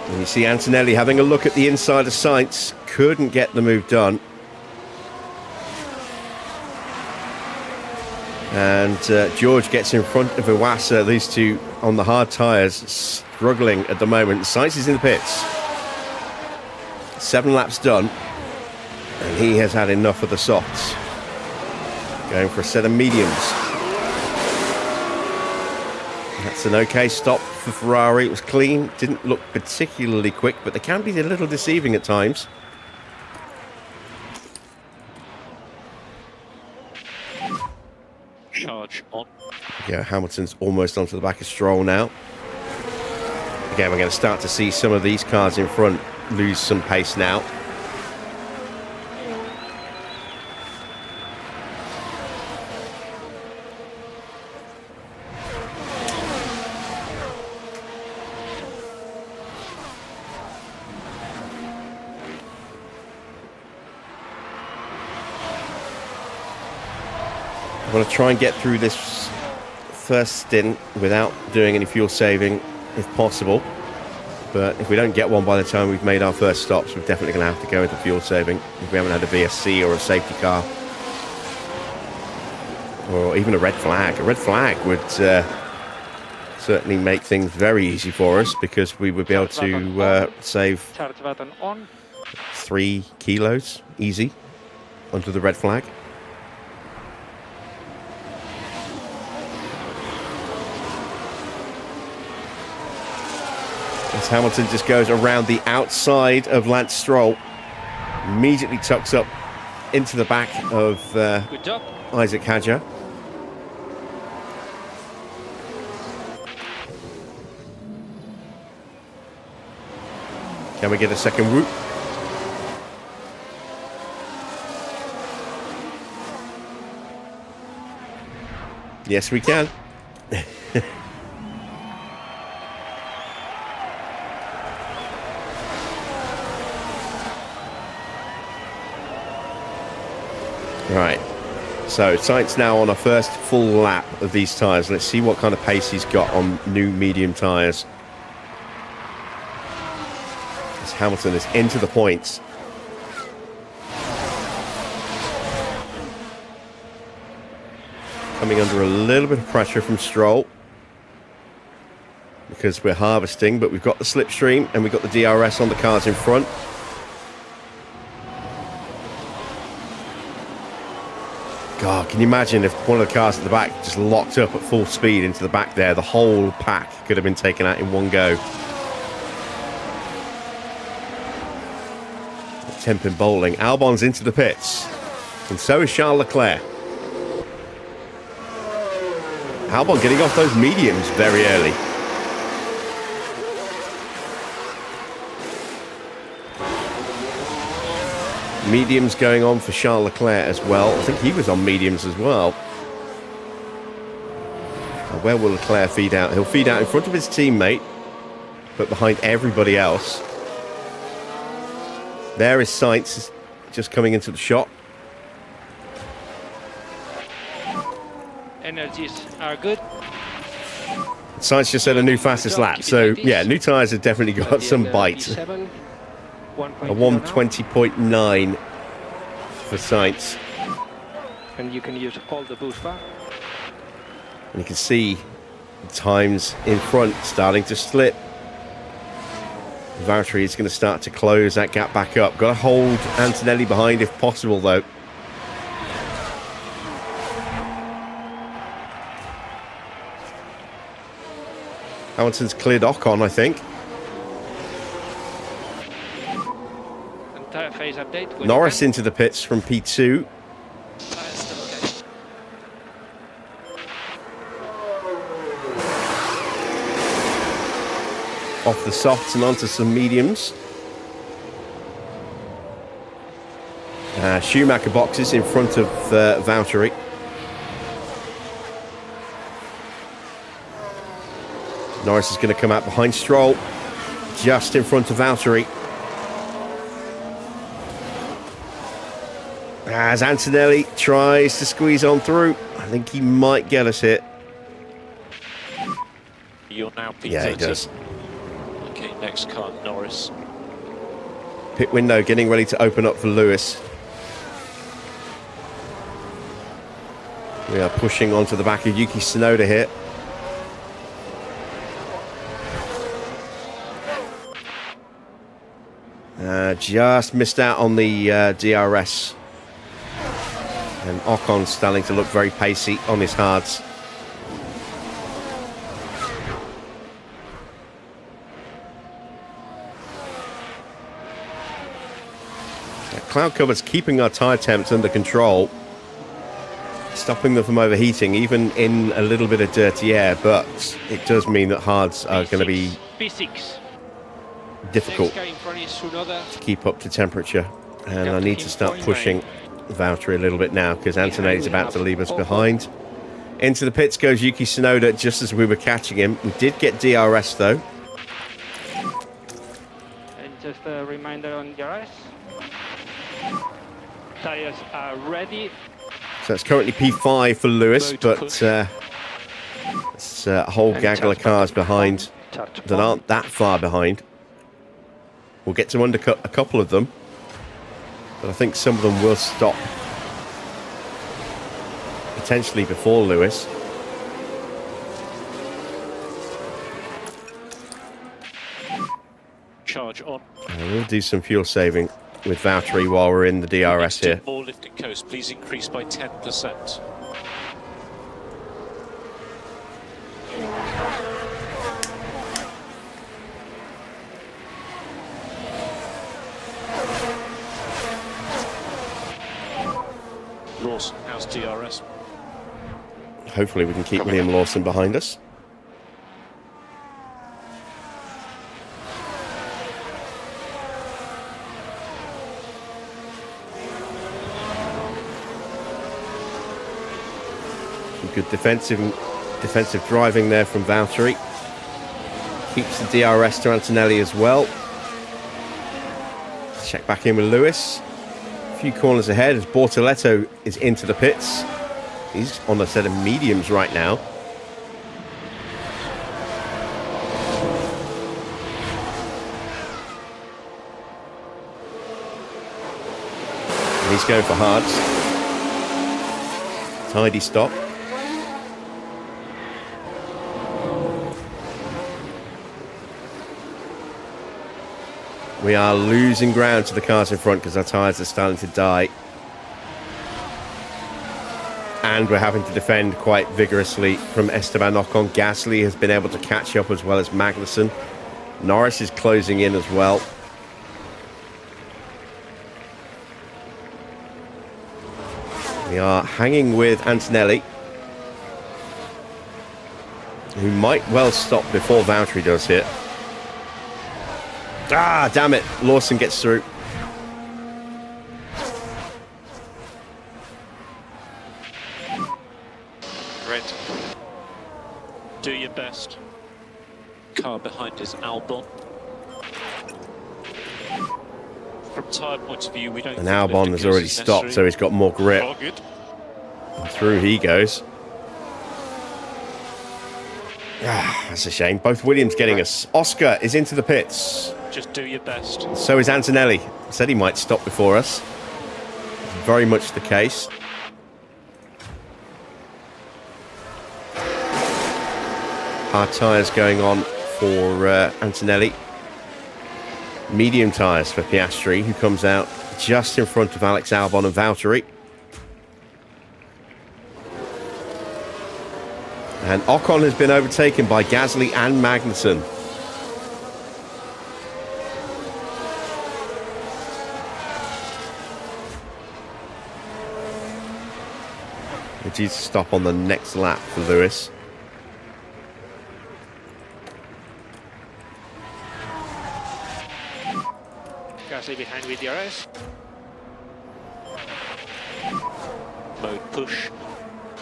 And you see Antonelli having a look at the inside of Sainz. Couldn't get the move done. And George gets in front of Iwasa. These two on the hard tyres, struggling at the moment. Sainz is in the pits. 7 laps done. And he has had enough of the softs. Going for a set of mediums. That's an okay stop for Ferrari. It was clean. Didn't look particularly quick, but they can be a little deceiving at times. charge on. Yeah, Hamilton's almost onto the back of Stroll now. Again, we're going to start to see some of these cars in front lose some pace now. I want to try and get through this first stint without doing any fuel saving if possible, but if we don't get one by the time we've made our first stops, we're definitely going to have to go into fuel saving if we haven't had a VSC or a safety car or even a red flag. A red flag would certainly make things very easy for us, because we would be able to save 3 kilos easy under the red flag. As Hamilton just goes around the outside of Lance Stroll, immediately tucks up into the back of Good job. Isaac Hadjar. Can we get a second whoop? Yes, we can. Right, so Sainz now on a first full lap of these tyres. Let's see what kind of pace he's got on new medium tyres. As Hamilton is into the points. Coming under a little bit of pressure from Stroll, because we're harvesting, but we've got the slipstream and we've got the DRS on the cars in front. God, can you imagine if one of the cars at the back just locked up at full speed into the back there? The whole pack could have been taken out in one go. Temping bowling. Albon's into the pits. And so is Charles Leclerc. Albon getting off those mediums very early. Mediums going on for Charles Leclerc as well. I think he was on mediums as well. Now, where will Leclerc feed out? He'll feed out in front of his teammate, but behind everybody else. There is Sainz just coming into the shot. Energies are good. Sainz just had a new fastest lap, so yeah, new tyres have definitely got some bite. A 120.9 for Sainz. And you can use all the boost bar. And you can see the times in front starting to slip. Valtteri is going to start to close that gap back up. Got to hold Antonelli behind if possible, though. Hamilton's cleared Ocon, I think. Phase update. Norris into the pits from P2. Tyres still okay. Off the softs and onto some mediums. Schumacher boxes in front of Valtteri. Norris is going to come out behind Stroll, just in front of Valtteri. As Antonelli tries to squeeze on through, I think he might get us hit. You're now P30. Yeah, he does. Okay, next car, Norris. Pit window getting ready to open up for Lewis. We are pushing onto the back of Yuki Tsunoda here. Just missed out on the DRS. And Ocon's starting to look very pacey on his hards. That cloud cover's keeping our tyre temps under control. stopping them from overheating, even in a little bit of dirty air, but it does mean that hards are going to be P6. difficult Next car in front is Tsunoda. to keep up to temperature. And Gap I to need to him, start 0.9. pushing Valtteri a little bit now because Antonelli's we about have to leave us Ocon. behind. Into the pits goes Yuki Tsunoda just as we were catching him. We did get DRS though. And just a reminder on DRS. Tires are ready. So it's currently P5 for Lewis, Road but push. it's a whole And gaggle of charge cars button behind on, charge that on. aren't that far behind. We'll get to undercut a couple of them, but I think some of them will stop potentially before Lewis. Charge on. We'll do some fuel saving with Valtteri while we're in the DRS here. More lift and coast. Please increase by 10%. Lawson, how's DRS? Hopefully we can keep Liam Lawson behind us. Some good defensive driving there from Valtteri. Keeps the DRS to Antonelli as well. Check back in with Lewis. A few corners ahead as Bortoletto is into the pits. He's on a set of mediums right now. And he's going for hards. Tidy stop. We are losing ground to the cars in front because our tyres are starting to die. And we're having to defend quite vigorously from Esteban Ocon. Gasly has been able to catch up as well as Magnussen. Norris is closing in as well. We are hanging with Antonelli, who might well stop before Valtteri does here. Ah, damn it. Lawson gets through. Red. Do your best. Car behind is Albon. From tyre point of view, we don't. And think Albon lifting has coast already is stopped, so necessary. he's got more grip. Oh, good. Through he goes. Ah, that's a shame. Both Williams getting us. Oscar is into the pits. Just do your best. So is Antonelli. Said he might stop before us. Very much the case. Hard tyres going on for Antonelli. Medium tyres for Piastri, who comes out just in front of Alex Albon and Valtteri. And Ocon has been overtaken by Gasly and Magnussen. We're due to stop on the next lap for Lewis. Gasly behind with DRS. Mode push.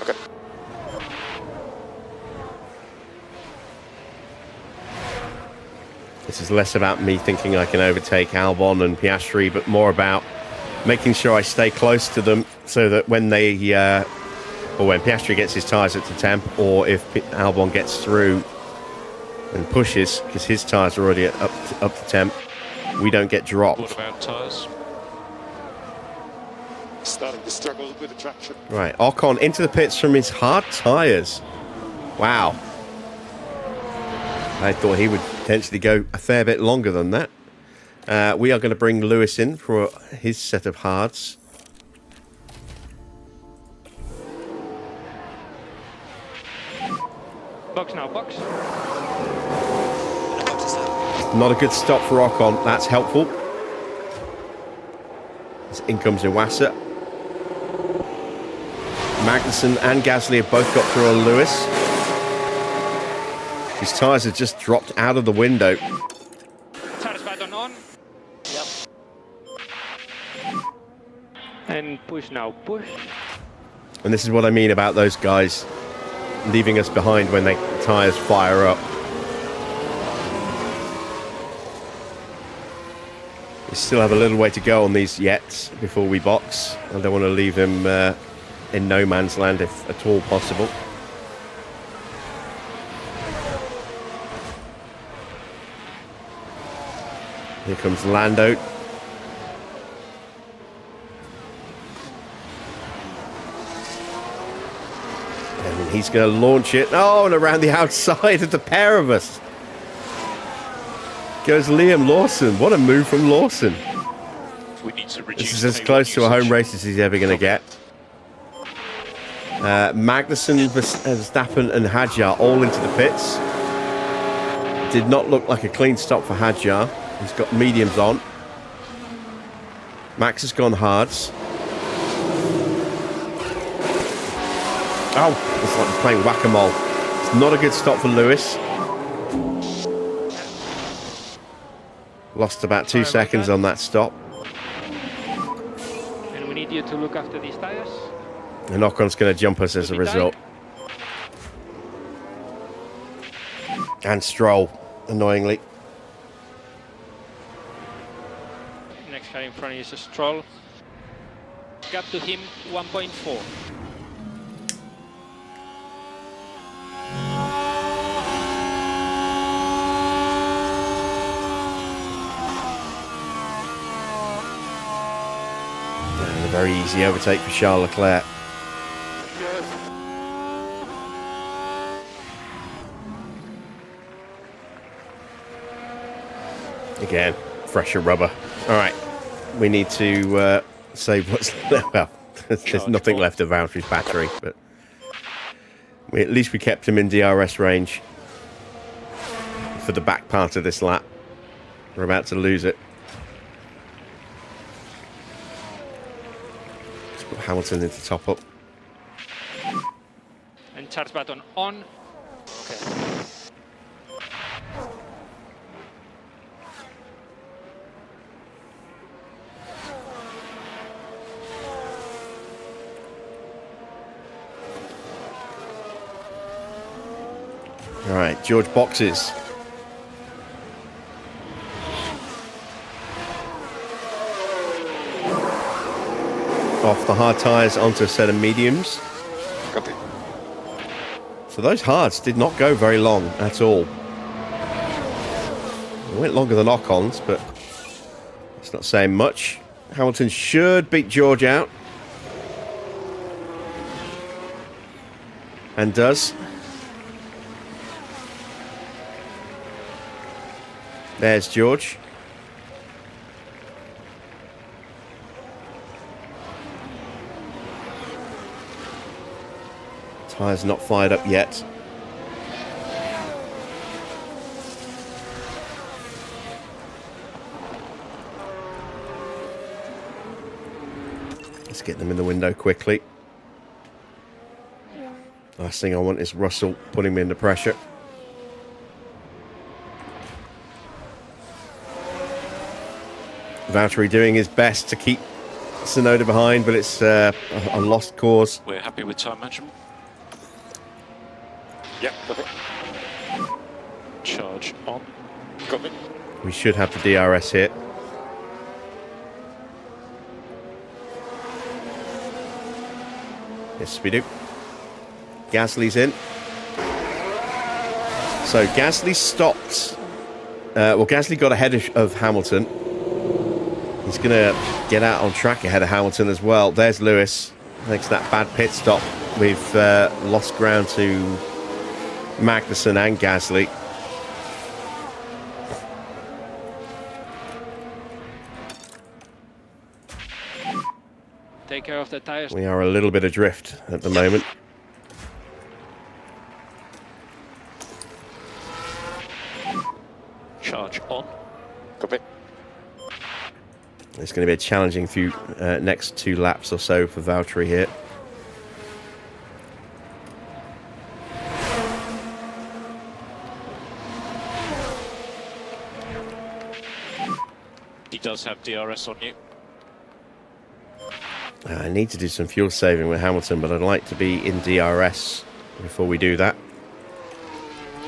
Okay. This is less about me thinking I can overtake Albon and Piastri, but more about making sure I stay close to them so that when they, or when Piastri gets his tyres up to temp, or if Albon gets through and pushes, because his tyres are already up to temp, we don't get What dropped. about tyres? Starting to struggle with the traction. Right, Ocon into the pits from his hard tyres. Wow. I thought he would potentially go a fair bit longer than that. We are going to bring Lewis in for his set of hards. Box now, box. Not a good stop for Ocon. That's helpful. In comes Iwasa. Magnussen and Gasly have both got through on Lewis. His tyres have just dropped out of the window. Charge button on. Yep. And push now, push. And this is what I mean about those guys leaving us behind when the tyres fire up. We still have a little way to go on these yet before we box. I don't want to leave him in no man's land if at all possible. Here comes Lando. And he's going to launch it. Oh, and around the outside of the pair of us goes Liam Lawson. What a move from Lawson. We need to reduce This is as payload close to a home usage. race as he's ever going to get. Magnussen, Verstappen and Hadjar all into the pits. Did not look like a clean stop for Hadjar. He's got mediums on. Max has gone hards. Oh, it's like playing whack-a-mole. It's not a good stop for Lewis. Lost about 2 seconds on that stop. And we need you to look after these tires. And Ocon's going to jump us as a result. And Stroll, annoyingly. Next car in front is a Stroll. Gap to him 1.4. And a very easy overtake for Charles Leclerc. Again, fresher rubber. All right, we need to save what's left. Well, there's nothing left of Valtteri's battery, but at least we kept him in DRS range for the back part of this lap. We're about to lose it. Let's put Hamilton into top up. And charge button on. Okay. All right, George boxes. Off the hard tyres onto a set of mediums. Copy. So those hards did not go very long at all. It went longer than Ocon's, but it's not saying much. Hamilton should beat George out. And does. There's George. Tyres not fired up yet. Let's get them in the window quickly. Last thing I want is Russell putting me under pressure. Valtteri doing his best to keep Tsunoda behind, but it's a lost cause. We're happy with time management. Yeah, copy. Charge on. Copy. We should have the DRS hit. Yes, we do. Gasly's in. So Gasly stopped. Well, Gasly got ahead of Hamilton. He's going to get out on track ahead of Hamilton as well. There's Lewis. Thanks to that bad pit stop, we've lost ground to Magnussen and Gasly. Take care of the tires. We are a little bit adrift at the moment. Charge on. Copy. It's going to be a challenging few next 2 laps or so for Valtteri here. does have DRS on you. I need to do some fuel saving with Hamilton, but I'd like to be in DRS before we do that.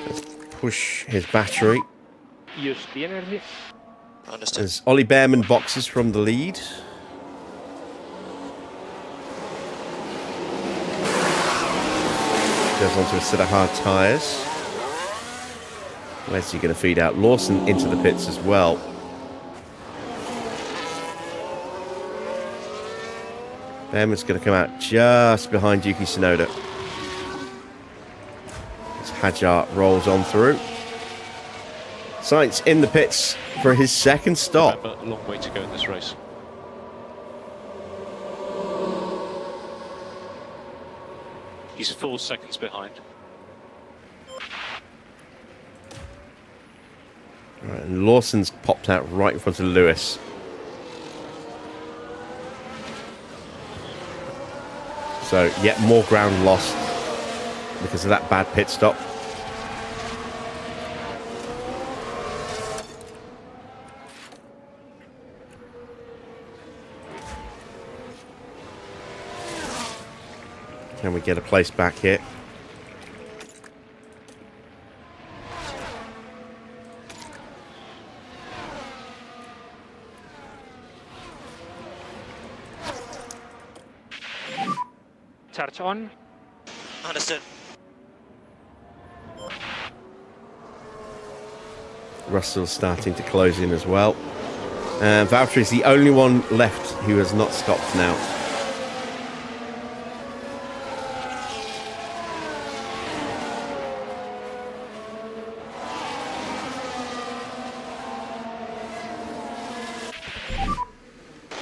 Let's push his battery. Use the energy. Understood. As Ollie Behrman boxes from the lead. Goes onto a set of hard tyres. Where's he going to feed out? Lawson into the pits as well. Behrman's going to come out just behind Yuki Tsunoda. As Hadjar rolls on through. Sainz in the pits for his second stop. Remember, a long way to go in this race. He's 4 seconds behind. Right, and Lawson's popped out right in front of Lewis. So, yet more ground lost because of that bad pit stop. Can we get a place back here? Charge on. Understood. Russell's starting to close in as well. Valtteri's the only one left who has not stopped now.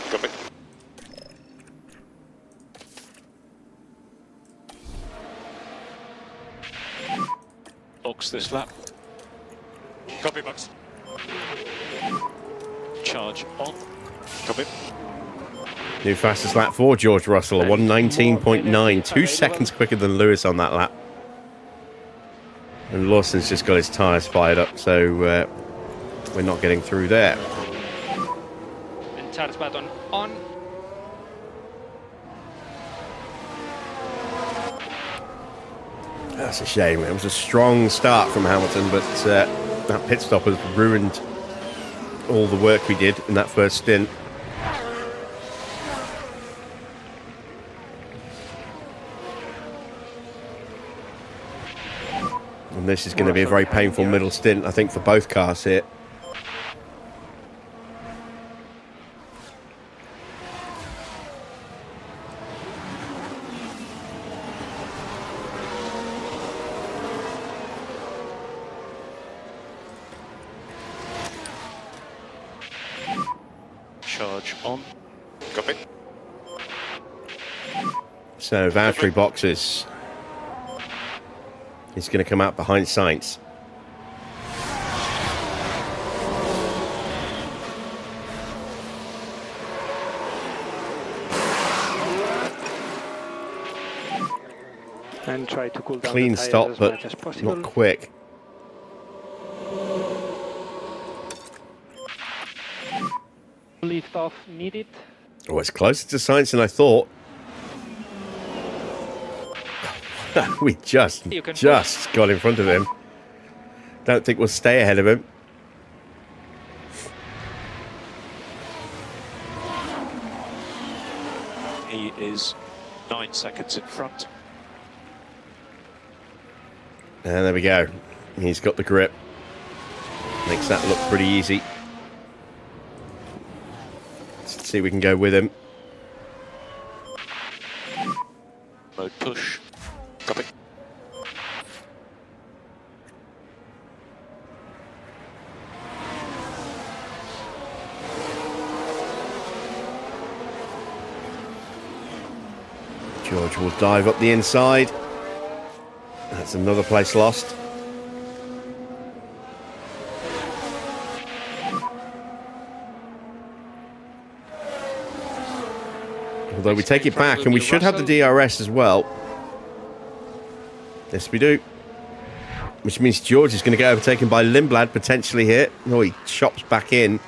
Copy. Box this lap. Copy, box. Charge on. Copy. New fastest lap for George Russell, a 1:19.9, 2 seconds quicker than Lewis on that lap. And Lawson's just got his tyres fired up, so we're not getting through there. And charge button on. That's a shame. It was a strong start from Hamilton, but that pit stop has ruined all the work we did in that first stint. And this is going to be a very painful middle stint, I think, for both cars here. Charge on. Copy. So, Valtteri boxes. He's going to come out behind Sainz. And try to cool down Clean the tires stop, as but much as possible. not quick. Lift off needed. Oh, it's closer to Sainz than I thought. We just got in front of him. Don't think we'll stay ahead of him. He is 9 seconds in front. And there we go. He's got the grip. Makes that look pretty easy. Let's see if we can go with him. Mode push. Copy. George will dive up the inside. That's another place lost. Although we take it back, and we should have the DRS as well. Yes, we do. Which means George is going to get overtaken by Lindblad potentially here. Oh, he chops back in.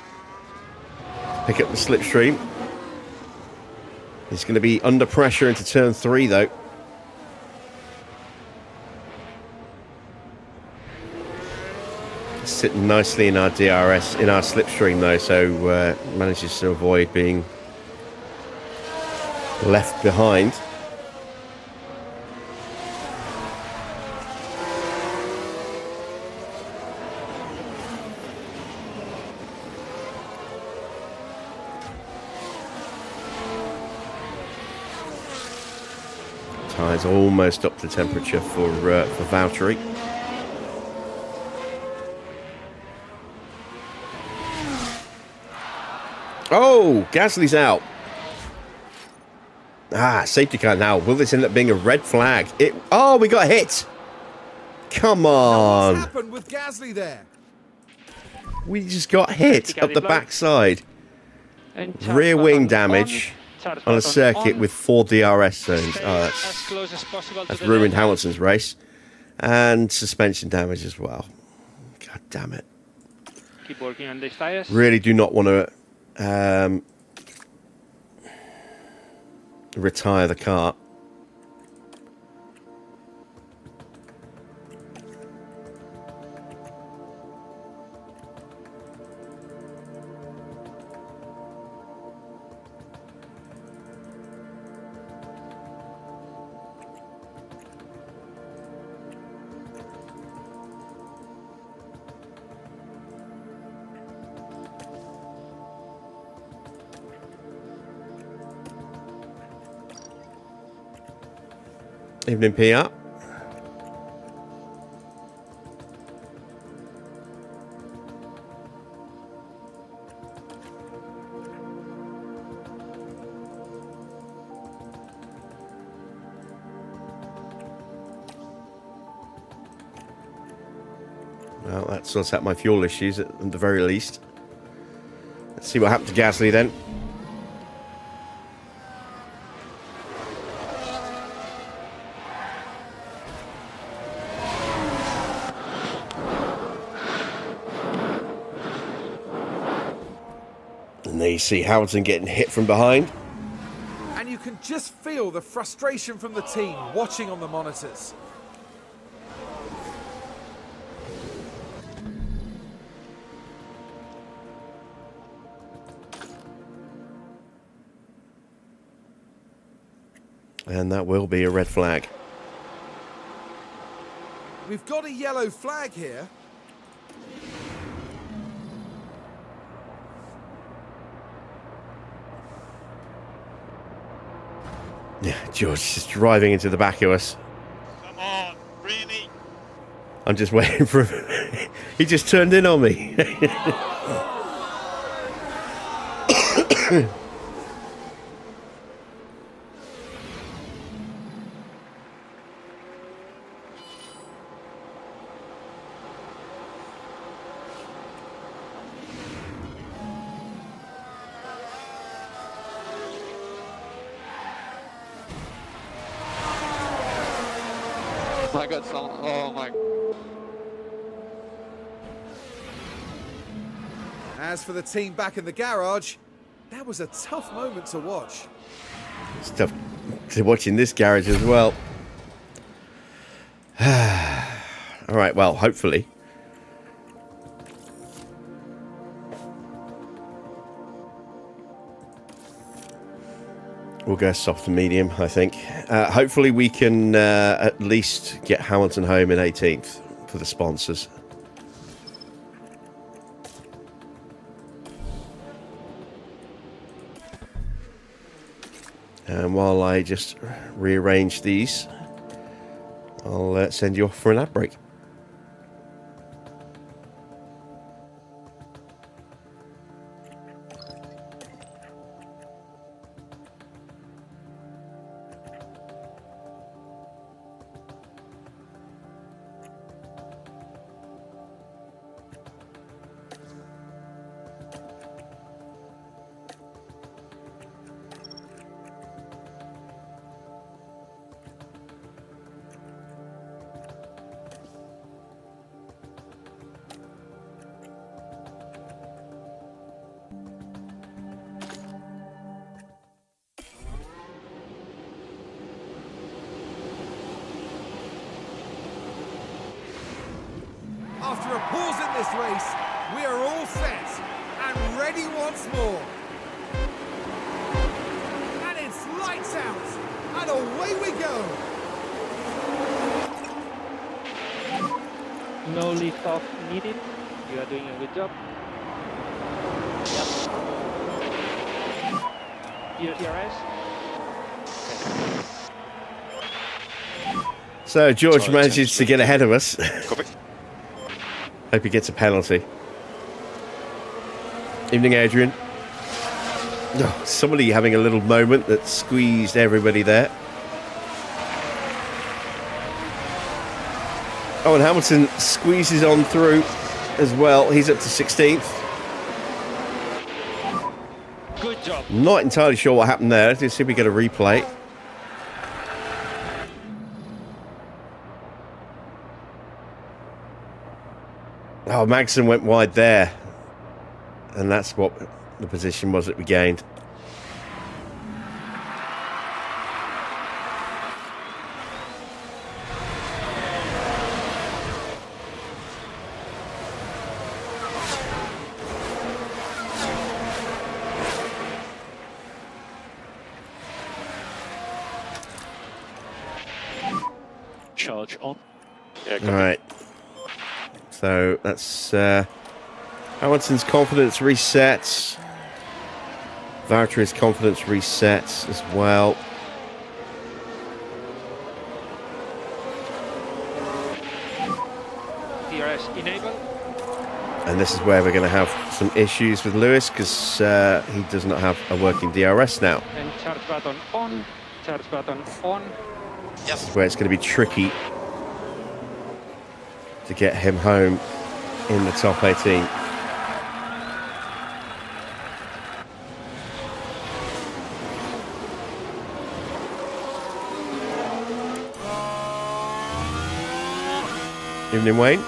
Pick up the slipstream. He's going to be under pressure into turn 3, though. Sitting nicely in our DRS, in our slipstream, though, so manages to avoid being left behind. Tyres almost up to temperature for Valtteri. Oh, Gasly's out. Safety car now. Will this end up being a red flag? Oh, we got hit. Come on. What's happened with Gasly there? We just got hit up the backside. Rear wing damage on a circuit with 4 DRS zones. Oh, that's ruined Hamilton's race. And suspension damage as well. God damn it. Keep working on these tires. Really do not want to retire the car. Evening, PR. Well, that sorts out my fuel issues at the very least. Let's see what happened to Gasly then. And there you see Hamilton getting hit from behind. And you can just feel the frustration from the team watching on the monitors. And that will be a red flag. We've got a yellow flag here. Yeah, George is driving into the back of us. Come on, really? I'm just waiting for him. He just turned in on me. I got some. Oh my. As for the team back in the garage, that was a tough moment to watch. It's tough to watch in this garage as well. All right, well, hopefully. We'll go soft and medium, I think. Hopefully we can at least get Hamilton home in 18th for the sponsors. And while I just rearrange these, I'll send you off for an ad break. After a pause in this race, we are all set and ready once more. And it's lights out, and away we go. No lift off needed. You are doing a good job. Yep. DRS. So George Sorry, manages to get ahead of us. Copy. Hope he gets a penalty. Evening, Adrian. Oh, somebody having a little moment that squeezed everybody there. Oh, and Hamilton squeezes on through as well. He's up to 16th. Good job. Not entirely sure what happened there. Let's see if we get a replay. Oh, Magnussen went wide there. And that's what the position was that we gained. Charge on. Yeah, All right. So that's Hamilton's confidence resets. Valtteri's confidence resets as well. DRS enabled. And this is where we're going to have some issues with Lewis because he does not have a working DRS now. And charge button on. Charge button on. This is where it's going to be tricky to get him home in the top 18. Evening, Wayne.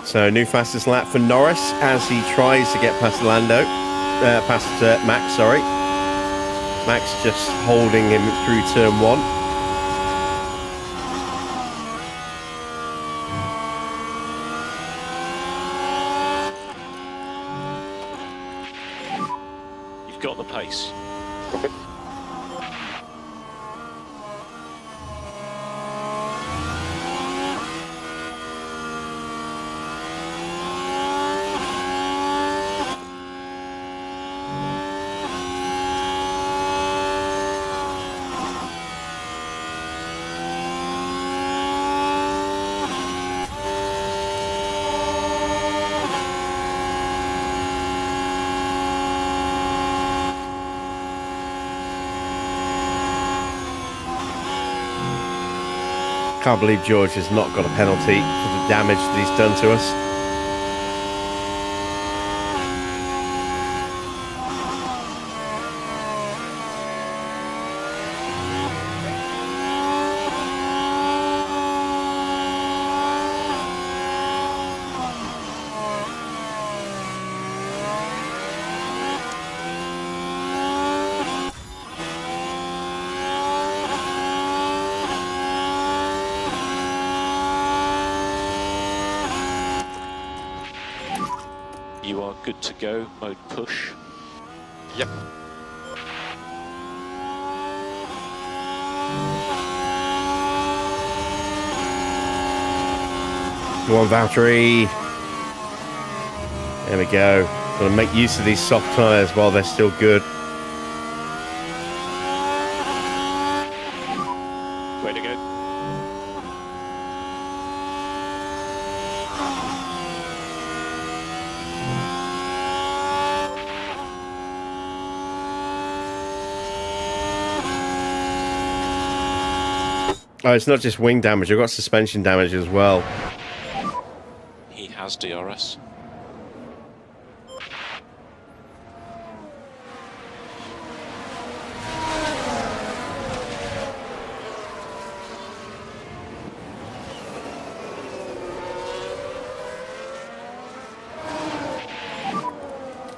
So new fastest lap for Norris as he tries to get past Max, sorry. Max just holding him through turn 1. You've got the pace. Can't believe George has not got a penalty for the damage that he's done to us. You are good to go. Mode push. Yep. Come on, Valtteri. There we go. Got to make use of these soft tyres while they're still good. Oh, it's not just wing damage. I've got suspension damage as well. He has DRS.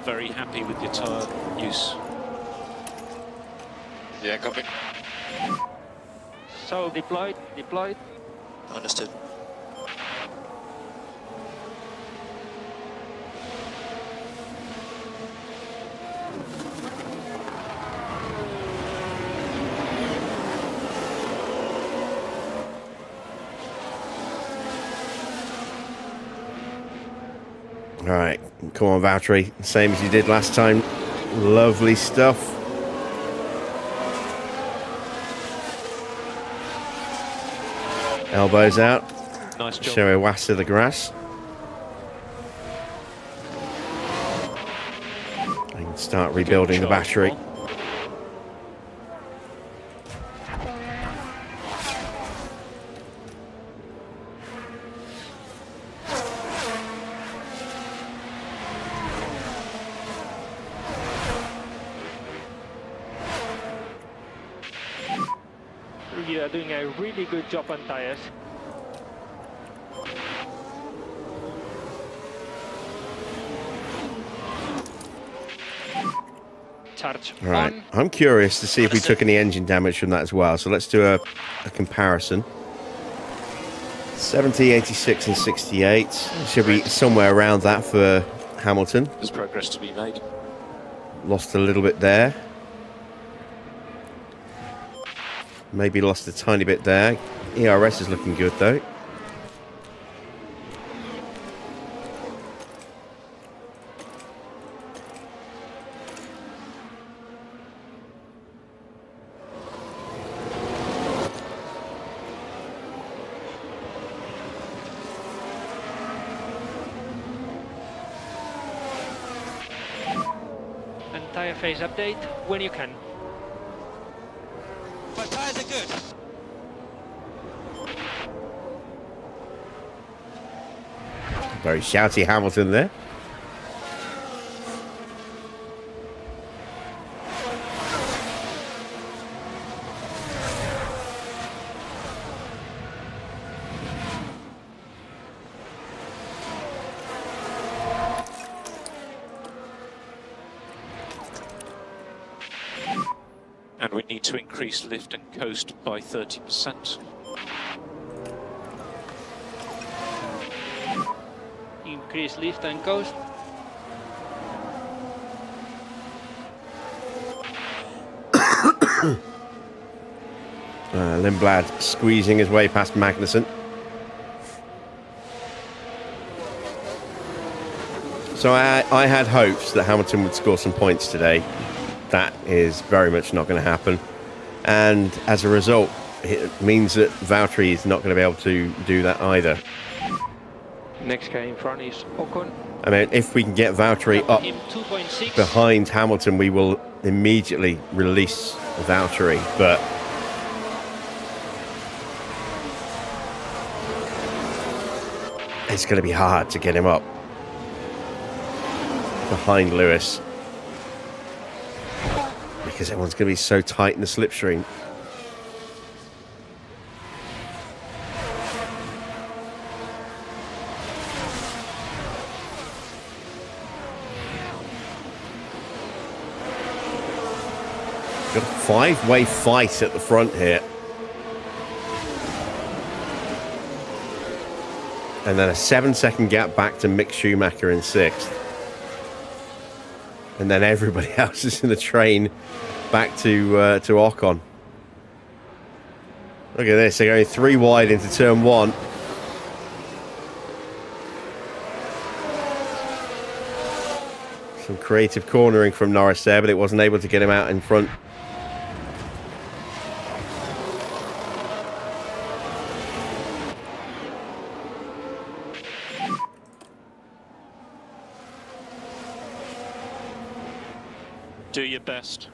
Very happy with your tyre use. Yeah, copy. So deployed. Understood. All right, come on, Valtteri. Same as you did last time. Lovely stuff. Elbows out. Nice job. Show a wass of the grass. I can start rebuilding the battery. You are doing a really good job on tires. Charge All right, on. I'm curious to see if we took any engine damage from that as well. So let's do a comparison. 70, 86 and 68. Should be somewhere around that for Hamilton. There's progress to be made. Lost a little bit there. Maybe lost a tiny bit there. ERS is looking good though. And tire phase update when you can. My tyres are good. Very shouty Hamilton there. And we need to increase lift and coast by 30%. Increase lift and coast. Lindblad squeezing his way past Magnussen. So I had hopes that Hamilton would score some points today. That is very much not going to happen. And as a result, it means that Valtteri is not going to be able to do that either. Next guy in front is Ocon. I mean, if we can get Valtteri up Him 2.6. behind Hamilton, we will immediately release Valtteri. But it's going to be hard to get him up behind Lewis, because everyone's going to be so tight in the slipstream. Got a five-way fight at the front here. And then a 7-second gap back to Mick Schumacher in 6th. And then everybody else is in the train back to Ocon. Look at this, they're going 3 wide into turn 1. Some creative cornering from Norris there, but it wasn't able to get him out in front. Do your best.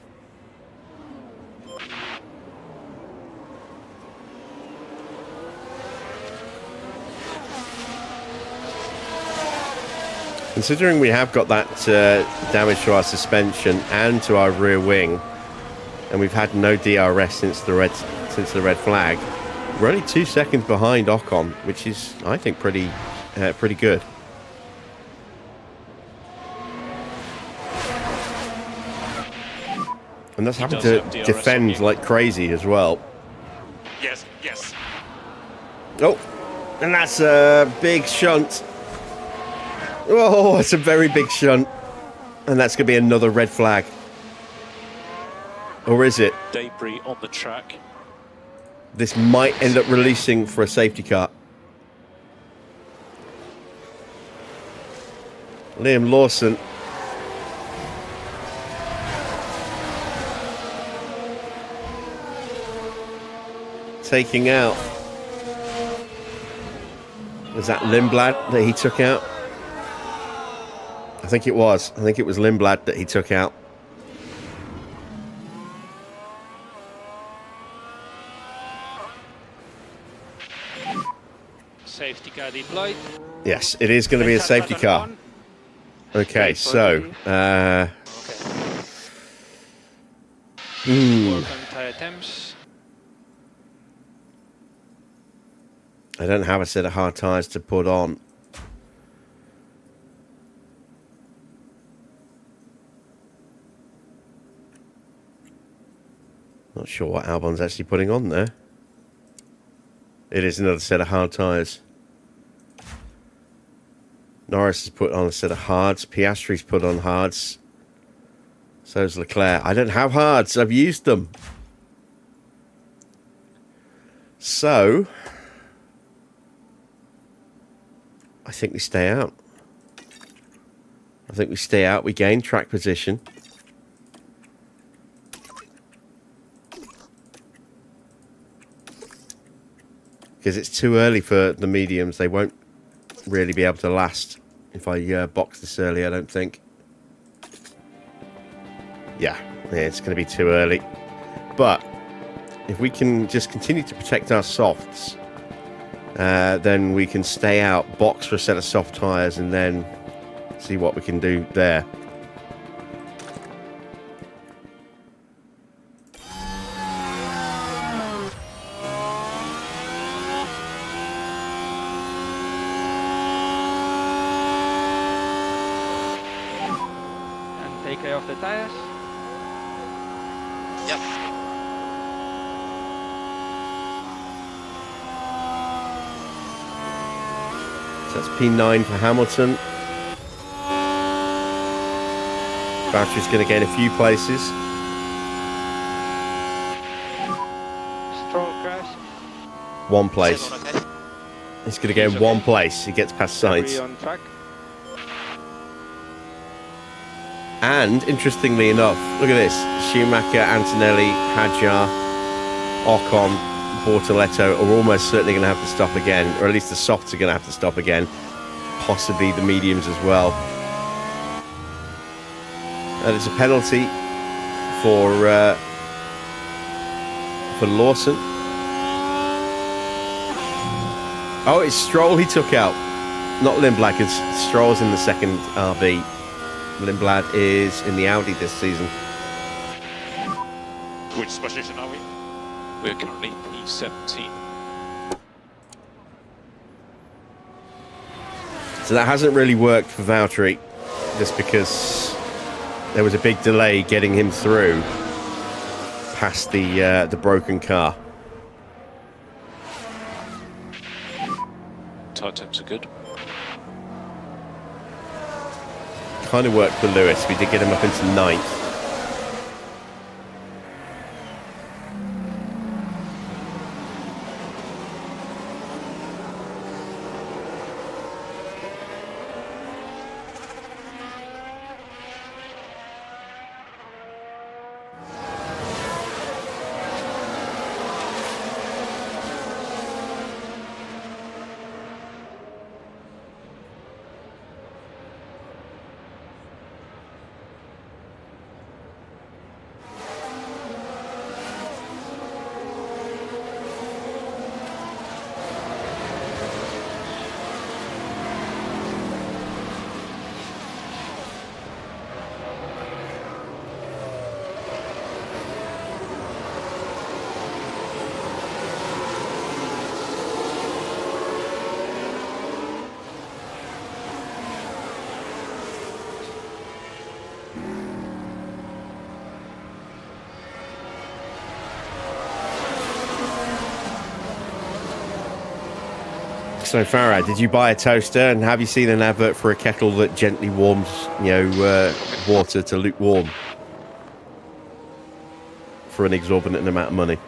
Considering we have got that damage to our suspension and to our rear wing, and we've had no DRS since the red flag, we're only 2 seconds behind Ocon, which is, I think, pretty good. And that's having to defend like crazy as well. Yes, yes. Oh, and that's a big shunt. Oh, it's a very big shunt. And that's going to be another red flag. Or is it? Debris on the track. This might end up releasing for a safety car. Liam Lawson. Taking out. Was that Lindblad that he took out? I think it was. I think it was Lindblad that he took out. Safety car deployed. Yes, it is going to be a safety car. Okay, so... Work on tire temps. I don't have a set of hard tyres to put on. Not sure what Albon's actually putting on there. It is another set of hard tyres. Norris has put on a set of hards. Piastri's put on hards. So's Leclerc. I don't have hards. I've used them. So... I think we stay out. I think we stay out. We gain track position. Because it's too early for the mediums. They won't really be able to last if I box this early, I don't think. Yeah, it's going to be too early. But if we can just continue to protect our softs, then we can stay out, box for a set of soft tyres, and then see what we can do there. And take care of the tires. Yep. So that's P9 for Hamilton. Battery's going to gain a few places. Stroll crash. One place. Same one, okay. He's going to gain one place. He gets past Sainz. On track. And, interestingly enough, look at this. Schumacher, Antonelli, Hadjar, Ocon, Bortoletto are almost certainly going to have to stop again. Or at least the softs are going to have to stop again. Possibly the mediums as well. And it's a penalty for Lawson. Oh, it's Stroll he took out. Not Lindblad, because Stroll's in the second RB. Lindblad is in the Audi this season. Which position are we? We're currently P17. So that hasn't really worked for Valtteri, just because there was a big delay getting him through past the broken car. Tire temps are good. Kind of worked for Lewis. We did get him up into 9th. So Farad, did you buy a toaster, and have you seen an advert for a kettle that gently warms, water to lukewarm for an exorbitant amount of money?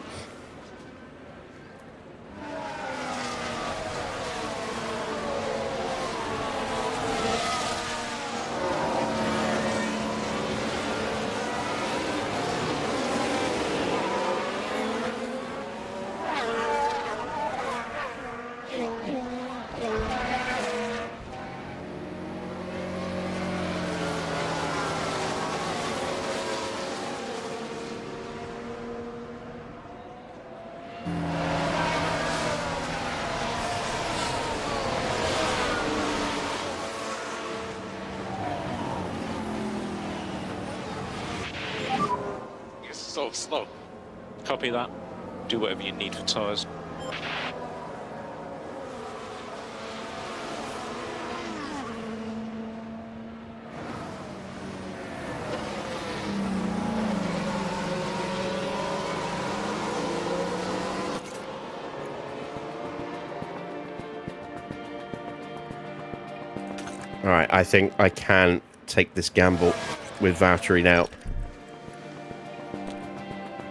It's so slow. Copy that. Do whatever you need for tyres. All right, I think I can take this gamble with Valtteri now.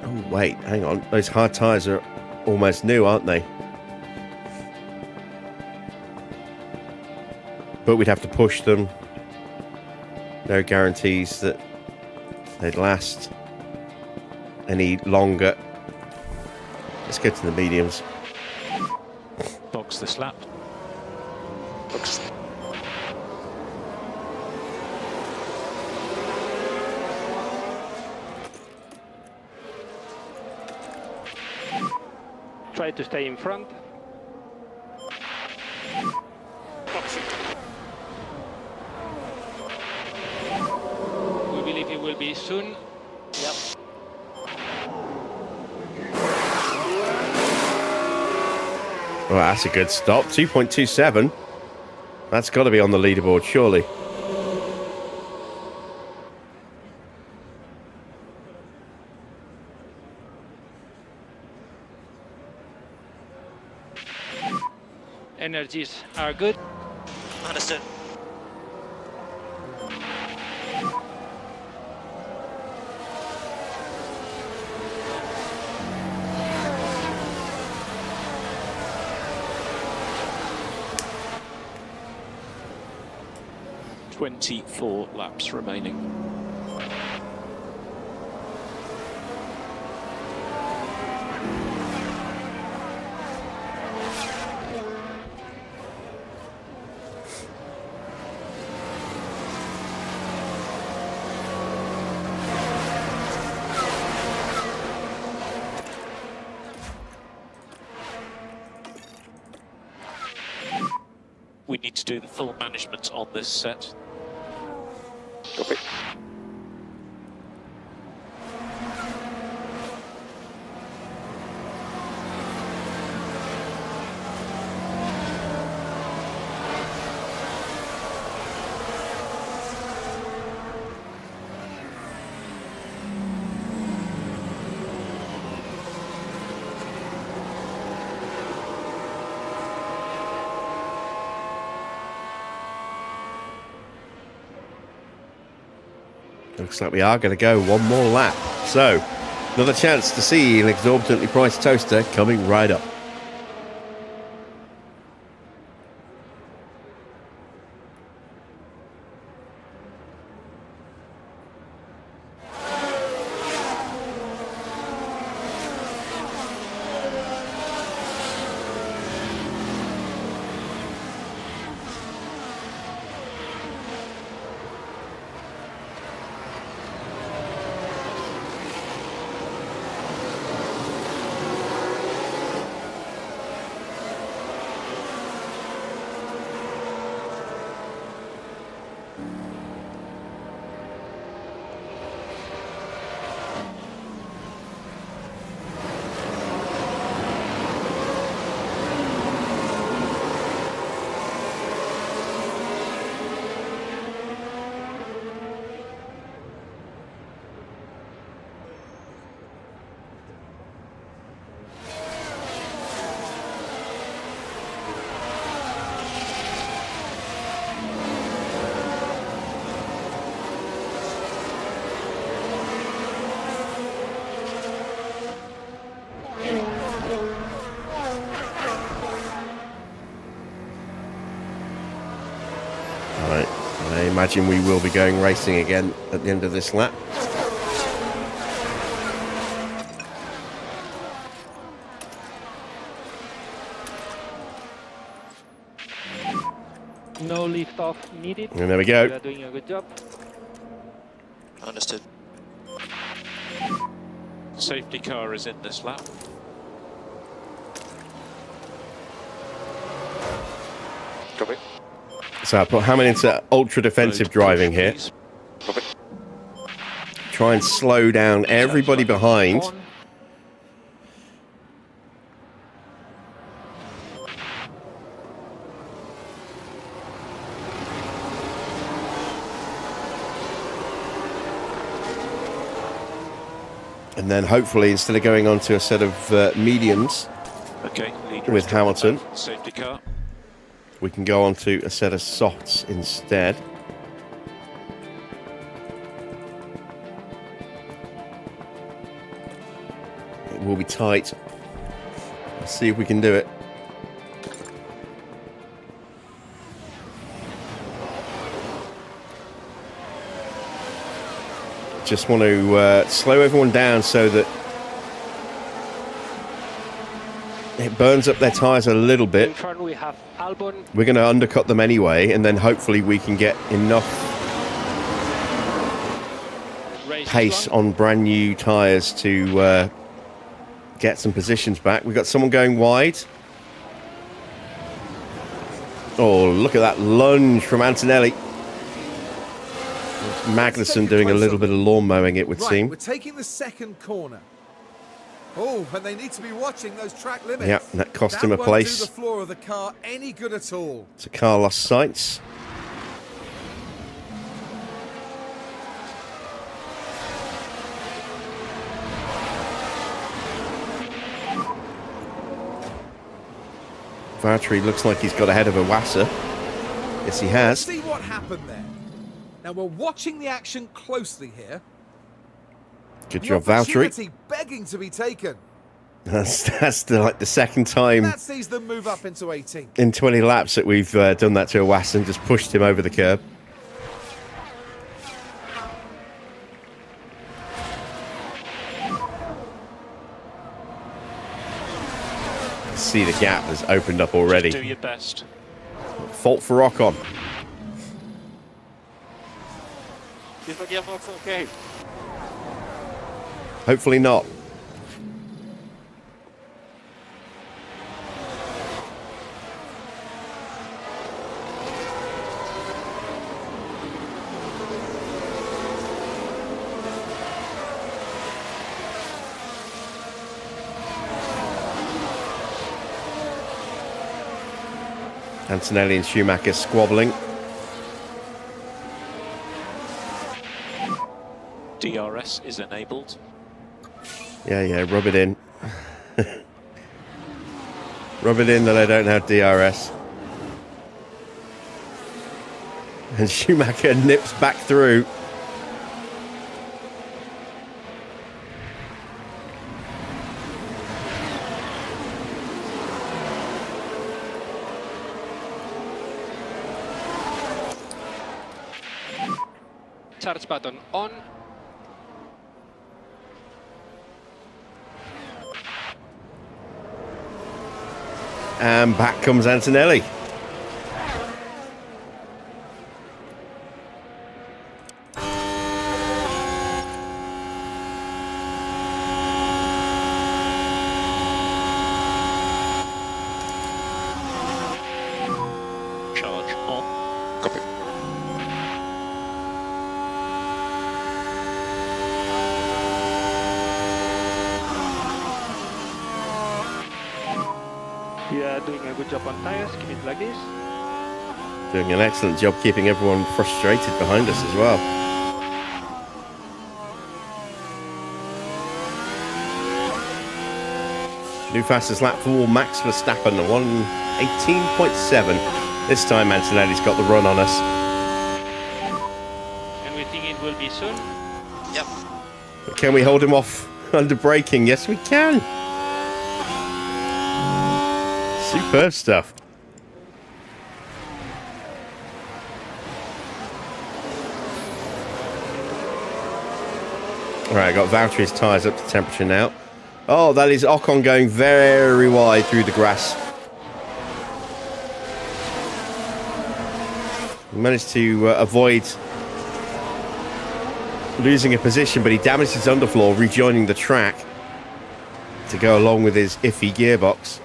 Oh, wait, hang on. Those hard tyres are almost new, aren't they? But we'd have to push them. No guarantees that they'd last any longer. Let's go to the mediums. Box this lap. Looks Try to stay in front. We believe it will be soon. Yep. Well, that's a good stop. 2.27. That's got to be on the leaderboard, surely. Energies are good. Understood. – 24 laps remaining. We need to do the full management on this set. Copy. Looks like we are going to go one more lap. So, another chance to see an exorbitantly priced toaster coming right up. imagine we will be going racing again at the end of this lap. No lift off needed. And there we You go. are doing a good job. Understood. Safety car is in this lap. Copy. So I put Hammond into ultra defensive driving here. Please. Copy. Try and slow down everybody behind. On. And then hopefully, instead of going on to a set of mediums Okay, leader with is dropping Hamilton, back. Safety car. we can go on to a set of softs instead. It will be tight. Let's see if we can do it. Just want to slow everyone down so that it burns up their tyres a little In bit. front we have Albon. We're going to undercut them anyway, and then hopefully we can get enough Race pace one. on brand new tyres to get some positions back. We've got someone going wide. Oh, look at that lunge from Antonelli. Magnussen Second doing a place little on bit of lawn mowing, it would Right, seem. we're taking the second corner. Oh, and they need to be watching those track limits. Yep, that cost him a won't place. do the floor of the car any good at all. So car lost sights. Valtteri looks like he's got ahead of Iwasa. Yes, he has. See what happened there. Now we're watching the action closely here. Good The job, Valtteri. opportunity begging to be taken. That's like the second time That sees them move up into 18th. in 20 laps that we've done that to Iwasa and just pushed him over the curb. See the gap has opened up Do already. your best. Fault for Ocon. Is the gearbox okay? Hopefully not. Antonelli and Schumacher squabbling. DRS is enabled. Yeah, rub it in. Rub it in that I don't have DRS. And Schumacher nips back through. Charge button on. And back comes Antonelli. Charge on. Copy. You are doing a good job on tires. Keep it like this. Doing an excellent job keeping everyone frustrated behind us as well. New fastest lap for Max Verstappen, 1:18.7. This time Antonelli's got the run on us. And we think it will be soon. Yep. But can we hold him off under braking? Yes, we can. Superb stuff. Right, got Valtteri's tyres up to temperature now. Oh, that is Ocon going very wide through the grass. He managed to avoid losing a position, but he damaged his underfloor, rejoining the track to go along with his iffy gearbox.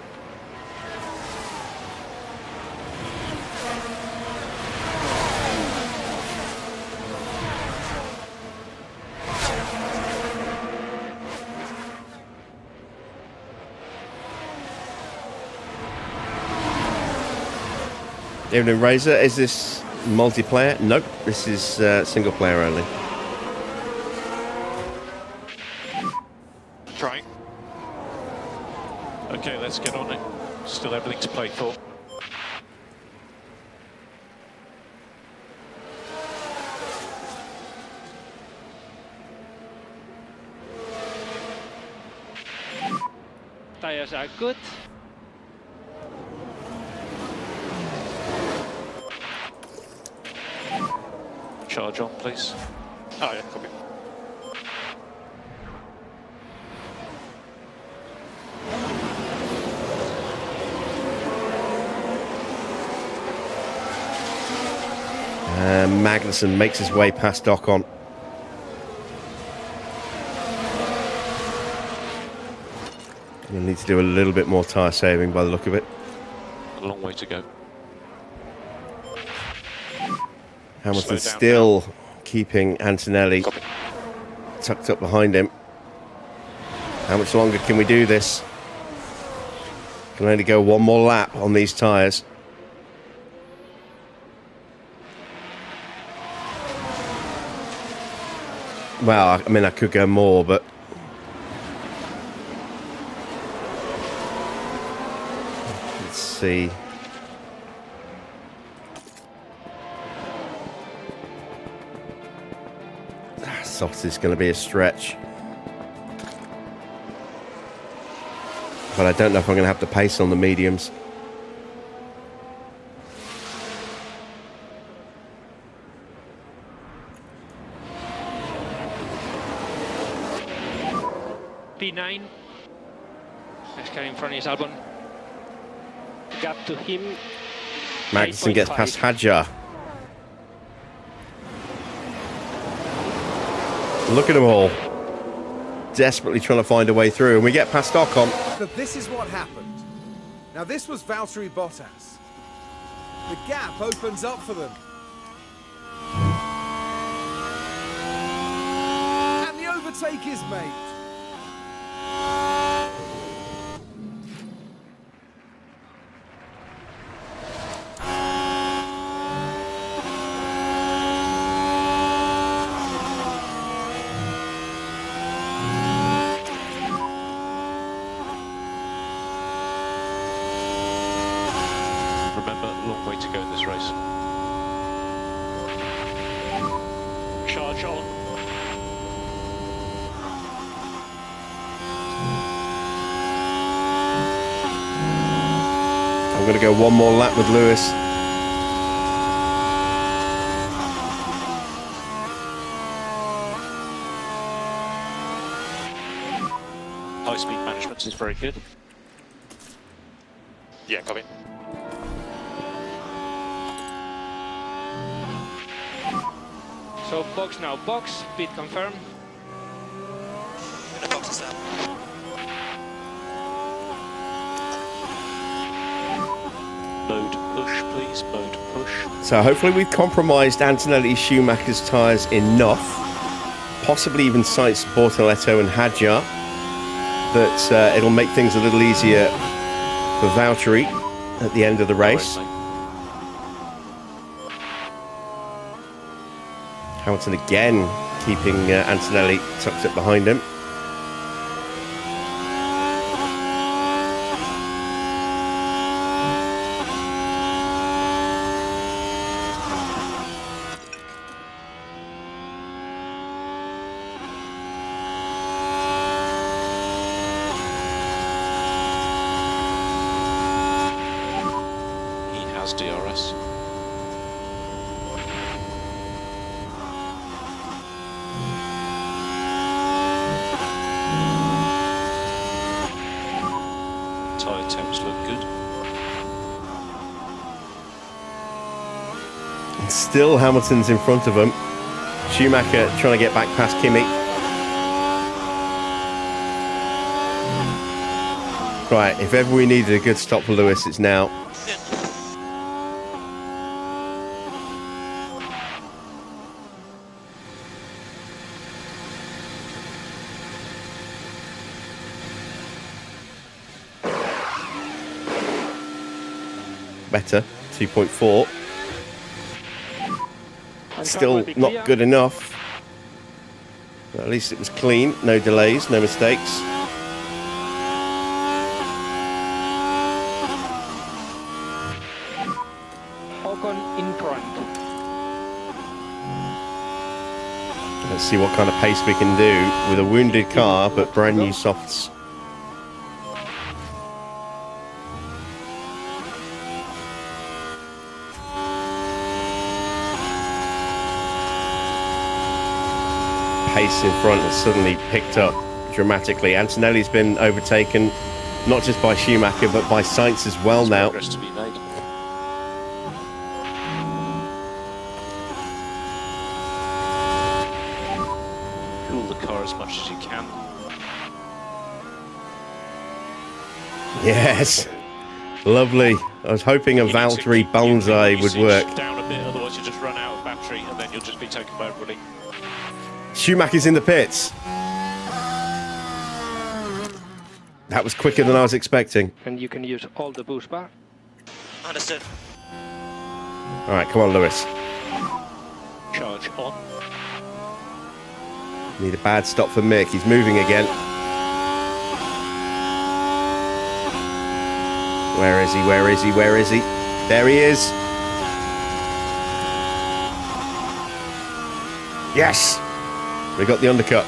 Evening Razor, is this multiplayer? Nope, this is single player only. Trying. Okay, let's get on it. Still everything to play for. Tires are good. Charge on, please. Oh, yeah, copy. Magnussen makes his way past Ocon. You'll need to do a little bit more tyre saving by the look of it. A long way to go. Hamilton Slow down still keeping Antonelli tucked up behind him. How much longer can we do this? Can only go one more lap on these tyres. Well, I mean, I could go more, but let's see. Soft is going to be a stretch. But I don't know if I'm going to have the pace on the mediums. P9. Next car in front is Albon. Gap to him. Magnussen gets 8.5. past Hadjar. Look at them all. Desperately trying to find a way through. And we get past Ocon. But this is what happened. Now this was Valtteri Bottas. The gap opens up for them. And the overtake is made. Remember, long way to go in this race. Charge on. I'm going to go one more lap with Lewis. High-speed management is very good. Yeah, copy. So box now, box, pit confirm. The box is down. Mode push, please. Mode push. So hopefully we've compromised Antonelli Schumacher's tyres enough. Possibly even Sainz, Bortoletto and Hadjar. That it'll make things a little easier for Valtteri at the end of the race. Hamilton again keeping Antonelli tucked up behind him. He has DRS. temps look good. And still Hamilton's in front of him. Schumacher trying to get back past Kimi. Right, if ever we needed a good stop for Lewis, it's now. Better, 2.4. Still not good enough. But at least it was clean, no delays, no mistakes. Ocon in front. Let's see what kind of pace we can do with a wounded car, but brand new softs. Pace in front has suddenly picked up dramatically. Antonelli's been overtaken, not just by Schumacher, but by Sainz as well now. Progress to be made. Cool the car as much as you can. Yes, lovely. I was hoping a Valtteri bullseye would work. Down a bit, otherwise you just run out of battery and then you'll just be taken by everybody. Schumacher's in the pits. That was quicker than I was expecting. And you can use all the boost bar. Understood. All right, come on, Lewis. Charge on. Need a bad stop for Mick. He's moving again. Where is he? Where is he? Where is he? There he is. Yes! We got the undercut.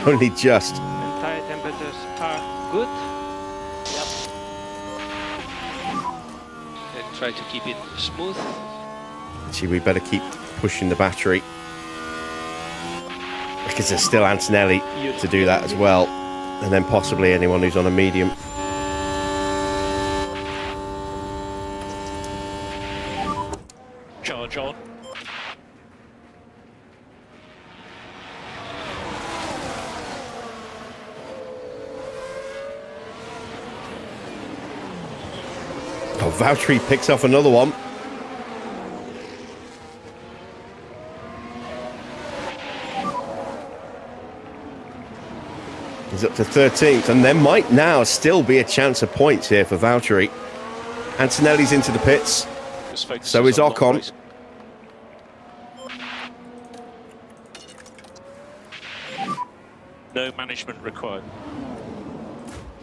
Only just. And tire temperatures are good. And try to keep it smooth. Actually, we better keep pushing the battery. Because there's still Antonelli to do that as well. And then possibly anyone who's on a medium. Charge on. Oh, Valtteri picks off another one. He's up to 13th, and there might now still be a chance of points here for Valtteri. Antonelli's into the pits. So is Ocon. No management required.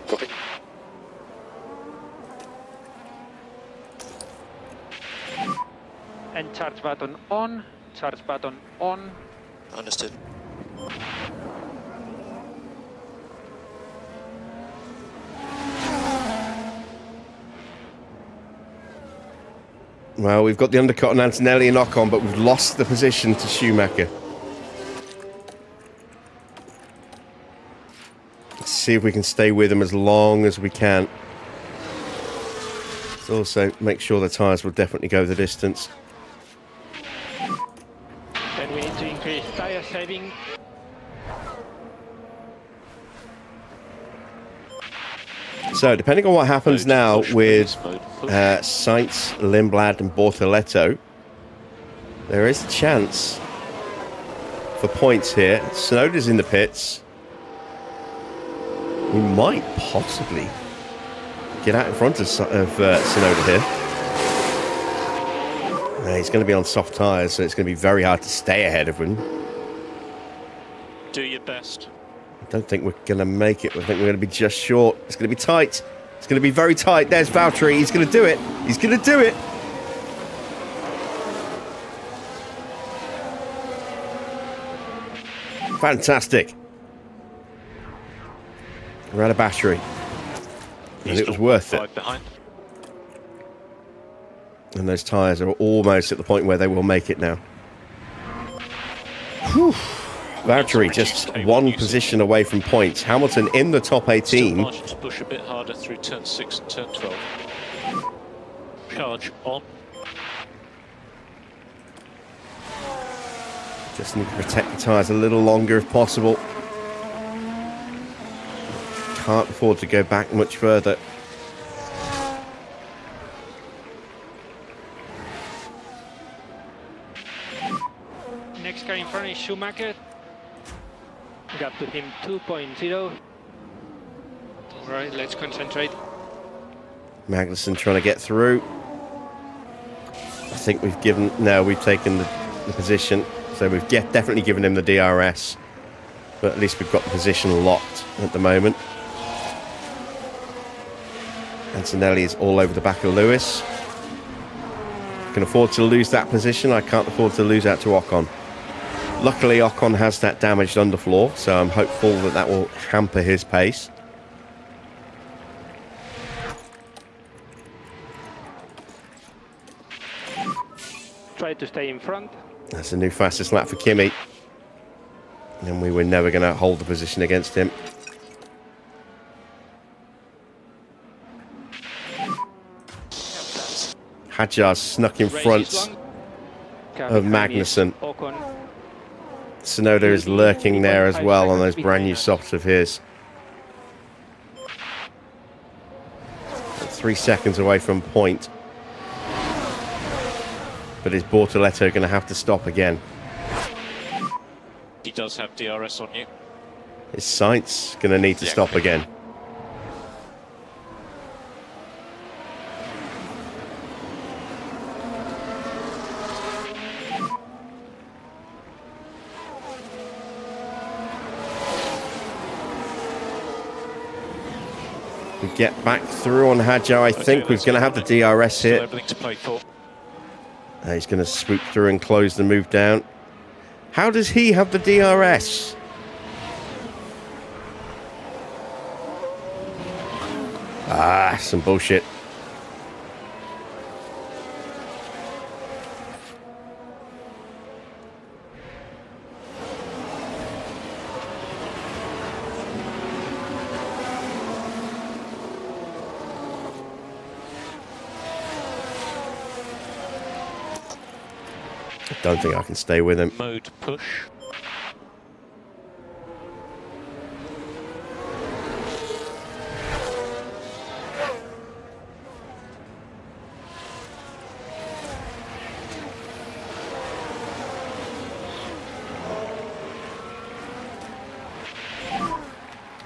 Copy. And charge button on. Charge button on. Understood. Well, we've got the undercut on Antonelli and Ocon, but we've lost the position to Schumacher. Let's see if we can stay with him as long as we can. Let's also make sure the tyres will definitely go the distance. Then we need to increase tire saving. So, depending on what happens now with Sainz, Lindblad and Bortoletto, there is a chance for points here. Tsunoda's in the pits. We might possibly get out in front of Tsunoda here. He's going to be on soft tyres, so it's going to be very hard to stay ahead of him. Do your best. I don't think we're going to make it. I think we're going to be just short. It's going to be tight. It's going to be very tight. There's Valtteri. He's going to do it. He's going to do it. Fantastic. We're out of battery. And it was worth it. Behind. And those tyres are almost at the point where they will make it now. Whew. Valtteri just one position away from points. Hamilton in the top 18. Margin to push a bit harder through turn 6 and turn 12. Charge on. Just need to protect the tyres a little longer if possible. Can't afford to go back much further. Next car in front is Schumacher. Gap to him 2.0. Alright, let's concentrate. Magnussen trying to get through. I think we've given... No, we've taken the position. So we've definitely given him the DRS. But at least we've got the position locked at the moment. Antonelli is all over the back of Lewis. Can afford to lose that position. I can't afford to lose out to Ocon. Luckily, Ocon has that damaged underfloor, so I'm hopeful that that will hamper his pace. Try to stay in front. That's a new fastest lap for Kimi. And we were never going to hold the position against him. Hadjar snuck in front of Magnussen. Tsunoda is lurking there as well on those brand new softs of his. 3 seconds away from point. But is Bortoletto going to have to stop again? He does have DRS on you. Is Sainz going to need to stop again? We get back through on Hadjar. I think we're going to have the DRS hit. Everything to play for. He's going to swoop through and close the move down. How does he have the DRS? Ah, some bullshit. Don't think I can stay with him. Mode push.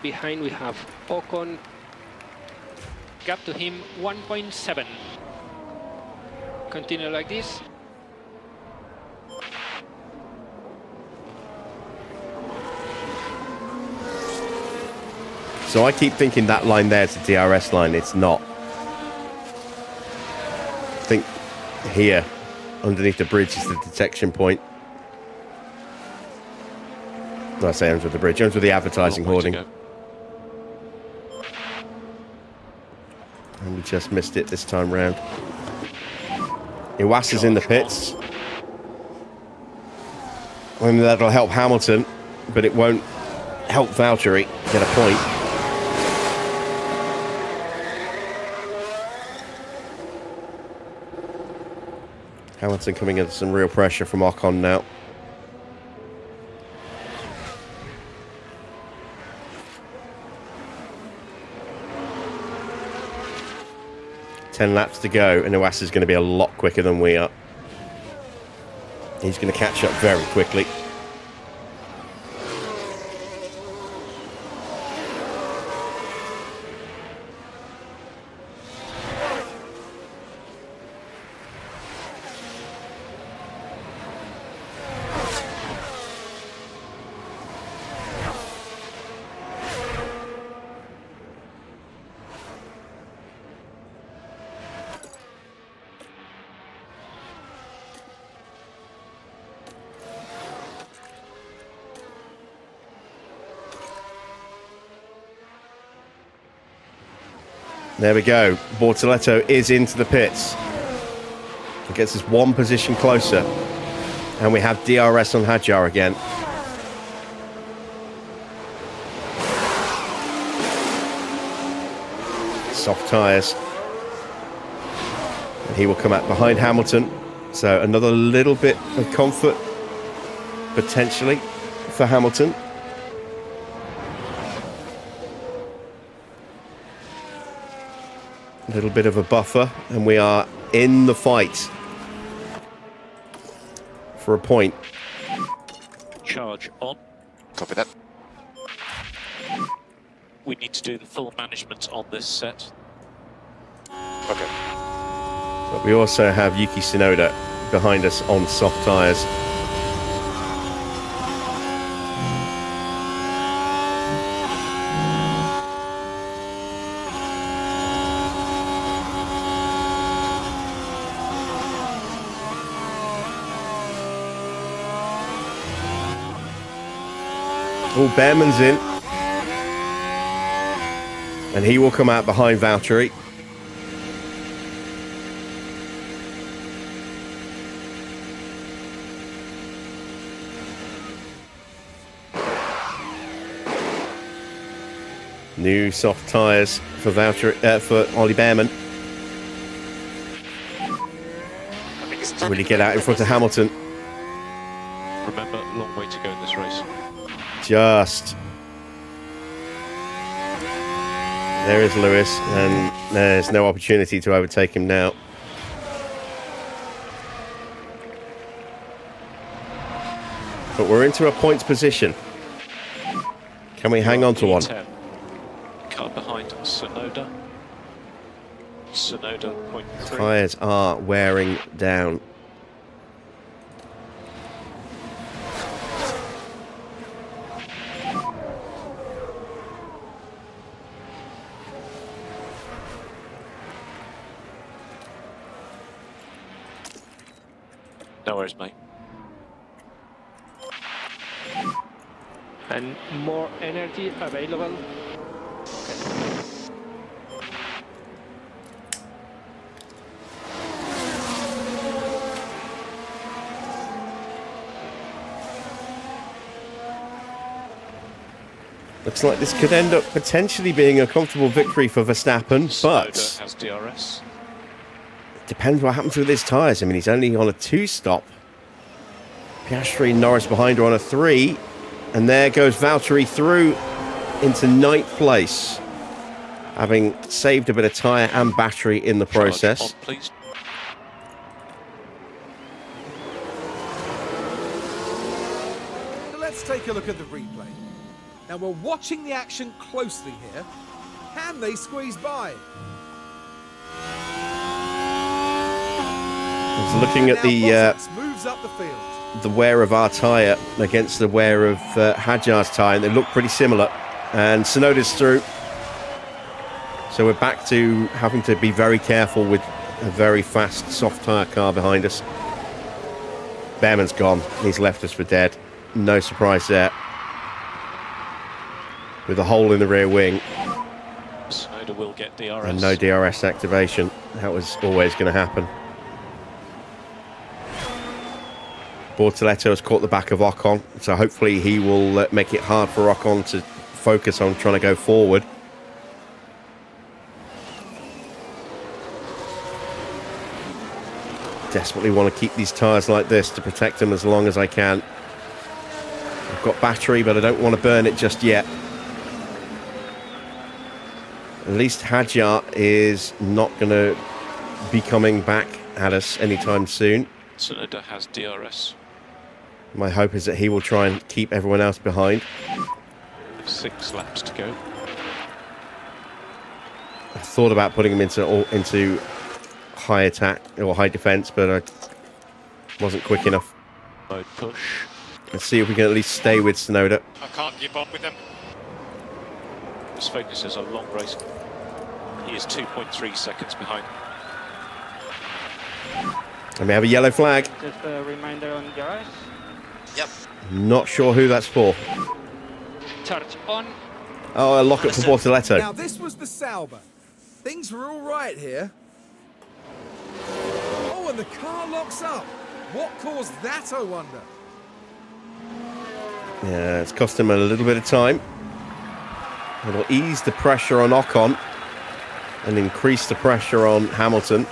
Behind we have Ocon. Gap to him 1.7. Continue like this. So I keep thinking that line there is the DRS line. It's not. I think here, underneath the bridge, is the detection point. No, I say under the bridge, under the advertising hoarding. And we just missed it this time round. Iwas is in the pits. I mean, that'll help Hamilton, but it won't help Valtteri get a point. Hamilton coming under some real pressure from Ocon now. Ten laps to go, and Iwas is going to be a lot quicker than we are. He's going to catch up very quickly. There we go. Bortoletto is into the pits. It gets us one position closer. And we have DRS on Hadjar again. soft tyres. And he will come out behind Hamilton. So another little bit of comfort, potentially, for Hamilton. A little bit of a buffer, and we are in the fight for a point. Charge on. Copy that. We need to do the full management on this set. Okay. But we also have Yuki Tsunoda behind us on soft tyres. Oh, Behrman's in. And he will come out behind Valtteri. New soft tyres for Valtteri, for Ollie Behrman. Will he get out in front of Hamilton? Remember, long way to go in this race. Just. There is Lewis, and there's no opportunity to overtake him now. But we're into a points position. Can we hang on to one? P10. Car behind Tsunoda. Tsunoda, 0.3. Tyres are wearing down. No worries, mate. And more energy available. Looks like this could end up potentially being a comfortable victory for Verstappen, but Tsunoda has DRS. depends what happens with his tyres. I mean, he's only on a 2-stop. Piastri and Norris behind are on a 3. And there goes Valtteri through into 9th place, having saved a bit of tyre and battery in the process. Charge on, please. Let's take a look at the replay. Now we're watching the action closely here. Can they squeeze by? I was looking at Now the Bottas moves up the field. wear of our tyre against the wear of Hadjar's tyre, and they look pretty similar. And Tsunoda's through. So we're back to having to be very careful with a very fast soft tyre car behind us. Behrman's gone. He's left us for dead. No surprise there. With a hole in the rear wing Tsunoda will get DRS. and no DRS activation. That was always going to happen. Bortoletto has caught the back of Ocon, so hopefully he will make it hard for Ocon to focus on trying to go forward. Desperately want to keep these tyres like this to protect them as long as I can. I've got battery, but I don't want to burn it just yet. At least Hadjar is not going to be coming back at us anytime soon. Tsunoda has DRS. My hope is that he will try and keep everyone else behind. 6 laps to go. I thought about putting him into high attack or high defense, but I wasn't quick enough. Mode push. Let's see if we can at least stay with Tsunoda. I can't keep up with them. His focus is a long race. He is 2.3 seconds behind. And we have a yellow flag. Just a reminder on garage. Yep. Not sure who that's for. Charge on. Oh, a lock-up for Bortoletto. Now this was the Sauber. Things were all right here. Oh, and the car locks up. What caused that, I wonder? Yeah, it's cost him a little bit of time. It'll ease the pressure on Ocon. and increase the pressure on Hamilton.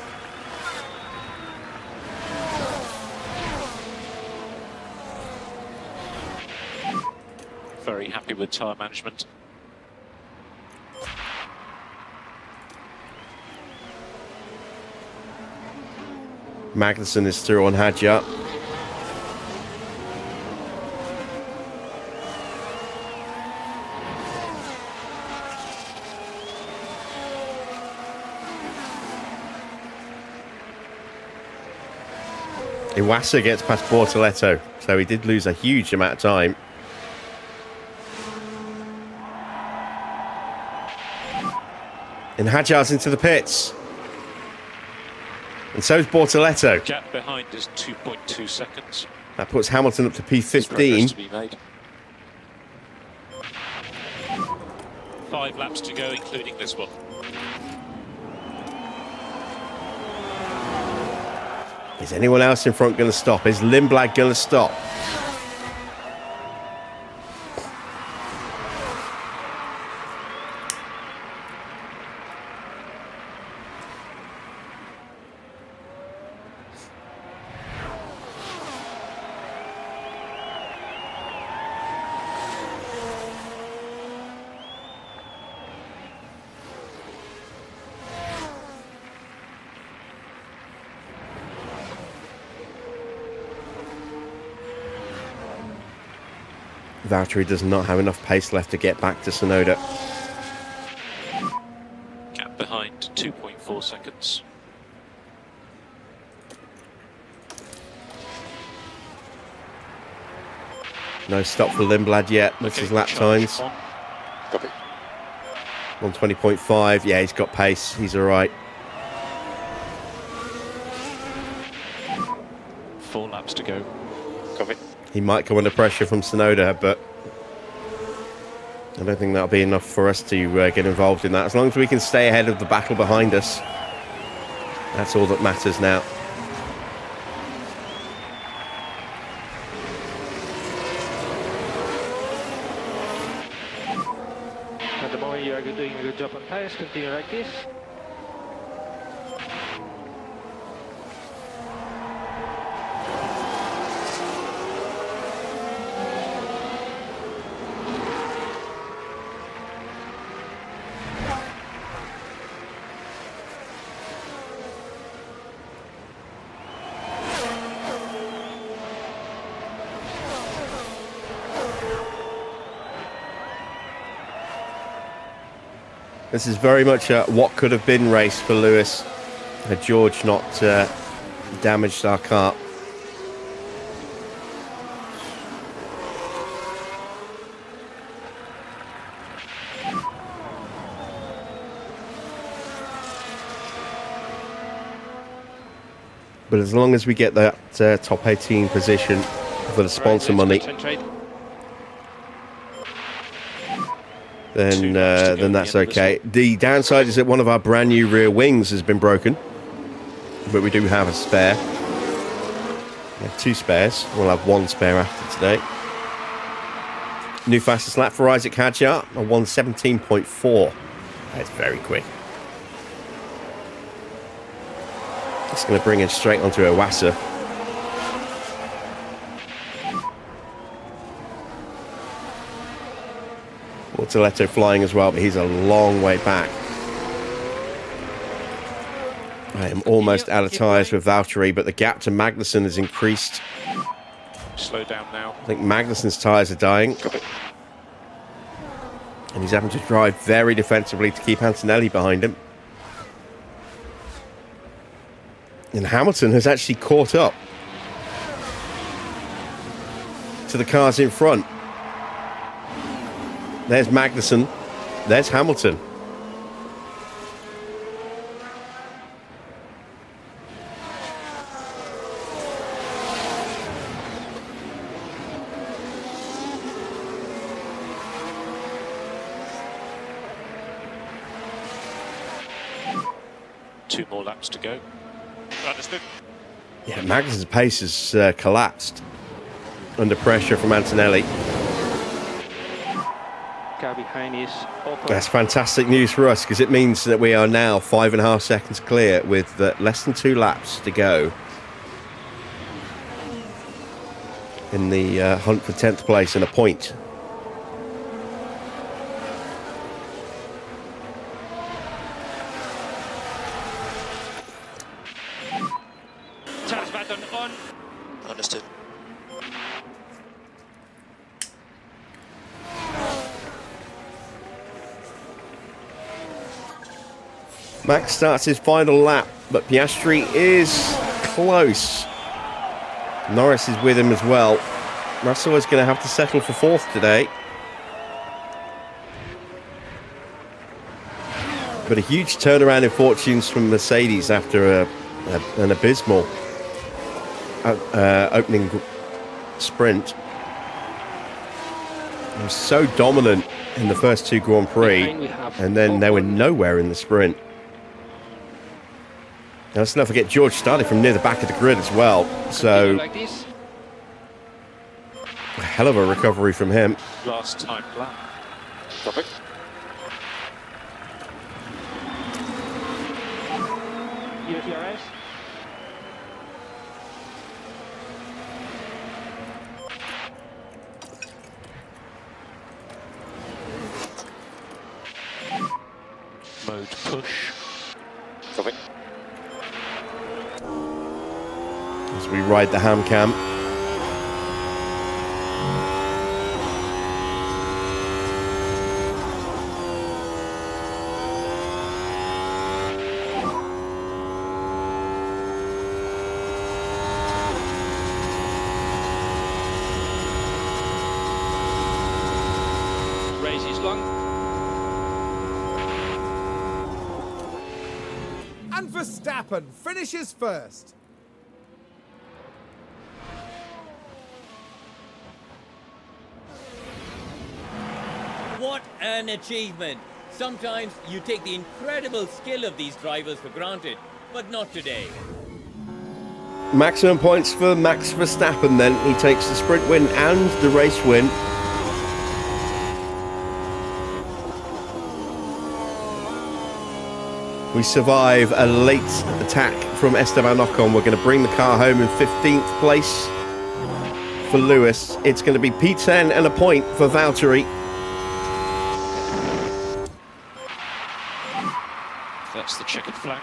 Very happy with tyre management. Magnussen is through on Hadjar. Iwasa gets past Bortoletto, so he did lose a huge amount of time. And Hadjar's into the pits. And so's Bortoletto. Gap behind is 2.2 seconds. That puts Hamilton up to Progress P15. to be made. 5 laps to go, including this one. Is anyone else in front going to stop? Is Lindblad going to stop? Valtteri does not have enough pace left to get back to Tsunoda. Gap behind 2.4 seconds. No stop for Lindblad yet. That's his lap times. Copy. 120.5. Yeah, he's got pace. He's all right. 4 laps to go. Copy. He might come under pressure from Tsunoda, but I don't think that'll be enough for us to get involved in that. As long as we can stay ahead of the battle behind us, that's all that matters now. At the moment you are doing a good job on tires, continue like this. This is very much a what could have been race for Lewis had George not damaged our car. But as long as we get that top 18 position for the sponsor money, then that's okay. The downside is that one of our brand new rear wings has been broken, but we do have a spare. We have 2 spares. We'll have 1 spare after today. New fastest lap for Isaac Hadjar, a 1:17.4. That's very quick. It's going to bring him straight onto Iwasa. Bortoletto flying as well, but he's a long way back. I am almost out of tyres with Valtteri, but the gap to Magnussen has increased. Slow down now. I think Magnussen's tyres are dying. And he's having to drive very defensively to keep Antonelli behind him. And Hamilton has actually caught up to the cars in front. There's Magnussen. There's Hamilton. Two more laps to go. Understood. Yeah, Magnussen's pace has collapsed under pressure from Antonelli. car behind is Opel. That's fantastic news for us because it means that we are now 5.5 seconds clear with less than 2 laps to go in the hunt for 10th place and a point. Charge button on. Understood. Max starts his final lap, but Piastri is close. Norris is with him as well. Russell is going to have to settle for 4th today. But a huge turnaround in fortunes from Mercedes after an abysmal opening sprint. It was so dominant in the first 2 Grand Prix, and then they were nowhere in the sprint. Now, let's not forget George started from near the back of the grid as well, so Like this. a hell of a recovery from him. Last time lap. Copy. UTRS. Mode push. Copy. As we ride the ham cam. Race is long. And Verstappen finishes first. What an achievement! Sometimes you take the incredible skill of these drivers for granted, but not today. Maximum points for Max Verstappen then. He takes the sprint win and the race win. We survive a late attack from Esteban Ocon. We're going to bring the car home in 15th place for Lewis. It's going to be P10 and a point for Valtteri. That's the checkered flag.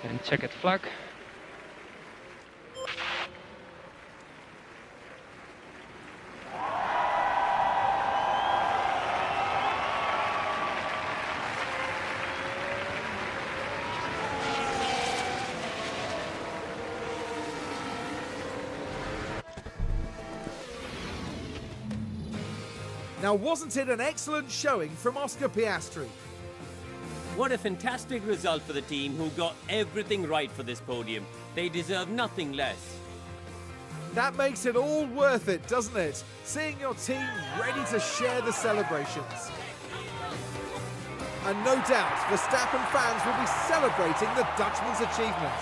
And checkered flag. Now, wasn't it an excellent showing from Oscar Piastri? What a fantastic result for the team who got everything right for this podium. They deserve nothing less. That makes it all worth it, doesn't it? Seeing your team ready to share the celebrations. And no doubt, Verstappen fans will be celebrating the Dutchman's achievement.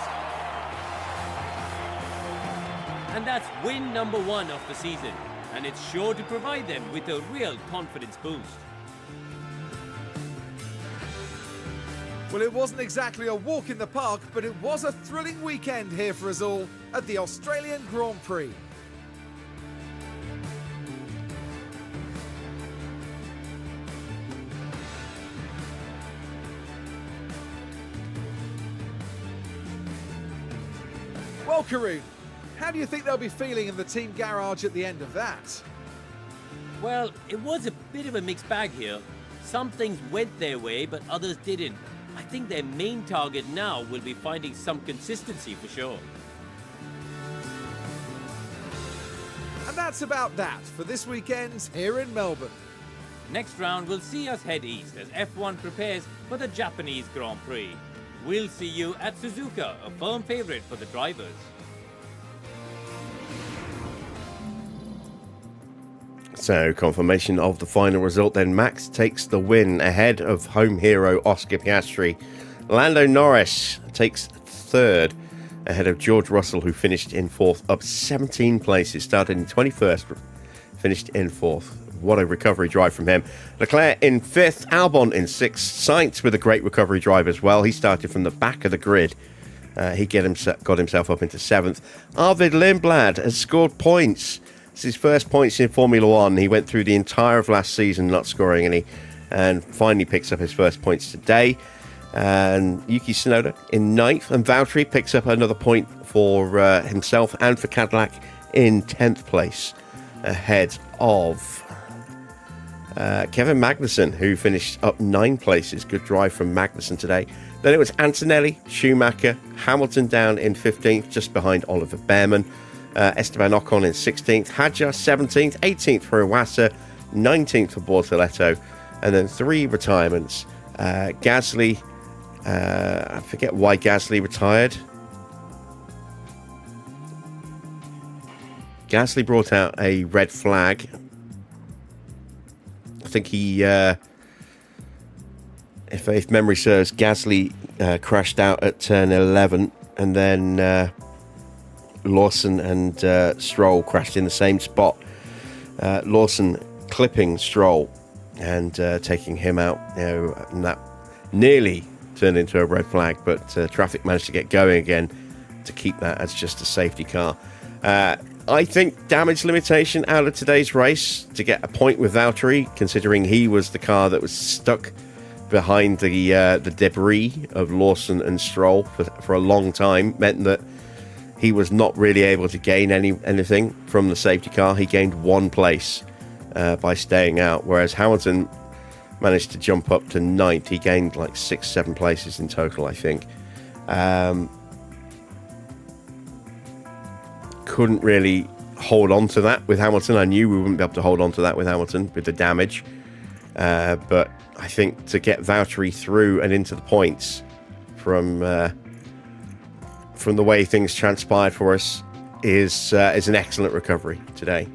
And that's win number 1 of the season. And it's sure to provide them with a real confidence boost. Well, it wasn't exactly a walk in the park, but it was a thrilling weekend here for us all at the Australian Grand Prix. Well, Karun, how do you think they'll be feeling in the team garage at the end of that? Well, it was a bit of a mixed bag here. Some things went their way, but others didn't. I think their main target now will be finding some consistency for sure. And that's about that for this weekend here in Melbourne. Next round will see us head east as F1 prepares for the Japanese Grand Prix. We'll see you at Suzuka, a firm favourite for the drivers. So, confirmation of the final result then. Max takes the win ahead of home hero Oscar Piastri. Lando Norris takes 3rd. ahead of George Russell, who finished in 4th, up 17 places, started in 21st, finished in 4th. What a recovery drive from him. Leclerc in 5th, Albon in 6th, Sainz with a great recovery drive as well. He started from the back of the grid. He got himself up into 7th. Arvid Lindblad has scored points. It's his first points in Formula 1. He went through the entire of last season not scoring any, and finally picks up his first points today. And Yuki Tsunoda in 9th, and Valtteri picks up another point for himself and for Cadillac in 10th place, ahead of Kevin Magnussen, who finished up 9 places. Good drive from Magnussen today. Then it was Antonelli, Schumacher, Hamilton down in 15th, just behind Oliver Behrman. Esteban Ocon in 16th, Hadjar 17th, 18th for Iwasa, 19th for Bortoletto, and then 3 retirements. Gasly, I forget why Gasly retired. Gasly brought out a red flag. I think he, if memory serves, Gasly crashed out at turn 11, and then Lawson and Stroll crashed in the same spot. Lawson clipping Stroll and taking him out, and that nearly turned into a red flag, but traffic managed to get going again to keep that as just a safety car. I think damage limitation out of today's race to get a point with Valtteri, considering he was the car that was stuck behind the debris of Lawson and Stroll for a long time, meant that he was not really able to gain anything from the safety car. He gained 1 place by staying out, whereas Hamilton managed to jump up to 9th. He gained like 6-7 places in total, I think. Couldn't really hold on to that with Hamilton. I knew we wouldn't be able to hold on to that with Hamilton with the damage. But I think to get Valtteri through and into the points from the way things transpired for us is an excellent recovery today.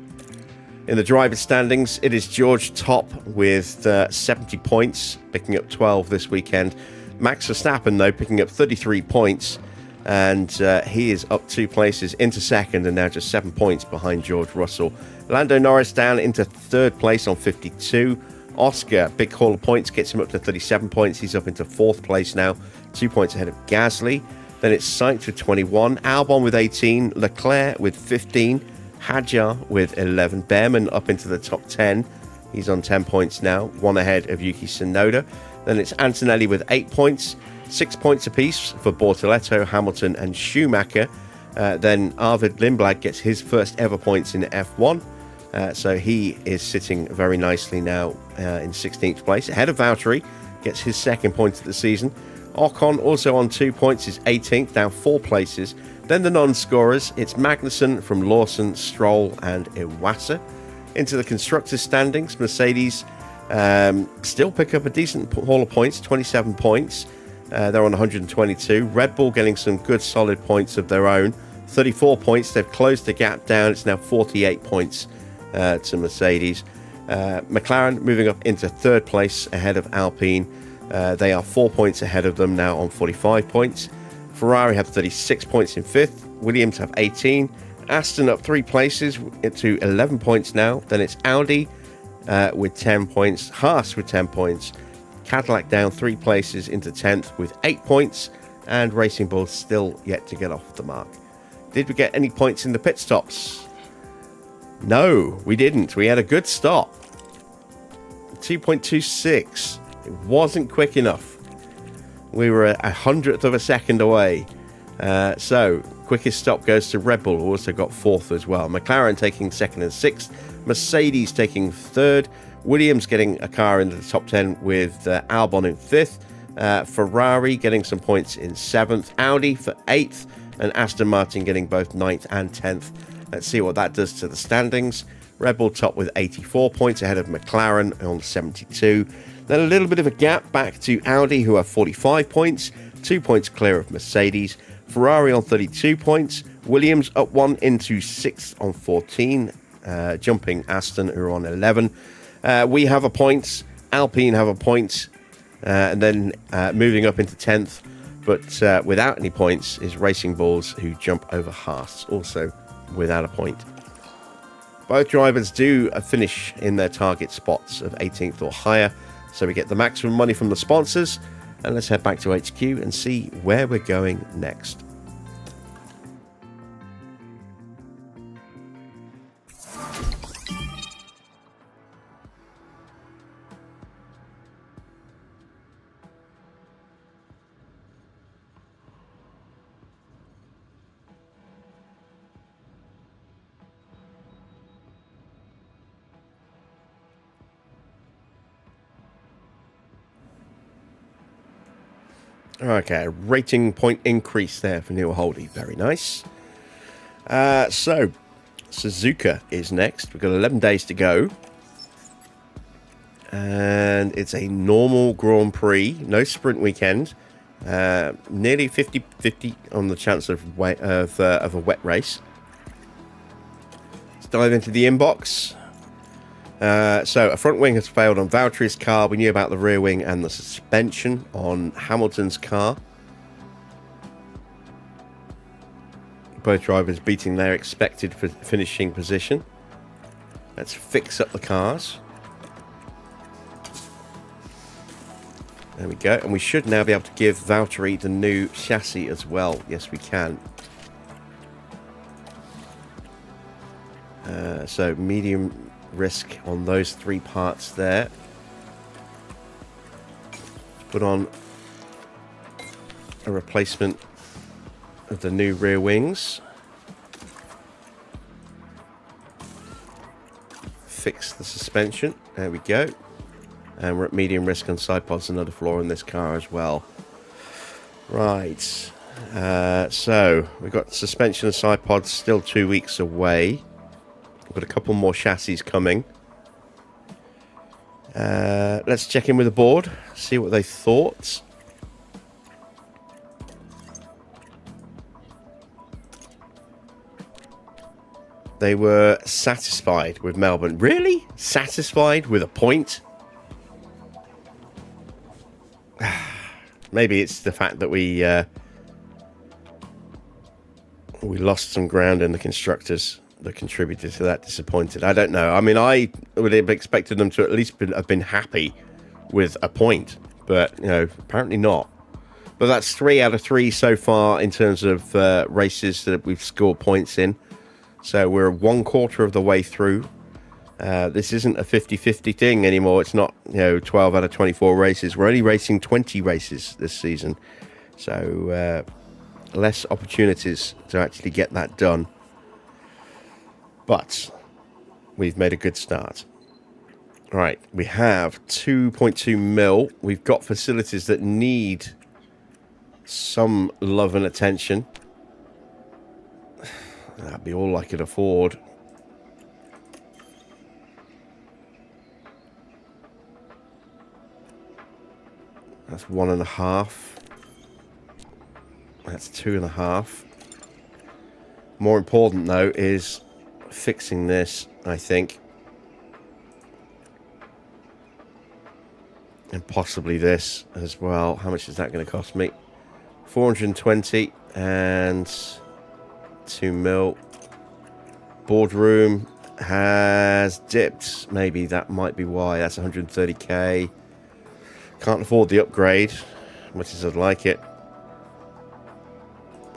In the driver standings, it is George top with 70 points, picking up 12 this weekend. Max Verstappen, though, picking up 33 points, and he is up 2 places into 2nd and now just 7 points behind George Russell. Lando Norris down into 3rd place on 52. Oscar, big haul of points, gets him up to 37 points. He's up into 4th place now, 2 points ahead of Gasly. Then it's Sainz with 21, Albon with 18, Leclerc with 15, Hadjar with 11, Behrman up into the top 10. He's on 10 points now, 1 ahead of Yuki Tsunoda. Then it's Antonelli with 8 points, 6 points apiece for Bortoletto, Hamilton and Schumacher. Then Arvid Lindblad gets his first ever points in F1. So he is sitting very nicely now in 16th place, ahead of Valtteri, gets his 2nd point of the season. Ocon also on 2 points is 18th, down 4 places. Then the non-scorers, it's Magnussen from Lawson, Stroll and Iwasa. Into the constructors' standings, Mercedes still pick up a decent haul of points, 27 points. They're on 122. Red Bull getting some good solid points of their own, 34 points. They've closed the gap down. It's now 48 points to Mercedes. McLaren moving up into 3rd place ahead of Alpine. They are 4 points ahead of them now on 45 points. Ferrari have 36 points in 5th. Williams have 18. Aston up 3 places to 11 points now. Then it's Audi with 10 points. Haas with 10 points. Cadillac down 3 places into 10th with 8 points. And Racing Bull still yet to get off the mark. Did we get any points in the pit stops? No, we didn't. We had a good stop. 2.26. It wasn't quick enough. We were a 100th of a second away. So, quickest stop goes to Red Bull, who also got 4th as well. McLaren taking 2nd and 6th. Mercedes taking 3rd. Williams getting a car into the top 10 with Albon in 5th. Ferrari getting some points in 7th. Audi for 8th. And Aston Martin getting both 9th and 10th. Let's see what that does to the standings. Red Bull top with 84 points ahead of McLaren on 72. Then a little bit of a gap back to Audi, who have 45 points, 2 points clear of Mercedes. Ferrari on 32 points. Williams up 1 into 6th on 14, jumping Aston, who are on 11. We have a point. Alpine have a point. And then moving up into 10th, But without any points is Racing Bulls, who jump over Haas, also without a point. Both drivers do finish in their target spots of 18th or higher, so we get the maximum money from the sponsors. And let's head back to HQ and see where we're going next. Okay, rating point increase there for Neil Holdy. Very nice. So, Suzuka is next. We've got 11 days to go. And it's a normal Grand Prix, no sprint weekend. Nearly 50-50 on the chance of a wet race. Let's dive into the inbox. So a front wing has failed on Valtteri's car. We knew about the rear wing and the suspension on Hamilton's car. Both drivers beating their expected finishing position. Let's fix up the cars. There we go. And we should now be able to give Valtteri the new chassis as well. Yes, we can. So medium risk on those 3 parts there. Put on a replacement of the new rear wings. Fix the suspension. There we go. And we're at medium risk on side pods, another flaw in this car as well. Right. So we've got suspension and side pods still 2 weeks away. Got a couple more chassis coming. Let's check in with the board, see what they thought. They were satisfied with Melbourne. Really? Satisfied with a point? Maybe it's the fact that we lost some ground in the constructors that contributed to that. Disappointed. I don't know. I mean, I would have expected them to at least have been happy with a point, but you know, apparently not. But that's 3 out of 3 so far in terms of races that we've scored points in. So we're 1/4 of the way through. This isn't a 50-50 thing anymore. It's not, 12 out of 24 races. We're only racing 20 races this season, so less opportunities to actually get that done. But we've made a good start. All right, we have 2.2 mil. We've got facilities that need some love and attention. That'd be all I could afford. That's 1.5. That's 2.5. More important, though, is fixing this, I think. And possibly this as well. How much is that going to cost me? 420 and 2 mil. Boardroom has dipped. Maybe that might be why. That's 130k. Can't afford the upgrade, much as I'd like it.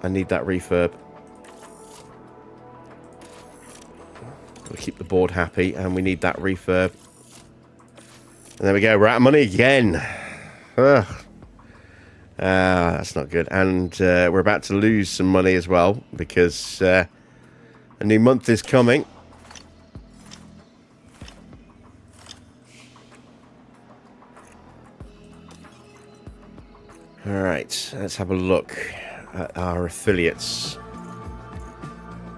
I need that refurb. We'll keep the board happy, and we need that refurb. And there we go. We're out of money again. That's not good. And we're about to lose some money as well, because a new month is coming. All right, let's have a look at our affiliates.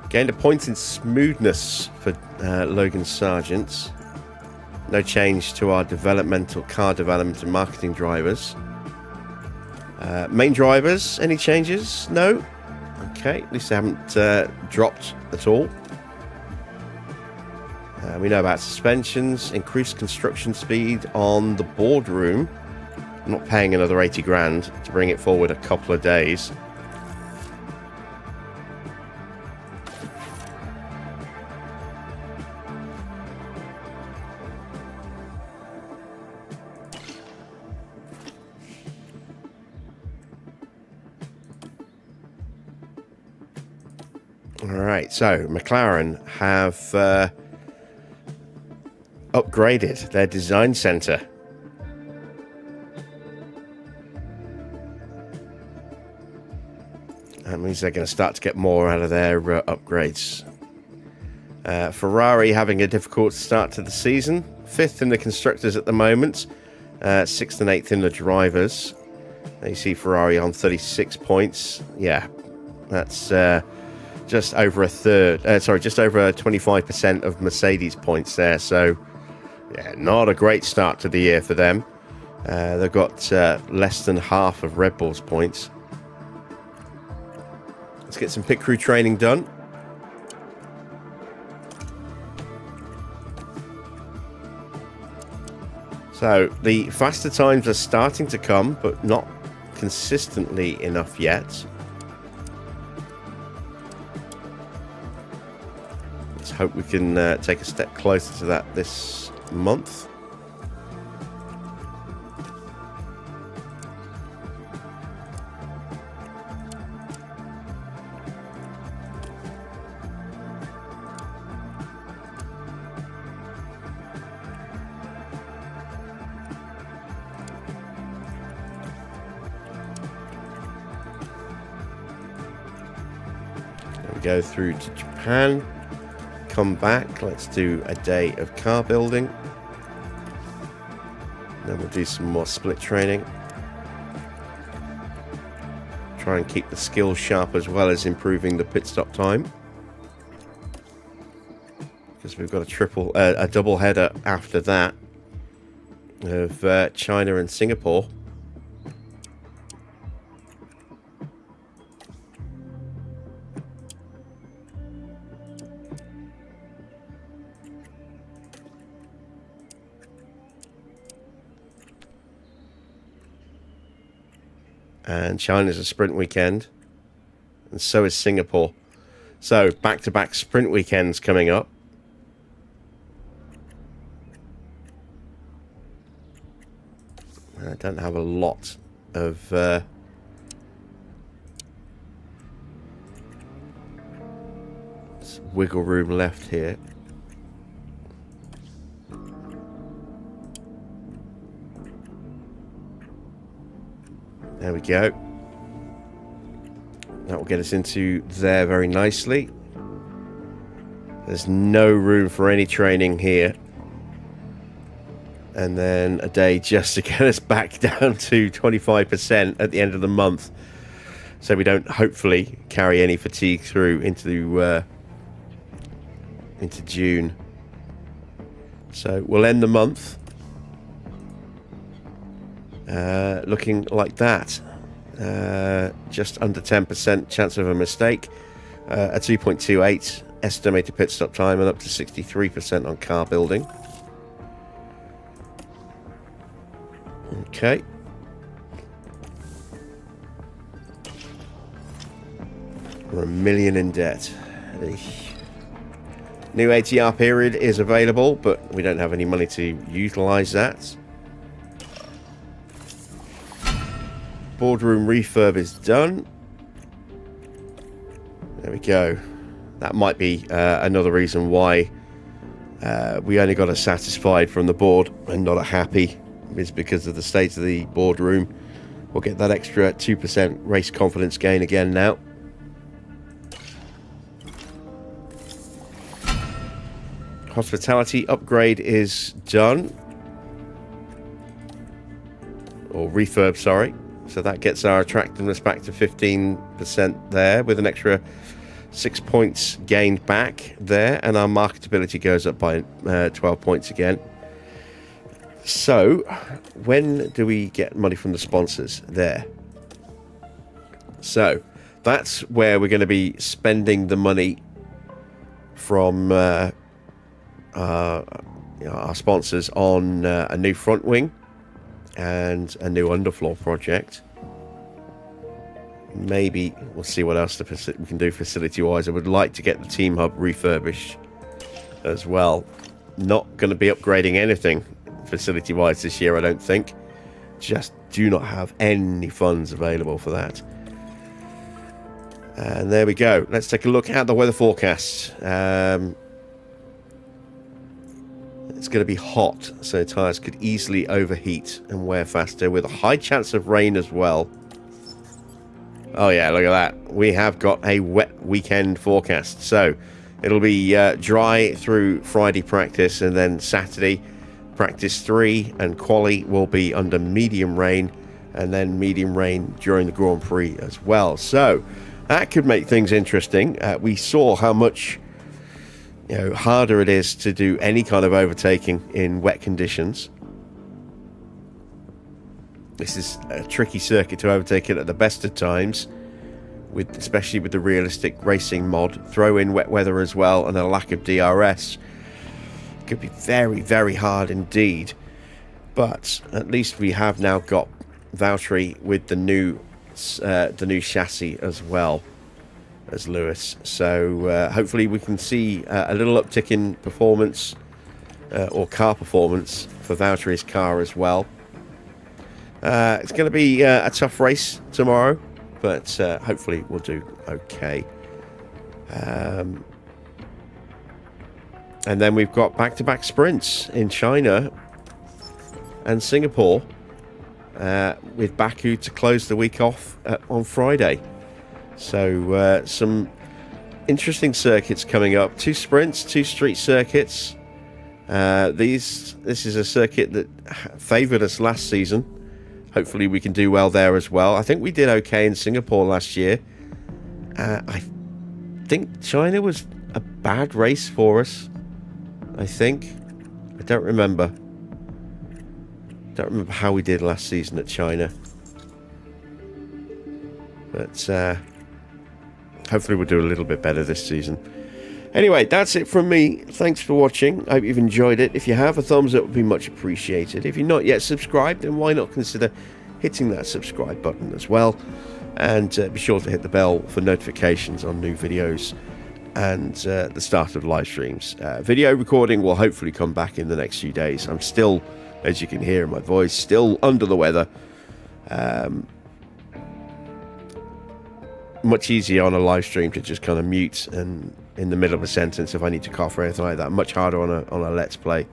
Gained a point in smoothness for Logan Sargent. No change to our car development and marketing drivers. Main drivers, any changes? No? Okay, at least they haven't dropped at all. We know about suspensions, increased construction speed on the boardroom. I'm not paying another 80 grand to bring it forward a couple of days. Alright, so McLaren have upgraded their design center. That means they're going to start to get more out of their upgrades. Ferrari having a difficult start to the season. 5th in the constructors at the moment. 6th and 8th in the drivers. You see Ferrari on 36 points. Yeah, that's just over a third. Just over 25% of Mercedes points there. So, yeah, not a great start to the year for them. They've got less than half of Red Bull's points. Let's get some pit crew training done. So the faster times are starting to come, but not consistently enough yet. Let's hope we can take a step closer to that this month. Go through to Japan, come back, let's do a day of car building, then we'll do some more split training, try and keep the skills sharp as well as improving the pit stop time, because we've got a double header after that of China and Singapore. And China's a sprint weekend, and so is Singapore. So back-to-back sprint weekends coming up. I don't have a lot of wiggle room left here. There we go. That will get us into there very nicely. There's no room for any training here. And then a day just to get us back down to 25% at the end of the month. So we don't hopefully carry any fatigue through into June. So we'll end the month looking like that. Just under 10% chance of a mistake. A 2.28 estimated pit stop time and up to 63% on car building. Okay. We're $1 million in debt. New ATR period is available, but we don't have any money to utilize that. Boardroom refurb is done. There we go. That might be another reason why we only got a satisfied from the board and not a happy, is because of the state of the boardroom. We'll get that extra 2% race confidence gain again now. Hospitality upgrade is done. Or refurb, sorry. So that gets our attractiveness back to 15% there, with an extra 6 points gained back there, and our marketability goes up by 12 points again. So when do we get money from the sponsors? There. So that's where we're going to be spending the money from our sponsors on a new front wing and a new underfloor project. Maybe we'll see what else we can do facility-wise. I would like to get the team hub refurbished as well. Not going to be upgrading anything facility-wise this year, I don't think. Just do not have any funds available for that. And there we go. Let's take a look at the weather forecast. It's going to be hot, so tyres could easily overheat and wear faster, with a high chance of rain as well. Oh yeah, look at that. We have got a wet weekend forecast. So it'll be dry through Friday practice, and then Saturday practice 3 and quali will be under medium rain, and then medium rain during the Grand Prix as well. So that could make things interesting. We saw how much harder it is to do any kind of overtaking in wet conditions. This is a tricky circuit to overtake it at the best of times, especially with the realistic racing mod. Throw in wet weather as well and a lack of DRS. Could be very, very hard indeed. But at least we have now got Valtteri with the new chassis as well as Lewis. So hopefully we can see a little uptick in performance or car performance for Valtteri's car as well. It's going to be a tough race tomorrow, but hopefully we'll do okay. And then we've got back-to-back sprints in China and Singapore, with Baku to close the week off on Friday. So some interesting circuits coming up. 2 sprints, 2 street circuits. This is a circuit that favoured us last season. Hopefully we can do well there as well. I think we did okay in Singapore last year. I think China was a bad race for us. I think. I don't remember. Don't remember how we did last season at China. But hopefully we'll do a little bit better this season. Anyway, that's it from me. Thanks for watching. I hope you've enjoyed it. If you have, a thumbs up would be much appreciated. If you're not yet subscribed, then why not consider hitting that subscribe button as well. And be sure to hit the bell for notifications on new videos and the start of live streams. Video recording will hopefully come back in the next few days. I'm still, as you can hear in my voice, still under the weather. Much easier on a live stream to just kind of mute and in the middle of a sentence if I need to cough or anything like that. Much harder on a let's play.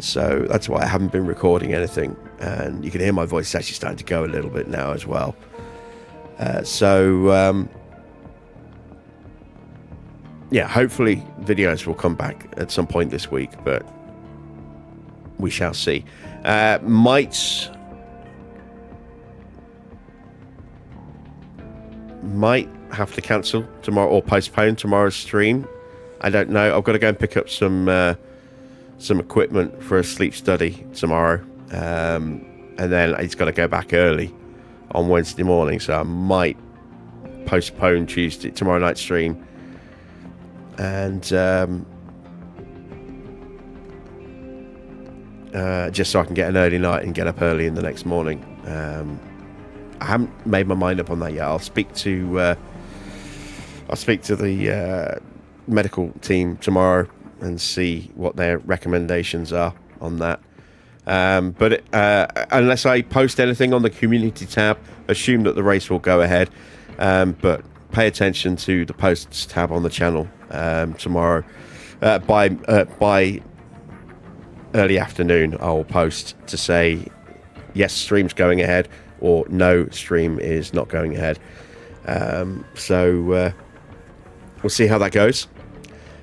So that's why I haven't been recording anything, and you can hear my voice actually starting to go a little bit now as well. Yeah, hopefully videos will come back at some point this week, but we shall see. Might have to cancel tomorrow or postpone tomorrow's stream. I don't know. I've got to go and pick up some equipment for a sleep study tomorrow, and then it's got to go back early on Wednesday morning, so I might postpone tomorrow night's stream, and just so I can get an early night and get up early in the next morning. I haven't made my mind up on that yet. I'll speak to the medical team tomorrow and see what their recommendations are on that. But unless I post anything on the community tab, assume that the race will go ahead. But pay attention to the posts tab on the channel tomorrow. By early afternoon, I'll post to say yes, stream's going ahead, or no, stream is not going ahead. So we'll see how that goes.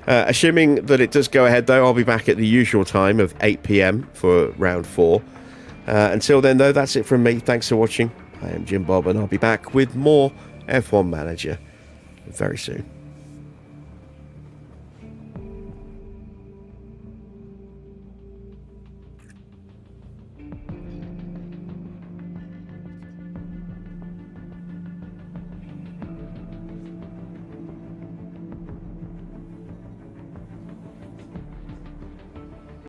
Assuming that it does go ahead, though, I'll be back at the usual time of 8 PM for round 4. Until then, though, that's it from me. Thanks for watching. I am Jim Bob, and I'll be back with more F1 Manager very soon.